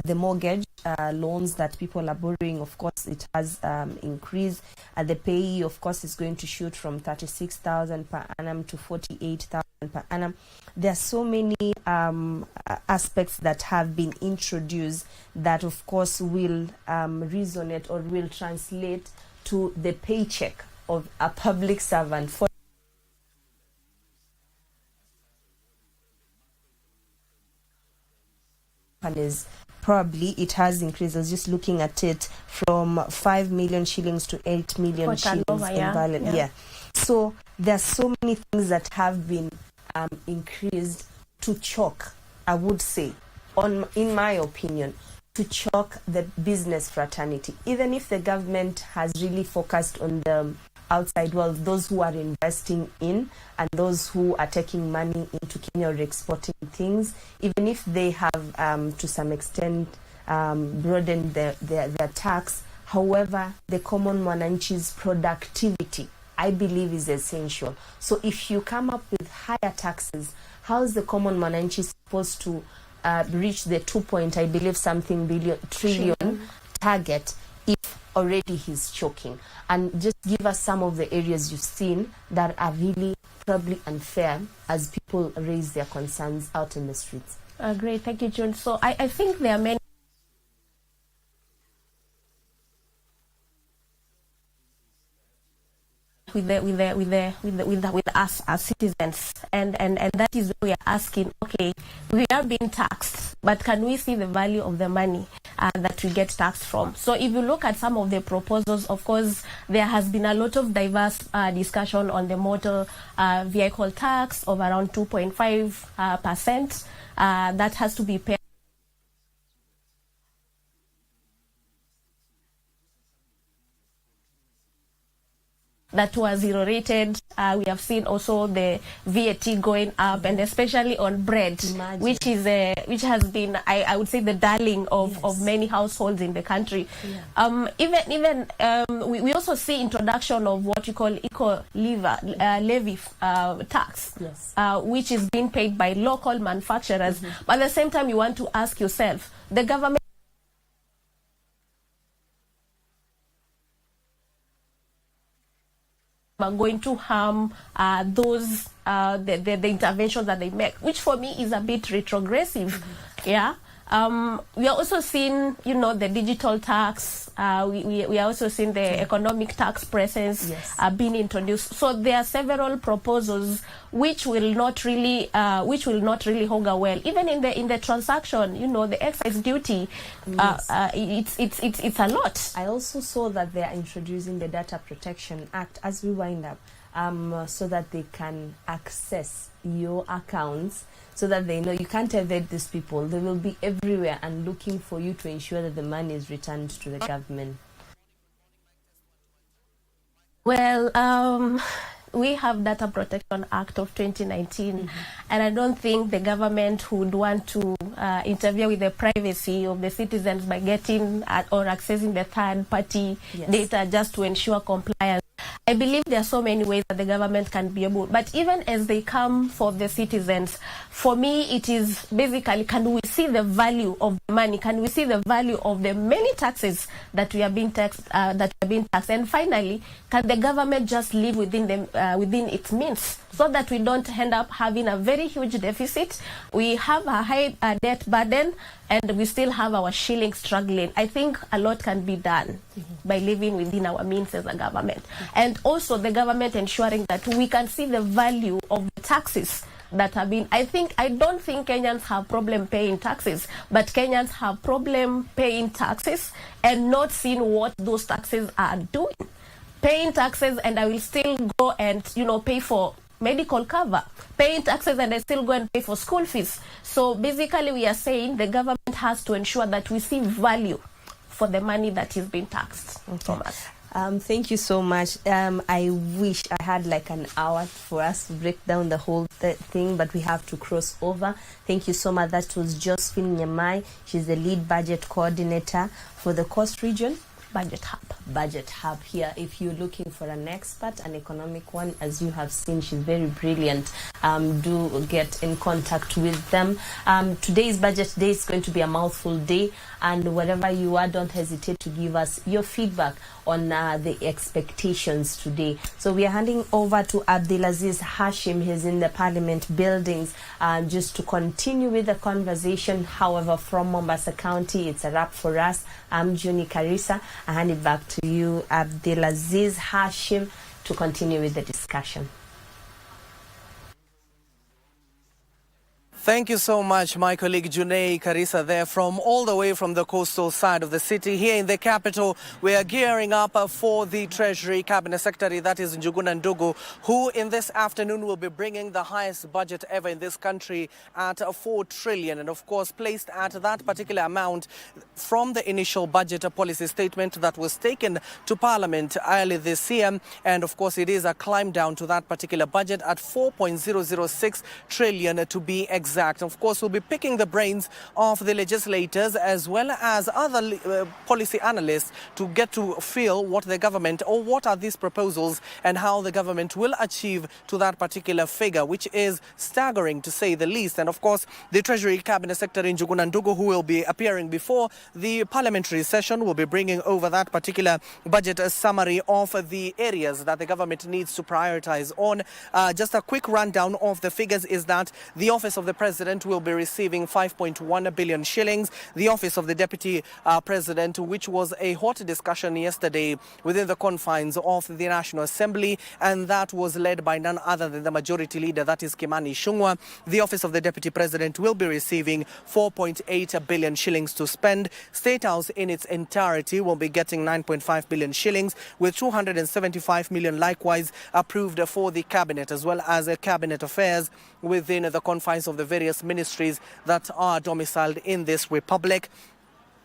the mortgage loans that people are borrowing. Of course, it has increased. The payee, of course, is going to shoot from 36,000 per annum to 48,000 per annum. There are so many aspects that have been introduced that, of course, will resonate or will translate to the paycheck of a public servant. For probably it has increased. I was just looking at it from 5 million shillings to 8 million shillings in value. Yeah. So there are so many things that have been increased to choke, I would say, in my opinion, to choke the business fraternity. Even if the government has really focused on the outside world, those who are investing in and those who are taking money into Kenya or exporting things, even if they have to some extent broadened their tax, however, the common mwananchi's productivity, I believe, is essential. So if you come up with higher taxes, how is the common mwananchi supposed to reach the 2 trillion target if already he's choking? And just give us some of the areas you've seen that are really probably unfair as people raise their concerns out in the streets. Great, thank you, June. So I think there are many with us as citizens, and that is why we are asking, okay, we are being taxed, but can we see the value of the money that we get taxed from? So if you look at some of the proposals, of course, there has been a lot of diverse discussion on the motor vehicle tax of around 2.5%. That has to be paid. That was zero rated. We have seen also the VAT going up, and especially on bread, which has been, I would say, the darling of many households in the country. Yeah. We also see introduction of what you call levy tax, which is being paid by local manufacturers. But at the same time, you want to ask yourself, the government are going to harm those the interventions that they make, which for me is a bit retrogressive. Yeah. We are also seeing, the digital tax. We are also seeing the economic tax presence being introduced. So there are several proposals which will not really hold well. Even in the transaction, the excise duty, it's a lot. I also saw that they are introducing the Data Protection Act as we wind up, so that they can access your accounts, so that they know you can't evade these people. They will be everywhere and looking for you to ensure that the money is returned to the government. Well, we have Data Protection Act of 2019, and I don't think the government would want to interfere with the privacy of the citizens by getting or accessing the third-party data just to ensure compliance. I believe there are so many ways that the government can be able, but even as they come for the citizens, for me it is basically, can we see the value of the money? Can we see the value of the many taxes that we are being taxed? And finally, can the government just live within its means, so that we don't end up having a very huge deficit? We have a high debt burden, and we still have our shilling struggling. I think a lot can be done by living within our means as a government. And also the government ensuring that we can see the value of the taxes that have been. I don't think Kenyans have problem paying taxes, but Kenyans have problem paying taxes and not seeing what those taxes are doing. Paying taxes, and I will still go and, pay for medical cover, paying taxes, and I still go and pay for school fees. So basically we are saying the government has to ensure that we see value for the money that is being taxed from us. Thank you so much. I wish I had like an hour for us to break down the whole thing, but we have to cross over. Thank you so much. That was Josephine Nyamai. She's the lead budget coordinator for the Coast Region Budget Hub here. If you're looking for an expert, an economic one, as you have seen, she's very brilliant. Do get in contact with them. Today's budget day is going to be a mouthful day, and wherever you are, don't hesitate to give us your feedback on the expectations today. So we are handing over to Abdulaziz Hashim. He's in the Parliament buildings just to continue with the conversation. However, from Mombasa County, it's a wrap for us. I'm Juni Karisa. I hand it back to you, Abdulaziz Hashim, to continue with the discussion. Thank you so much, my colleague Junei Karisa there from all the way from the coastal side of the city. Here in the capital, we are gearing up for the Treasury Cabinet Secretary, that is Njuguna Ndughu, who in this afternoon will be bringing the highest budget ever in this country at 4 trillion. And of course, placed at that particular amount from the initial budget policy statement that was taken to Parliament early this year. And of course, it is a climb down to that particular budget at 4.006 trillion to be exact. Of course, we'll be picking the brains of the legislators as well as other policy analysts to get to feel what the government, or what are these proposals and how the government will achieve to that particular figure, which is staggering to say the least. And of course, the Treasury Cabinet Secretary Njuguna Ndughu, who will be appearing before the parliamentary session, will be bringing over that particular budget summary of the areas that the government needs to prioritize on. Just a quick rundown of the figures is that the Office of the President will be receiving 5.1 billion shillings. The Office of the Deputy President, which was a hot discussion yesterday within the confines of the National Assembly, and that was led by none other than the Majority Leader, that is Kimani Ichung'wah. The Office of the Deputy President will be receiving 4.8 billion shillings to spend. State House in its entirety will be getting 9.5 billion shillings, with 275 million likewise approved for the Cabinet, as well as Cabinet affairs within the confines of the various ministries that are domiciled in this republic.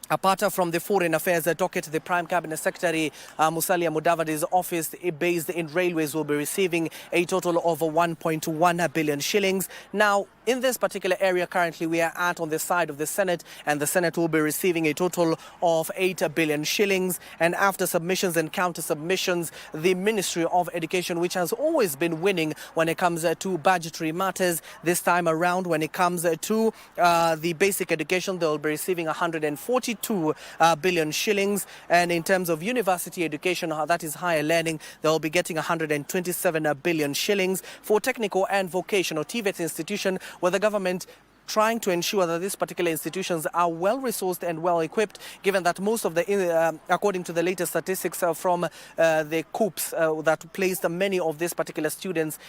Apart from the Foreign Affairs docket, the Prime Cabinet Secretary Musalia Mudavadi's office based in railways will be receiving a total of 1.1 billion shillings. Now, in this particular area, currently we are on the side of the Senate, and the Senate will be receiving a total of 8 billion shillings. And after submissions and counter submissions, the Ministry of Education, which has always been winning when it comes to budgetary matters, this time around when it comes to the basic education, they will be receiving 142 billion shillings. And in terms of university education, that is higher learning, they will be getting 127 billion shillings. For technical and vocational TVET institution, where the government trying to ensure that these particular institutions are well resourced and well equipped, given that most of the, according to the latest statistics from the COOPs that placed many of these particular students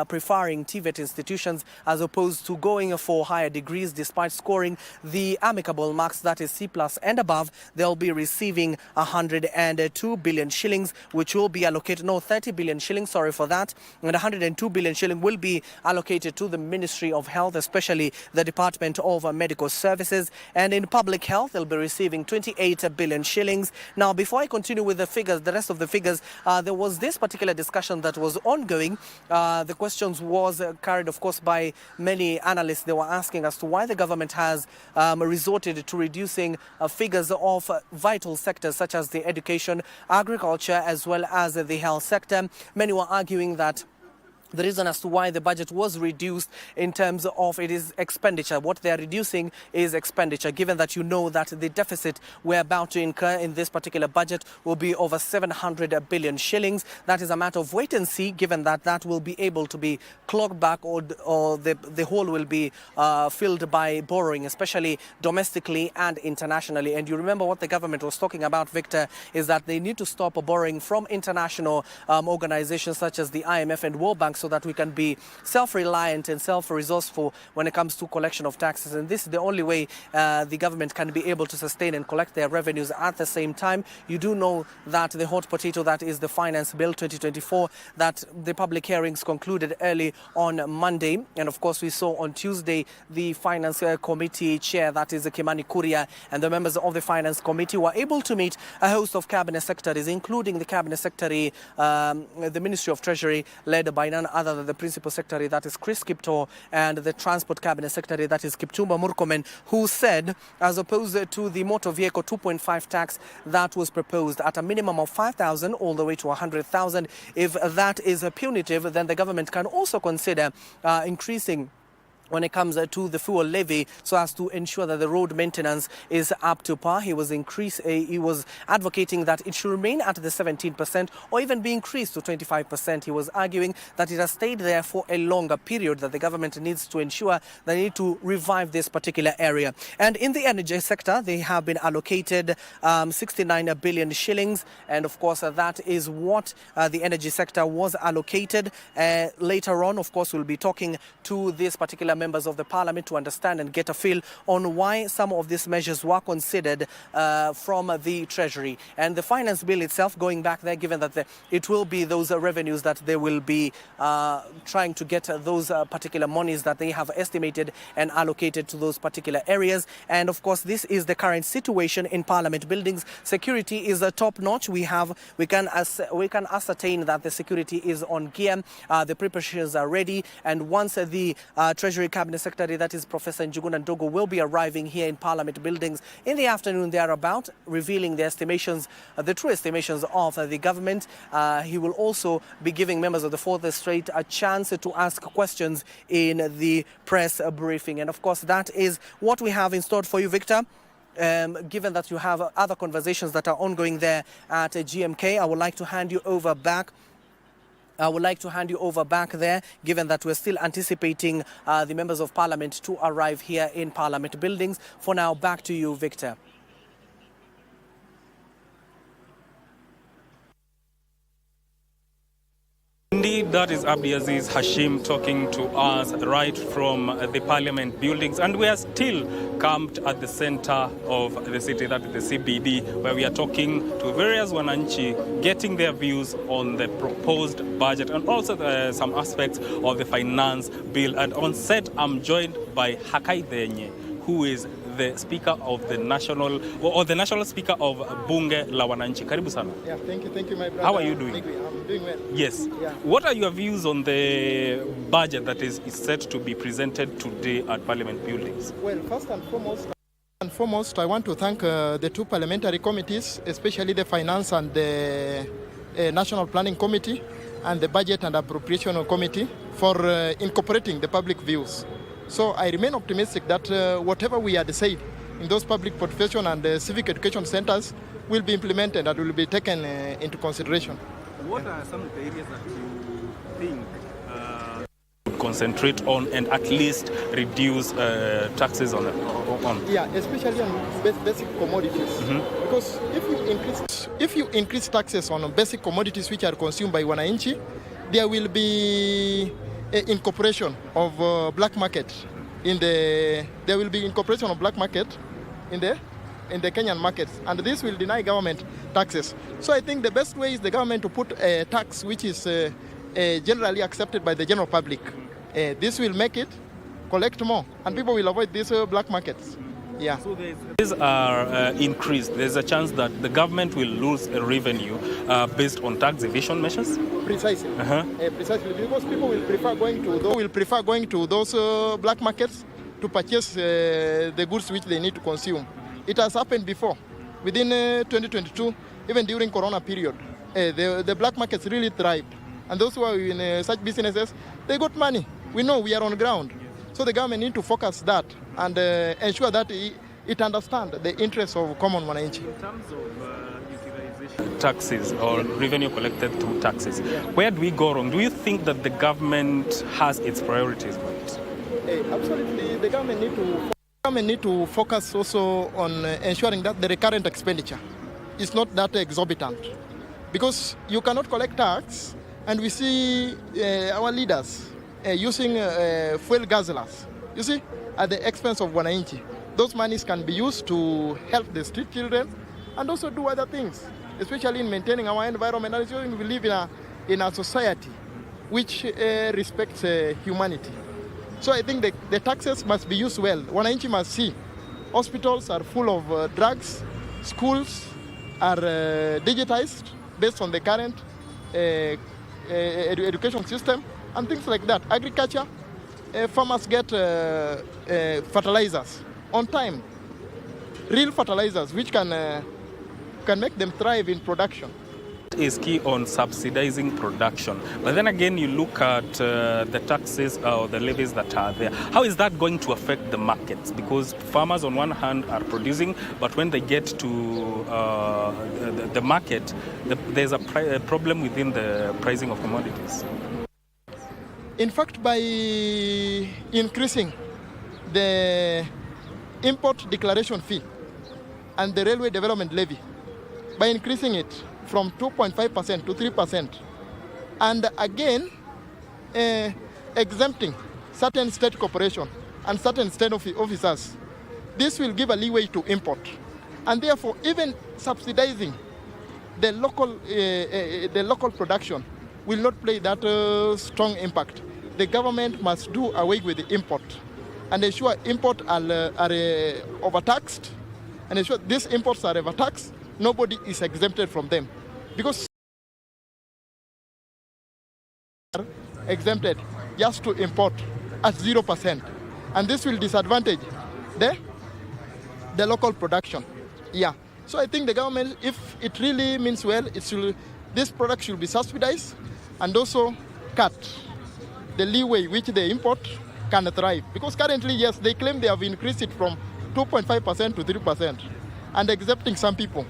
preferring TVET institutions as opposed to going for higher degrees despite scoring the amicable marks, that is C+ and above, they'll be receiving 102 billion shillings, which will be allocated, 30 billion shillings, sorry for that, and 102 billion shillings will be allocated to the Ministry of Health, especially the Department of Medical Services. And in public health, they'll be receiving 28 billion shillings. Now, before I continue with the figures, the rest of the figures, there was this particular discussion that was ongoing. The questions was carried, of course, by many analysts. They were asking as to why the government has resorted to reducing figures of vital sectors such as the education, agriculture, as well as the health sector. Many were arguing that the reason as to why the budget was reduced in terms of it is expenditure. What they are reducing is expenditure, given that you know that the deficit we're about to incur in this particular budget will be over 700 billion shillings. That is a matter of wait and see, given that that will be able to be clogged back or the hole will be filled by borrowing, especially domestically and internationally. And you remember what the government was talking about, Victor, is that they need to stop borrowing from international organizations such as the IMF and World Bank, so that we can be self-reliant and self-resourceful when it comes to collection of taxes. And this is the only way the government can be able to sustain and collect their revenues. At the same time, you do know that the hot potato, that is the Finance Bill 2024, that the public hearings concluded early on Monday. And of course, we saw on Tuesday the Finance Committee chair, that is Kimani Kuria, and the members of the Finance Committee were able to meet a host of cabinet secretaries, including the Cabinet Secretary, the Ministry of Treasury, led by none other than the Principal Secretary, that is Chris Kipto, and the Transport Cabinet Secretary, that is Kipchumba Murkomen, who said, as opposed to the motor vehicle 2.5 tax that was proposed at a minimum of 5,000 all the way to 100,000, if that is punitive, then the government can also consider increasing when it comes to the fuel levy, so as to ensure that the road maintenance is up to par. He was advocating that it should remain at the 17% or even be increased to 25%. He was arguing that it has stayed there for a longer period, that the government needs to ensure they need to revive this particular area. And in the energy sector, they have been allocated 69 billion shillings. And of course, that is what the energy sector was allocated. Later on, of course, we'll be talking to this particular members of the parliament to understand and get a feel on why some of these measures were considered from the Treasury. And the finance bill itself, going back there, given that it will be those revenues that they will be trying to get those particular monies that they have estimated and allocated to those particular areas. And of course, this is the current situation in parliament buildings. Security is top notch. We can ascertain that the security is on gear. The preparations are ready, and once the Treasury Cabinet Secretary, that is Professor Njuguna Ndogo, will be arriving here in Parliament buildings in the afternoon thereabout, revealing the estimations, the true estimations of the government. He will also be giving members of the Fourth Estate a chance to ask questions in the press briefing. And of course, that is what we have in store for you, Victor. Given that you have other conversations that are ongoing there at GMK, I would like to hand you over back I would like to hand you over back there, given that we're still anticipating the members of parliament to arrive here in parliament buildings. For now, back to you, Victor. Indeed, that is Abdiaziz Hashim talking to us right from the parliament buildings, and we are still camped at the center of the city, that is the CBD, where we are talking to various wananchi, getting their views on the proposed budget and also some aspects of the finance bill. And on set, I'm joined by Hakai Denye, who is the Speaker of the National, or the National Speaker of Bunge la Wananchi. Karibu sana. Yeah, thank you, my brother. How are you doing? I'm doing well. Yes. Yeah. What are your views on the budget that is set to be presented today at Parliament buildings? Well, first and foremost, I want to thank the two parliamentary committees, especially the Finance and the National Planning Committee and the Budget and Appropriation Committee for incorporating the public views. So I remain optimistic that whatever we had said in those public participation and civic education centers will be implemented and will be taken into consideration. What are some of the areas that you think concentrate on and at least reduce taxes on? Yeah, especially on basic commodities. Mm-hmm. Because if you increase taxes on basic commodities which are consumed by wananchi, there will be incorporation of black market in the Kenyan markets, and this will deny government taxes. So I think the best way is the government to put a tax which is generally accepted by the general public. This will make it collect more, and people will avoid these black markets. Yeah. So these are increased. There's a chance that the government will lose revenue based on tax evasion measures. Precisely. Precisely, because people will prefer going to those black markets to purchase the goods which they need to consume. It has happened before. Within 2022, even during Corona period, the black markets really thrived, and those who are in such businesses, they got money. We know we are on ground. So the government need to focus that and ensure that it understands the interests of common wananchi. In terms of utilization taxes or revenue collected through taxes, where do we go wrong? Do you think that the government has its priorities right? Absolutely. The government need to focus also on ensuring that the recurrent expenditure is not that exorbitant. Because you cannot collect tax, and we see our leaders using fuel guzzlers, you see, at the expense of wananchi. Those monies can be used to help the street children and also do other things, especially in maintaining our environment. And we live in a society which respects humanity. So I think the taxes must be used well. Wananchi must see hospitals are full of drugs, schools are digitized based on the current education system, and things like that. Agriculture, farmers get fertilizers on time, real fertilizers which can make them thrive in production. Is key on subsidizing production, but then again you look at the taxes or the levies that are there. How is that going to affect the markets? Because farmers on one hand are producing, but when they get to the market, there's a problem within the pricing of commodities. In fact, by increasing the import declaration fee and the railway development levy, by increasing it from 2.5% to 3%, and again exempting certain state corporations and certain state officers, this will give a leeway to import, and therefore even subsidizing the local production will not play that strong impact. The government must do away with the import and ensure import are overtaxed, and ensure these imports are overtaxed. Nobody is exempted from them, because exempted just to import at 0%, and this will disadvantage the local production. Yeah. So I think the government, if it really means well, this product should be subsidized and also cut the leeway which they import can thrive. Because currently, yes, they claim they have increased it from 2.5% to 3%, and exempting some people.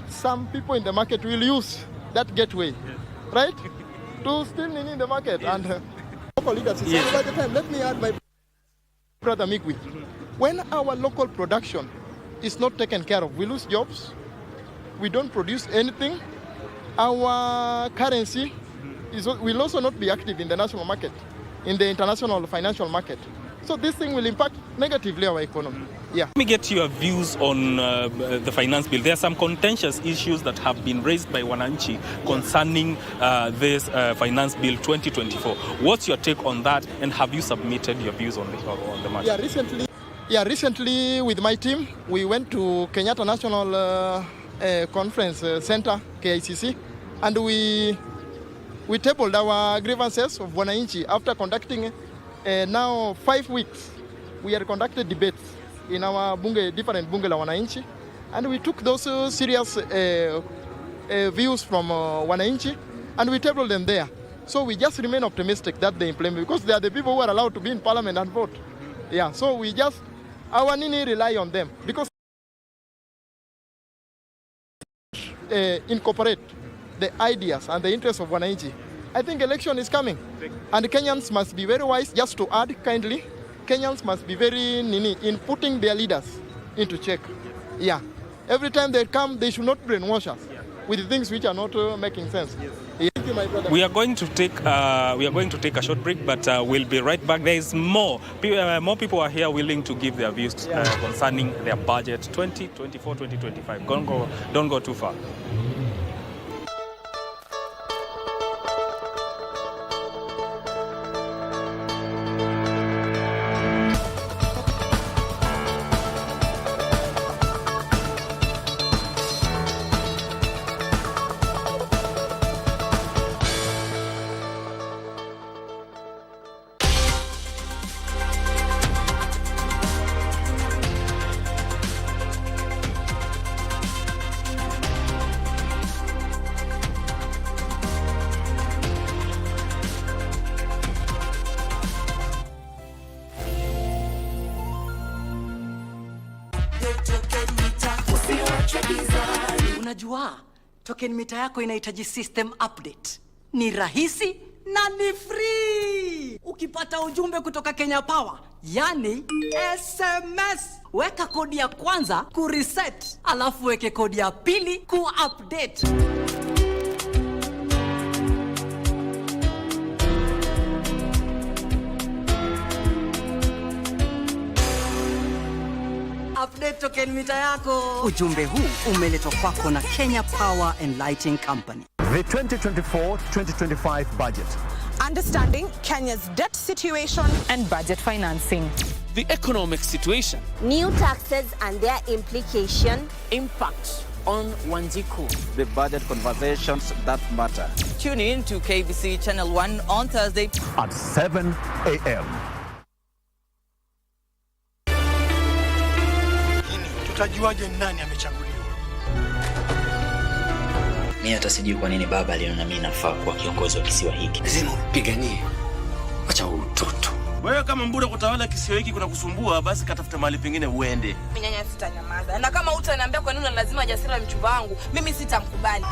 Some people in the market will use that gateway, right? to still in the market. Yes. And local leaders. Yes. So by the time, let me add my brother Migwi. When our local production is not taken care of, we lose jobs, we don't produce anything, our currency will also not be active in the national market, in the international financial market. So this thing will impact negatively our economy. Yeah. Let me get your views on the finance bill. There are some contentious issues that have been raised by Wananchi concerning this finance bill 2024. What's your take on that, and have you submitted your views on the matter? Recently with my team, we went to Kenyatta National Conference Center, KICC, and we tabled our grievances of Wananchi after conducting now 5 weeks. We had conducted debates in our different bunge la Wananchi, and we took those serious views from Wananchi, and we tabled them there. So we just remain optimistic that they implement, because they are the people who are allowed to be in parliament and vote. Yeah, so we just, our nini rely on them, because incorporate the ideas and the interests of Wananchi. I think election is coming, and Kenyans must be very wise. Just to add kindly, Kenyans must be very in putting their leaders into check. Yeah, every time they come, they should not brainwash us with things which are not making sense. Yes. Thank you, my brother. We are going to take a short break, but we'll be right back. There is more people are here willing to give their views concerning their budget 2024-2025. Don't go too far. Unajua, token mita yako inahitaji system update. Ni rahisi na ni free. Ukipata ujumbe kutoka Kenya Power, yani SMS, weka kodi ya kwanza kureset, alafu weke kodi ya pili kuupdate. Update token mita yako. Ujumbe huu umeletwa kwako na Kenya Power and Lighting Company. The 2024-2025 budget. Understanding Kenya's debt situation and budget financing. The economic situation. New taxes and their implication. Impact on Wanjiku. The budget conversations that matter. Tune in to KBC Channel 1 on Thursday at 7 a.m. Tutajuaje nani amechaguliwa? Mimi hata sijui kwa nini baba aliona mimi nafaa kuwa kiongozi wa kisiwa hiki. Lazima upiganie. Acha utoto. Wewe kama mbura kutawala kisiwa hiki kuna kusumbua, basi katafuta mahali pengine uende. Mnyanya sitanyamaza. Na kama utaniambia kwa nini lazima Jasira mchumba wangu, mimi sitamkubali.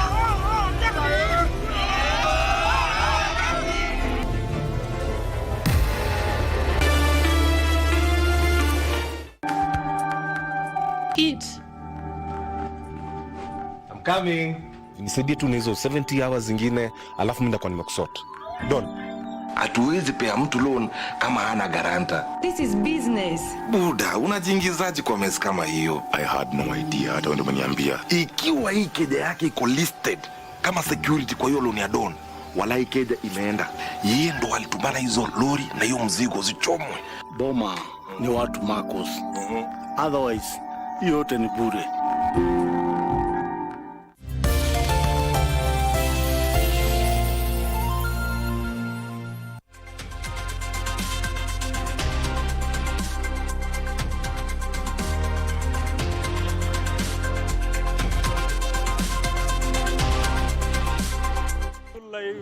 Eat. I'm coming. Nisaidie tu na hizo 70 hours zingine, alafu mimi ndakuwa nimekusort. Don. Hatuwezi pea mtu loan kama hana garanta. This is business. Buda, unajiingizaje kwa mess kama hiyo? I had no idea, hata wewe umeniambia. Ikiwa hii keja yake iko listed kama security kwa hiyo loan ya Don, wala hii keja imeenda. Yeye ndo alitumana hizo lori na hiyo mzigo zichomwe. Boma ni watu Marcos. Otherwise, yote ni bure.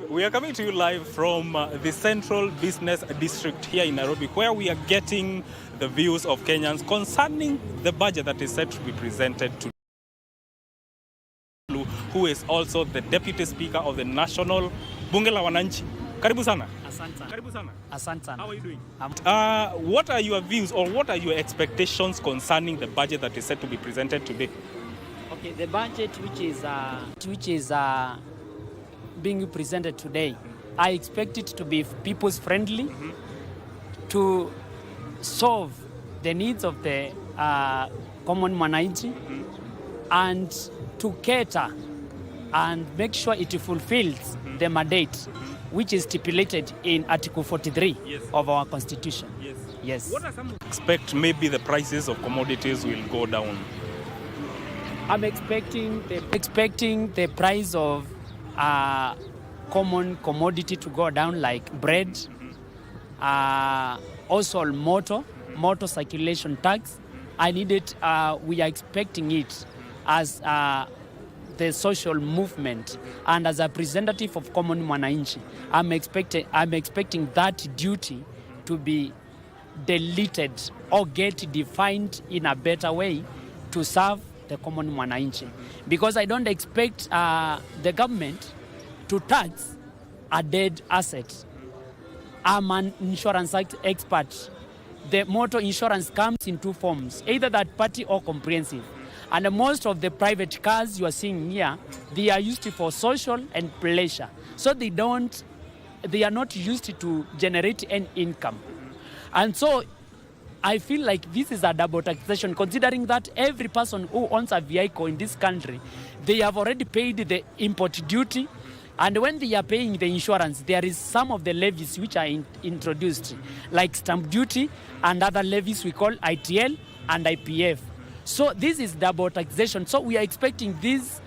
We are coming to you live from the Central Business District here in Nairobi, where we are getting the views of Kenyans concerning the budget that is set to be presented to who is also the Deputy Speaker of the National bunge la wananchi. Karibu sana. Asante sana. Karibu sana. Asante sana. How are you doing? What are your views or what are your expectations concerning the budget that is set to be presented today? Okay, the budget which is being presented today, I expect it to be people's friendly, to solve the needs of the common mwananchi, and to cater and make sure it fulfills the mandate which is stipulated in Article 43 of our Constitution. Yes. What are some expect maybe the prices of commodities will go down? I'm expecting the price of common commodity to go down, like bread, also motor circulation tax. I need it. We are expecting it as the social movement and as a representative of common mwananchi. I'm expecting that duty to be deleted or get defined in a better way to serve the common mwananchi, because I don't expect the government to tax a dead asset. I'm an insurance expert. The motor insurance comes in two forms, either third party or comprehensive. And most of the private cars you are seeing here, they are used for social and pleasure. So they are not used to generate an income. And so I feel like this is a double taxation, considering that every person who owns a vehicle in this country, they have already paid the import duty. And when they are paying the insurance, there is some of the levies which are introduced, like stamp duty and other levies we call ITL and IPF. So this is double taxation. So we are expecting this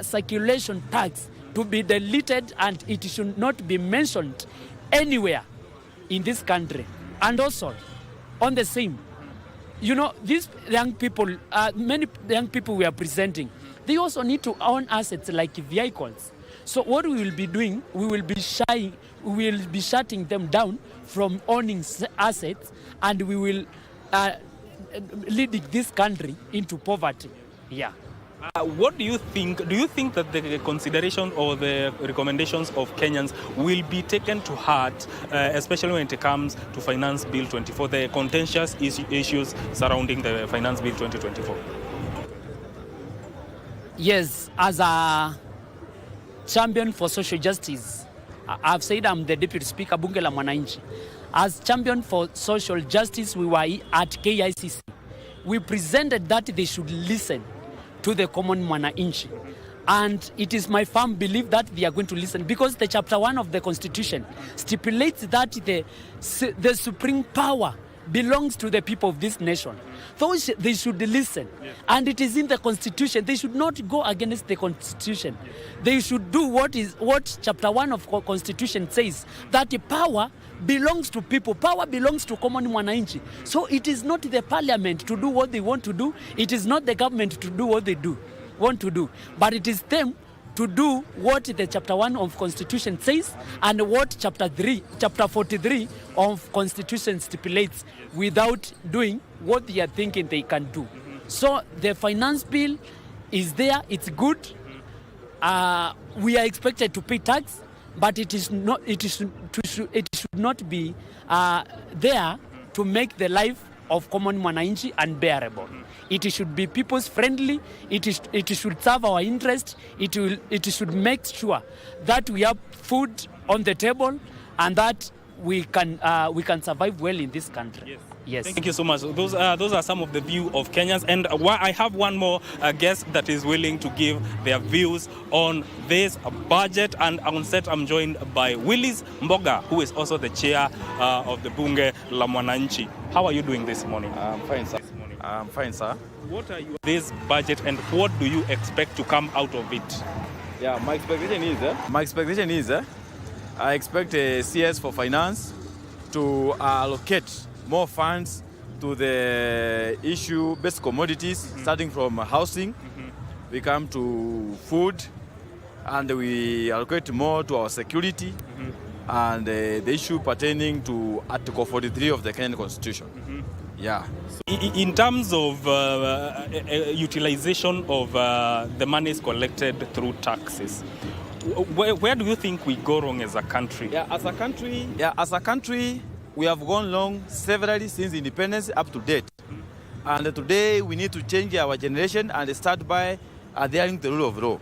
circulation tax to be deleted, and it should not be mentioned anywhere in this country. And also, on the same, these young people, many young people we are presenting, they also need to own assets like vehicles. So what we will be doing, we will be shutting them down from owning assets, and we will leading this country into poverty. Yeah. What do you think? Do you think that the consideration or the recommendations of Kenyans will be taken to heart, especially when it comes to Finance Bill 24, the contentious issues surrounding the Finance Bill 2024? Yes, as a champion for social justice, I've said I'm the Deputy Speaker, Bunge la Mwananchi. As champion for social justice, we were at KICC. We presented that they should listen to the common mwananchi. And it is my firm belief that they are going to listen, because the chapter 1 of the Constitution stipulates that the supreme power belongs to the people of this nation. Those they should listen. And it is in the Constitution. They should not go against the Constitution. They should do what chapter 1 of the Constitution says, that the power belongs to people. Power belongs to common mwananchi. So it is not the parliament to do what they want to do. It is not the government to do what they want to do. But it is them to do what the chapter 1 of Constitution says and what chapter 43 of Constitution stipulates, without doing what they are thinking they can do. So the finance bill is there, it's good. We are expected to pay tax, but it should not be there to make the life of common mwananchi unbearable. It should be people's friendly. It should serve our interest. It should make sure that we have food on the table and that we can survive well in this country. Yes. Thank you so much. Those are some of the view of Kenyans, and I have one more guest that is willing to give their views on this budget. And on set, I'm joined by Willis Mboga, who is also the chair of the Bunge la Mwananchi. How are you doing this morning? I'm fine, sir. I'm fine, sir. What are this budget, and what do you expect to come out of it? Yeah, my expectation is I expect a CS for finance to allocate more funds to the issue-based commodities, starting from housing. We come to food, and we allocate more to our security, and the issue pertaining to Article 43 of the Kenyan Constitution. Yeah. So in terms of utilization of the monies collected through taxes, where do you think we go wrong as a country? As a country, we have gone wrong severally since independence up to date. And today we need to change our generation and start by adhering to the rule of law.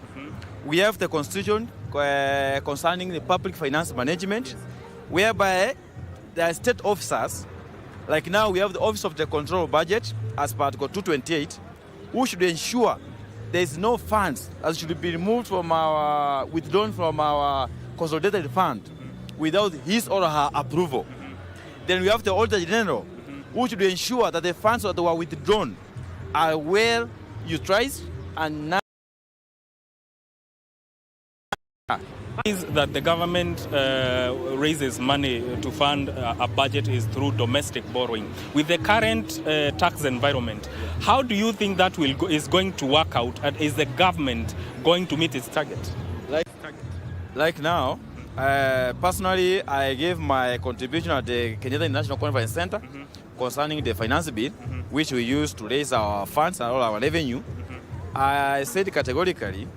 We have the constitution concerning the public finance management, whereby there are state officers, like now we have the Office of the Control of Budget as per Article 228, who should ensure there is no funds that should be removed from withdrawn from our consolidated fund without his or her approval. Then we have the Auditor General, who should ensure that the funds that were withdrawn are well utilized and not is that the government raises money to fund a budget is through domestic borrowing. With the current tax environment, how do you think that is going to work out, and is the government going to meet its target? Like now, personally, I gave my contribution at the Kenyatta International Conference Center concerning the finance bill, which we use to raise our funds and all our revenue. I said categorically,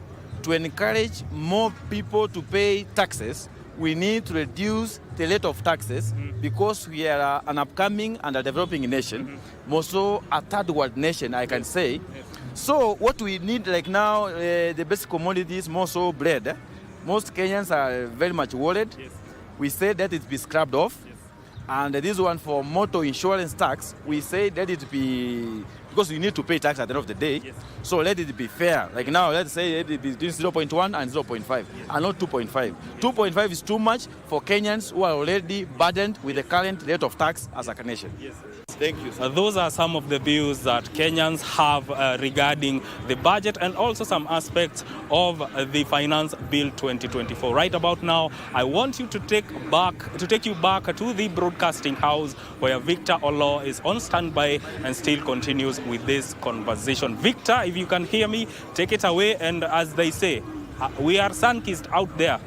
to encourage more people to pay taxes, we need to reduce the rate of taxes because we are an upcoming and a developing nation, more so a third world nation, I can say. So what we need like now, the basic commodities, more so bread. Most Kenyans are very much worried. We say that it be scrubbed off. And this one for motor insurance tax, we say let it be, because you need to pay tax at the end of the day, so let it be fair. Like now, let's say it be between 0.1 and 0.5, and not 2.5. 2.5 is too much for Kenyans who are already burdened with the current rate of tax as a nation. Thank you. Those are some of the views that Kenyans have regarding the budget and also some aspects of the Finance Bill 2024. Right about now, I want you to take you back to the broadcasting house where Victor Olo is on standby and still continues with this conversation. Victor, if you can hear me, take it away. And as they say, we are sun-kissed out there.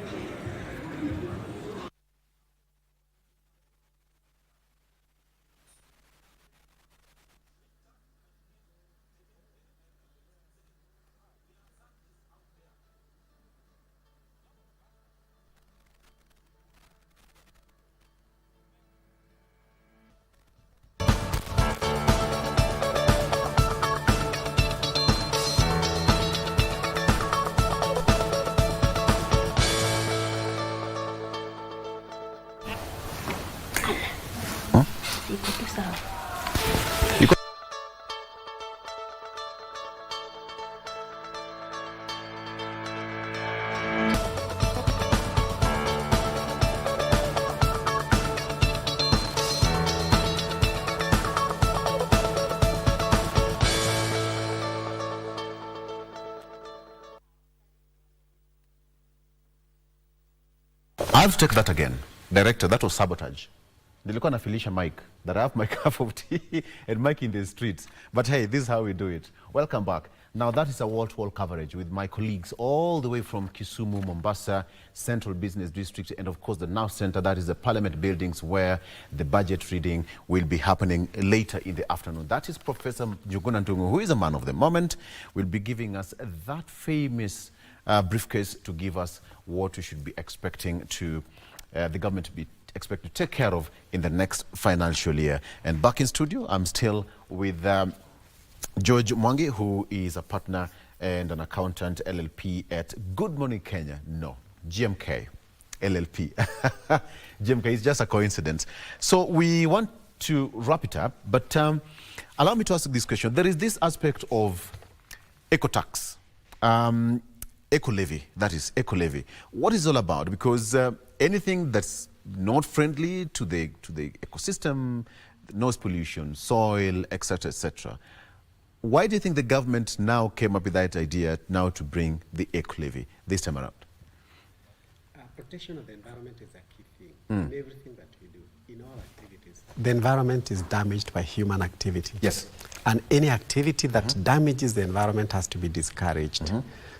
I have to take that again. Director, that was sabotage. Nilikuwa nafilisha Mike, that I have my cup of tea and Mike in the streets. But hey, this is how we do it. Welcome back. Now that is a wall-to-wall coverage with my colleagues all the way from Kisumu, Mombasa, Central Business District, and of course the Now Center, that is the Parliament buildings where the budget reading will be happening later in the afternoon. That is Professor Njuguna Ndung'u, who is a man of the moment, will be giving us that famous briefcase to give us what we should be expecting to the government to be expected to take care of in the next financial year. And back in studio, I'm still with George Mwangi, who is a partner and an accountant LLP at Good Morning Kenya. No, GMK LLP. GMK is just a coincidence. So we want to wrap it up, but allow me to ask this question. There is this aspect of eco-tax. Eco-levy, that is eco-levy. What is it all about? Because anything that's not friendly to the ecosystem, noise pollution, soil, etc. Why do you think the government now came up with that idea now to bring the eco-levy this time around? Protection of the environment is a key thing in everything that we do, in all activities. The environment is damaged by human activity. Yes. And any activity that damages the environment has to be discouraged.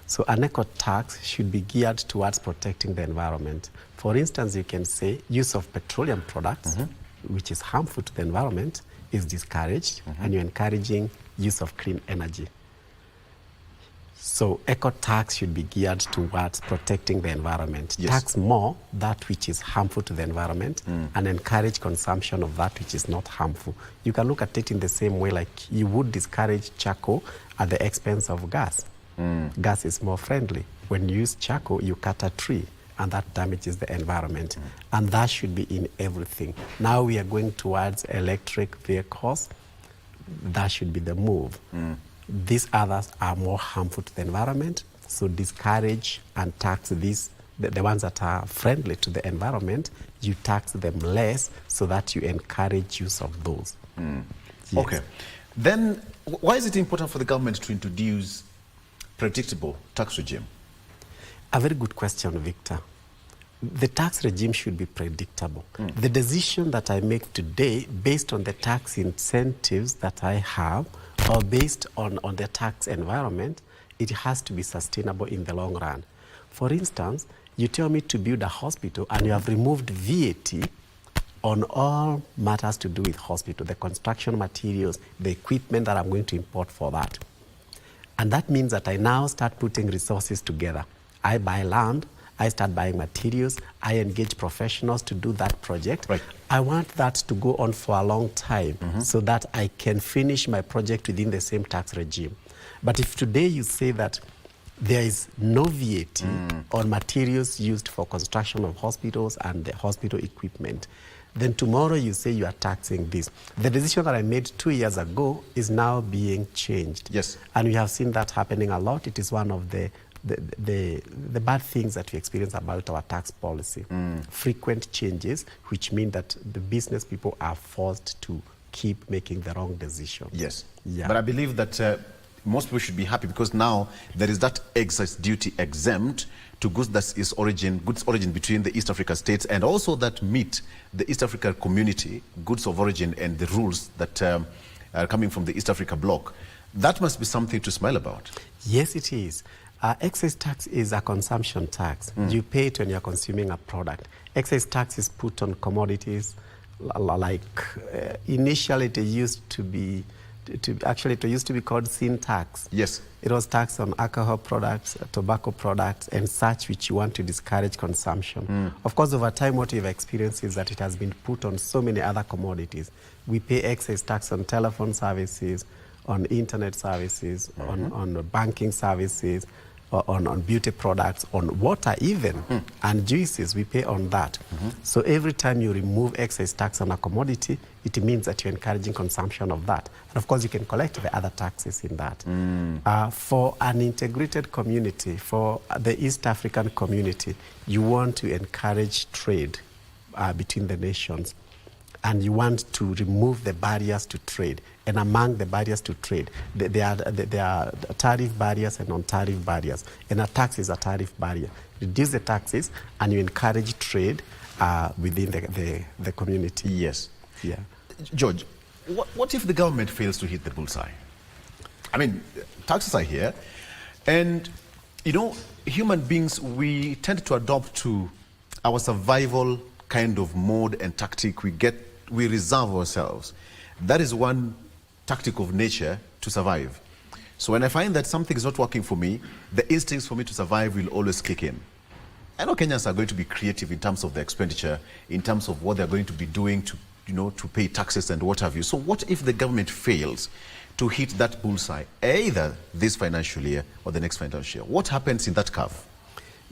So an eco-tax should be geared towards protecting the environment. For instance, you can say use of petroleum products, which is harmful to the environment, is discouraged, and you're encouraging use of clean energy. So eco-tax should be geared towards protecting the environment. Yes. Tax more that which is harmful to the environment and encourage consumption of that which is not harmful. You can look at it in the same way like you would discourage charcoal at the expense of gas. Gas is more friendly. When you use charcoal, you cut a tree and that damages the environment. And that should be in everything. Now we are going towards electric vehicles. That should be the move. These others are more harmful to the environment, so discourage and tax these, the ones that are friendly to the environment, you tax them less so that you encourage use of those. Yes. Okay. Then why is it important for the government to introduce predictable tax regime? A very good question, Victor. The tax regime should be predictable. The decision that I make today based on the tax incentives that I have or based on the tax environment, it has to be sustainable in the long run. For instance, you tell me to build a hospital and you have removed VAT on all matters to do with hospital, the construction materials, the equipment that I'm going to import for that. And that means that I now start putting resources together. I buy land, I start buying materials, I engage professionals to do that project. Right. I want that to go on for a long time so that I can finish my project within the same tax regime. But if today you say that there is no VAT on materials used for construction of hospitals and the hospital equipment, then tomorrow you say you are taxing this. The decision that I made 2 years ago is now being changed. Yes. And we have seen that happening a lot. It is one of the bad things that we experience about our tax policy. Frequent changes, which mean that the business people are forced to keep making the wrong decision. Yes. Yeah. But I believe that most people should be happy because now there is that excise duty exempt to goods that is goods origin between the East Africa states and also that meet the East Africa community, goods of origin and the rules that are coming from the East Africa bloc. That must be something to smile about. Yes, it is. Excise tax is a consumption tax. You pay it when you're consuming a product. Excise tax is put on commodities like initially it used to be called sin tax. Yes. It was tax on alcohol products, tobacco products, and such which you want to discourage consumption. Of course, over time, what we've experienced is that it has been put on so many other commodities. We pay excise tax on telephone services, on internet services, on banking services, on beauty products, on water even, and juices, we pay on that. So every time you remove excise tax on a commodity, it means that you're encouraging consumption of that. And of course, you can collect the other taxes in that. For an integrated community, for the East African community, you want to encourage trade between the nations. And you want to remove the barriers to trade. And among the barriers to trade, there are tariff barriers and non-tariff barriers. And a tax is a tariff barrier. Reduce the taxes and you encourage trade within the community. Yes. Yeah. George, what if the government fails to hit the bullseye? I mean, taxes are here. And, you know, human beings, we tend to adopt to our survival kind of mode and tactic. We reserve ourselves. That is one tactic of nature to survive. So when I find that something is not working for me, the instincts for me to survive will always kick in. I know Kenyans are going to be creative in terms of the expenditure, in terms of what they're going to be doing to, you know, to pay taxes and what have you. So what if the government fails to hit that bullseye, either this financial year or the next financial year? What happens in that curve?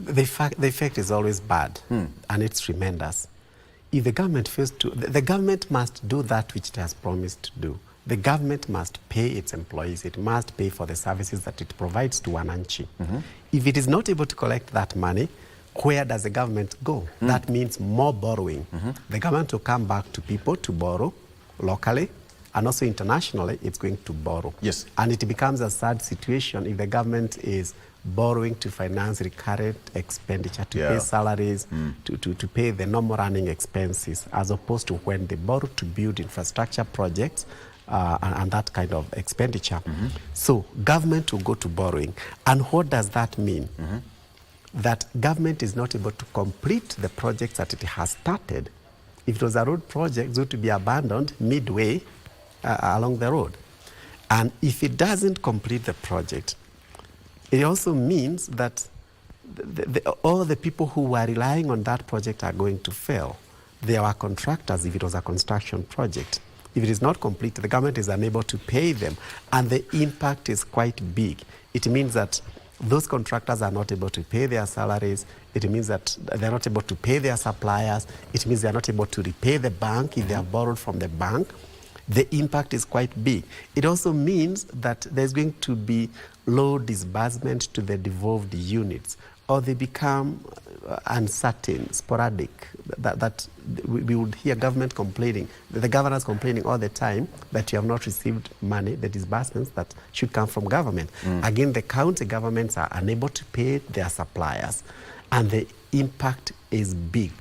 The effect is always bad, and it's tremendous. If the government fails to, the government must do that which it has promised to do. The government must pay its employees. It must pay for the services that it provides to wananchi. If it is not able to collect that money, where does the government go? That means more borrowing. The government will come back to people to borrow locally, and also internationally, it's going to borrow. Yes. And it becomes a sad situation if the government is borrowing to finance recurrent expenditure, to pay salaries, to pay the normal running expenses, as opposed to when they borrow to build infrastructure projects and that kind of expenditure. So government will go to borrowing. And what does that mean? That government is not able to complete the projects that it has started. If it was a road project, it would be abandoned midway along the road. And if it doesn't complete the project, It also means that all the people who were relying on that project are going to fail. There are contractors if it was a construction project. If it is not complete, the government is unable to pay them, and the impact is quite big. It means that those contractors are not able to pay their salaries. It means that they're not able to pay their suppliers. It means they're not able to repay the bank if they have borrowed from the bank. The impact is quite big. It also means that there's going to be low disbursement to the devolved units, or they become uncertain, sporadic, that we would hear government complaining, the governors complaining all the time that you have not received money, the disbursements that should come from government. Again, the county governments are unable to pay their suppliers, and the impact is big.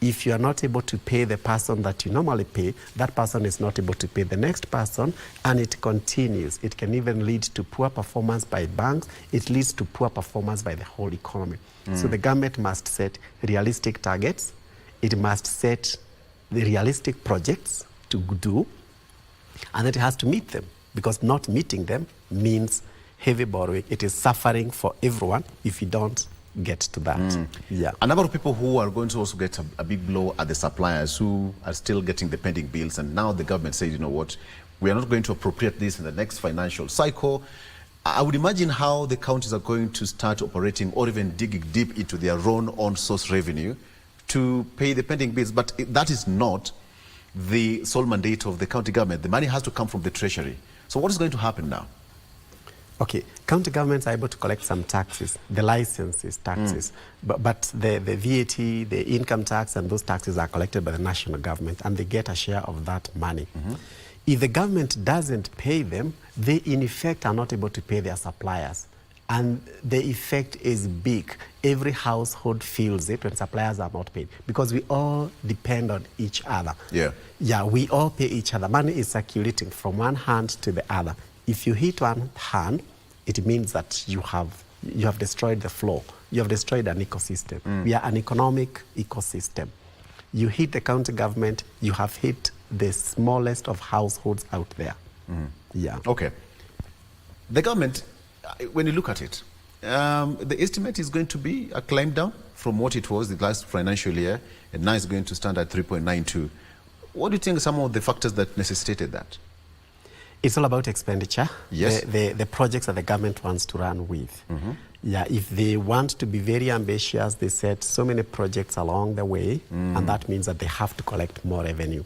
If you are not able to pay the person that you normally pay, that person is not able to pay the next person, and it continues. It can even lead to poor performance by banks. It leads to poor performance by the whole economy. So the government must set realistic targets. It must set the realistic projects to do, and it has to meet them, because not meeting them means heavy borrowing. It is suffering for everyone if you don't get to that. Yeah. A number of people who are going to also get a big blow at the suppliers who are still getting the pending bills, and now the government says, you know what, we are not going to appropriate this in the next financial cycle. I would imagine how the counties are going to start operating or even digging deep into their own source revenue to pay the pending bills. But that is not the sole mandate of the county government. The money has to come from the Treasury. So what is going to happen now? Okay, county governments are able to collect some taxes, the licenses, taxes, but the VAT, the income tax, and those taxes are collected by the national government, and they get a share of that money. If the government doesn't pay them, they in effect are not able to pay their suppliers. And the effect is big. Every household feels it when suppliers are not paid, because we all depend on each other. Yeah, we all pay each other. Money is circulating from one hand to the other. If you hit one hand, it means that you have destroyed the flow. You have destroyed an ecosystem. We are an economic ecosystem. You hit the county government, you have hit the smallest of households out there. Yeah. Okay. The government, when you look at it, the estimate is going to be a climb down from what it was the last financial year, and now it's going to stand at 3.92. What do you think are some of the factors that necessitated that? It's all about expenditure. Yes. The projects that the government wants to run with. Yeah, if they want to be very ambitious, they set so many projects along the way, and that means that they have to collect more revenue.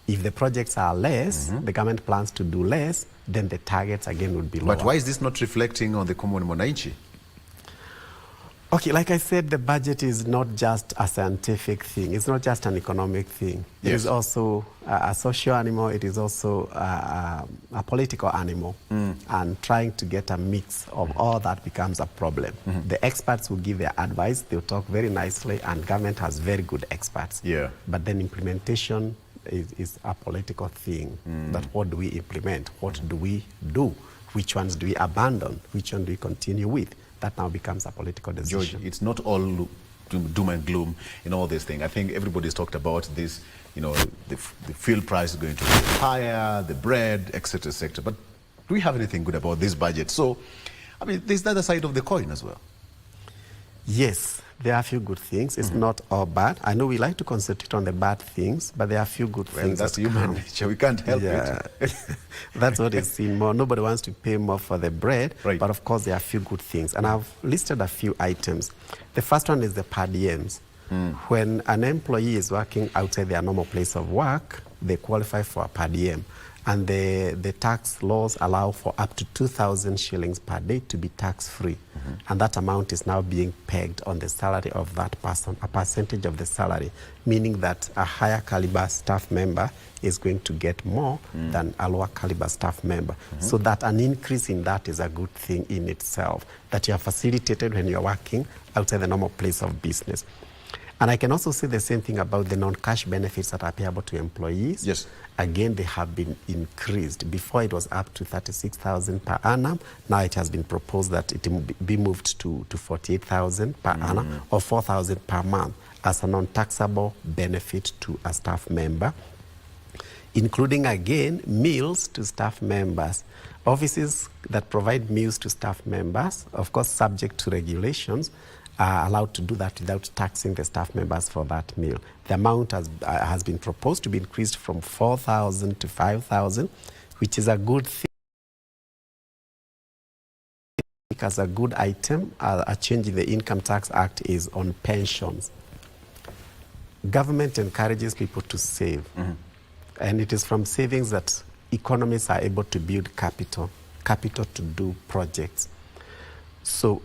If the projects are less, the government plans to do less, then the targets again would be lower. But why is this not reflecting on the common mwananchi? Okay, like I said, the budget is not just a scientific thing. It's not just an economic thing. It is also a social animal. It is also a political animal. And trying to get a mix of all that becomes a problem. The experts will give their advice. They'll talk very nicely, and government has very good experts. But then implementation is a political thing. But what do we implement? What do we do? Which ones do we abandon? Which one do we continue with? That now becomes a political decision. George, it's not all doom and gloom in all this thing. I think everybody's talked about this, you know, the fuel price is going to be higher, the bread, etc., etc. But do we have anything good about this budget? So, I mean, there's the other side of the coin as well. Yes, there are a few good things. It's not all bad. I know we like to concentrate on the bad things, but there are a few good things. That's human nature. We can't help it. That's what is seen more. Nobody wants to pay more for the bread, but of course there are a few good things. And I've listed a few items. The first one is the per diems. When an employee is working outside their normal place of work, they qualify for a per diem. And the tax laws allow for up to 2,000 shillings per day to be tax-free. And that amount is now being pegged on the salary of that person, a percentage of the salary, meaning that a higher caliber staff member is going to get more than a lower caliber staff member. So that an increase in that is a good thing in itself, that you are facilitated when you are working outside the normal place of business. And I can also say the same thing about the non-cash benefits that are payable to employees. Yes. Again, they have been increased. Before it was up to 36,000 per annum. Now it has been proposed that it will be moved to 48,000 per annum or 4,000 per month as a non-taxable benefit to a staff member. including again meals to staff members. Offices that provide meals to staff members, of course subject to regulations, are allowed to do that without taxing the staff members for that meal. The amount has been proposed to be increased from 4,000 to 5,000, which is a good thing. As a good item, a change in the Income Tax Act is on pensions. Government encourages people to save, and it is from savings that economies are able to build capital to do projects. So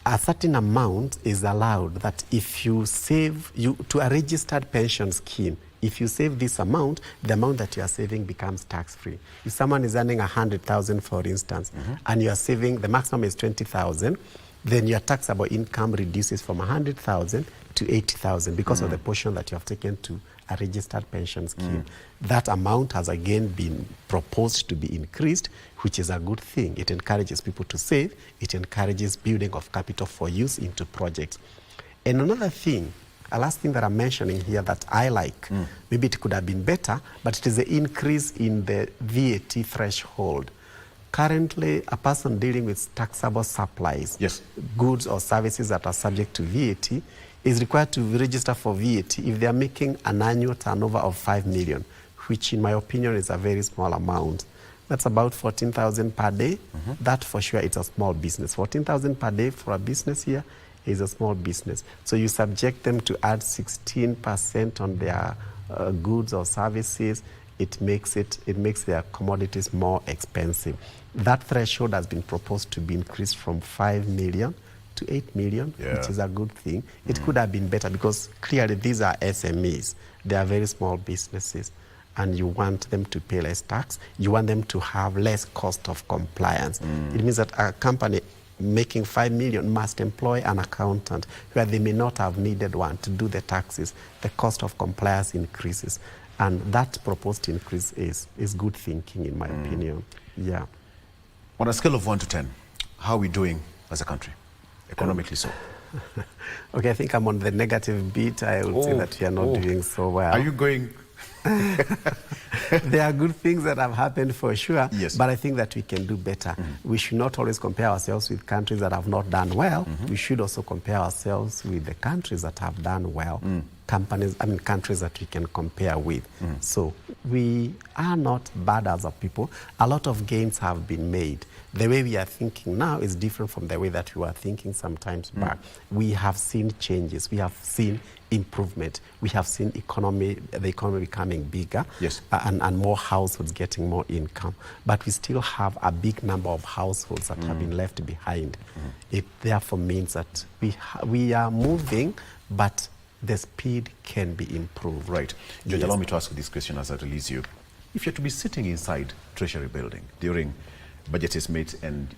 a certain amount is allowed that if you save, to a registered pension scheme, if you save this amount, the amount that you are saving becomes tax-free. If someone is earning 100,000, for instance, and you are saving, the maximum is 20,000, then your taxable income reduces from 100,000 to 80,000 because of the portion that you have taken to a registered pension scheme. That amount has again been proposed to be increased, which is a good thing. It encourages people to save. It encourages building of capital for use into projects. And another thing, a last thing that I'm mentioning here that I like, maybe it could have been better, but it is the increase in the VAT threshold. Currently, a person dealing with taxable supplies, goods or services that are subject to VAT, is required to register for VAT if they are making an annual turnover of 5 million, which in my opinion is a very small amount. That's about 14,000 per day. That for sure it's a small business. 14,000 per day for a business here is a small business. So you subject them to add 16% on their goods or services. It makes their commodities more expensive. That threshold has been proposed to be increased from 5 million to 8 million, which is a good thing. It could have been better because clearly these are SMEs. They are very small businesses, and you want them to pay less tax. You want them to have less cost of compliance. It means that a company making 5 million must employ an accountant where they may not have needed one to do the taxes. The cost of compliance increases. And that proposed increase is good thinking, in my opinion. Yeah. On a scale of 1 to 10, how are we doing as a country, economically so? Okay, I think I'm on the negative beat. I would say that we are not doing so well. Are you going? There are good things that have happened for sure, but I think that we can do better. We should not always compare ourselves with countries that have not done well. We should also compare ourselves with the countries that have done well. Countries that we can compare with. So we are not bad as a people. A lot of gains have been made. The way we are thinking now is different from the way that we were thinking sometimes back. We have seen changes. We have seen improvement. We have seen the economy becoming bigger, and more households getting more income. But we still have a big number of households that have been left behind. It therefore means that we are moving, but the speed can be improved. Right. George, allow me to ask you this question as I release you. If you're to be sitting inside Treasury building during budget is made and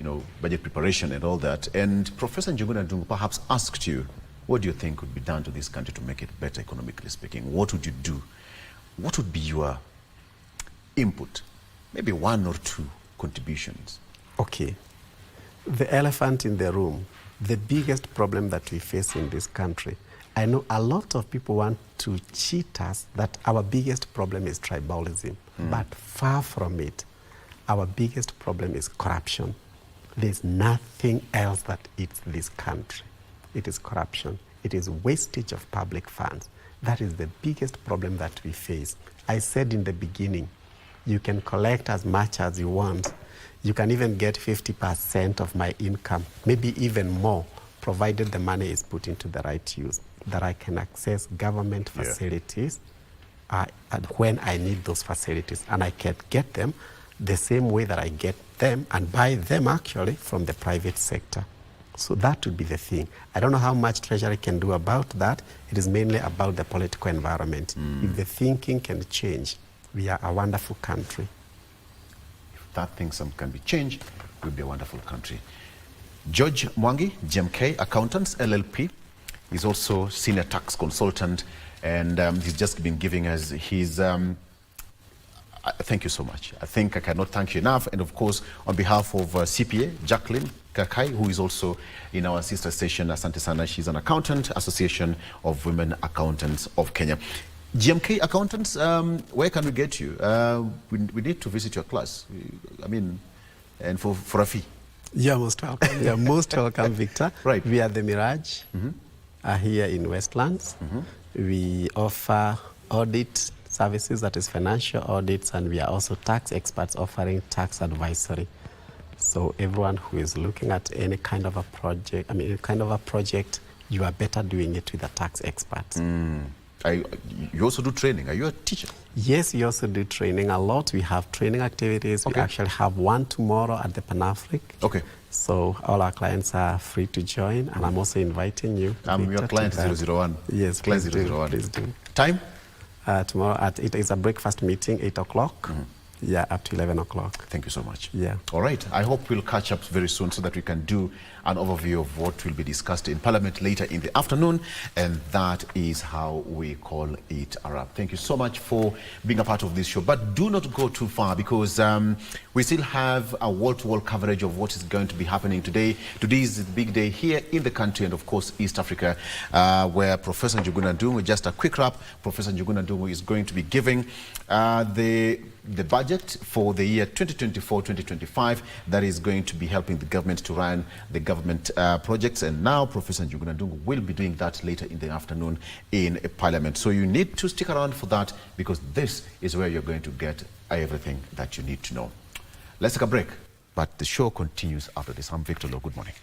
budget preparation and all that, and Professor Njuguna Ndung'u perhaps asked you, what do you think would be done to this country to make it better economically speaking? What would you do? What would be your input? Maybe 1 or 2 contributions. Okay. The elephant in the room, the biggest problem that we face in this country, I know a lot of people want to cheat us that our biggest problem is tribalism, but far from it. Our biggest problem is corruption. There's nothing else that eats this country. It is corruption. It is wastage of public funds. That is the biggest problem that we face. I said in the beginning, you can collect as much as you want. You can even get 50% of my income, maybe even more, provided the money is put into the right use, that I can access government facilities when I need those facilities. And I can get them the same way that I get them and buy them actually from the private sector. So that would be the thing. I don't know how much Treasury can do about that. It is mainly about the political environment. If the thinking can change, we are a wonderful country. If that thing can be changed, we'll be a wonderful country. George Mwangi, GMK Accountants, LLP, is also senior tax consultant, and he's just been giving us his... thank you so much. I think I cannot thank you enough. And of course, on behalf of CPA, Jacqueline Kakai, who is also in our sister station, Asante Sana, she's an accountant, Association of Women Accountants of Kenya. GMK accountants, where can we get you? We need to visit your class. I mean, and for a fee. You're most welcome. You're most welcome, Victor. Right. We are the Mirage here in Westlands. We offer audit services, that is financial audits, and we are also tax experts offering tax advisory. So everyone who is looking at any kind of a project, you are better doing it with a tax expert. You also do training. Are you a teacher? Yes, we also do training a lot. We have training activities. Okay. We actually have one tomorrow at the Pan-Afric. Okay. So all our clients are free to join, and I'm also inviting you. I'm your client 001. Yes, client please 001. Please do. Time? Tomorrow it is a breakfast meeting, 8 o'clock. Yeah, up to 11 o'clock. Thank you so much. Yeah. All right. I hope we'll catch up very soon so that we can do an overview of what will be discussed in Parliament later in the afternoon. And that is how we call it a wrap. Thank you so much for being a part of this show. But do not go too far, because we still have a wall-to-wall coverage of what is going to be happening today. Today is the big day here in the country and, of course, East Africa, where Professor Njuguna Ndung'u, just a quick wrap, Professor Njuguna Ndung'u is going to be giving the budget for the year 2024-2025 that is going to be helping the government to run the government projects. And now Professor Njuguna Ndung'u will be doing that later in the afternoon in Parliament. So you need to stick around for that, because this is where you're going to get everything that you need to know. Let's take a break, but the show continues after this. I'm Victor Lowe. Good morning.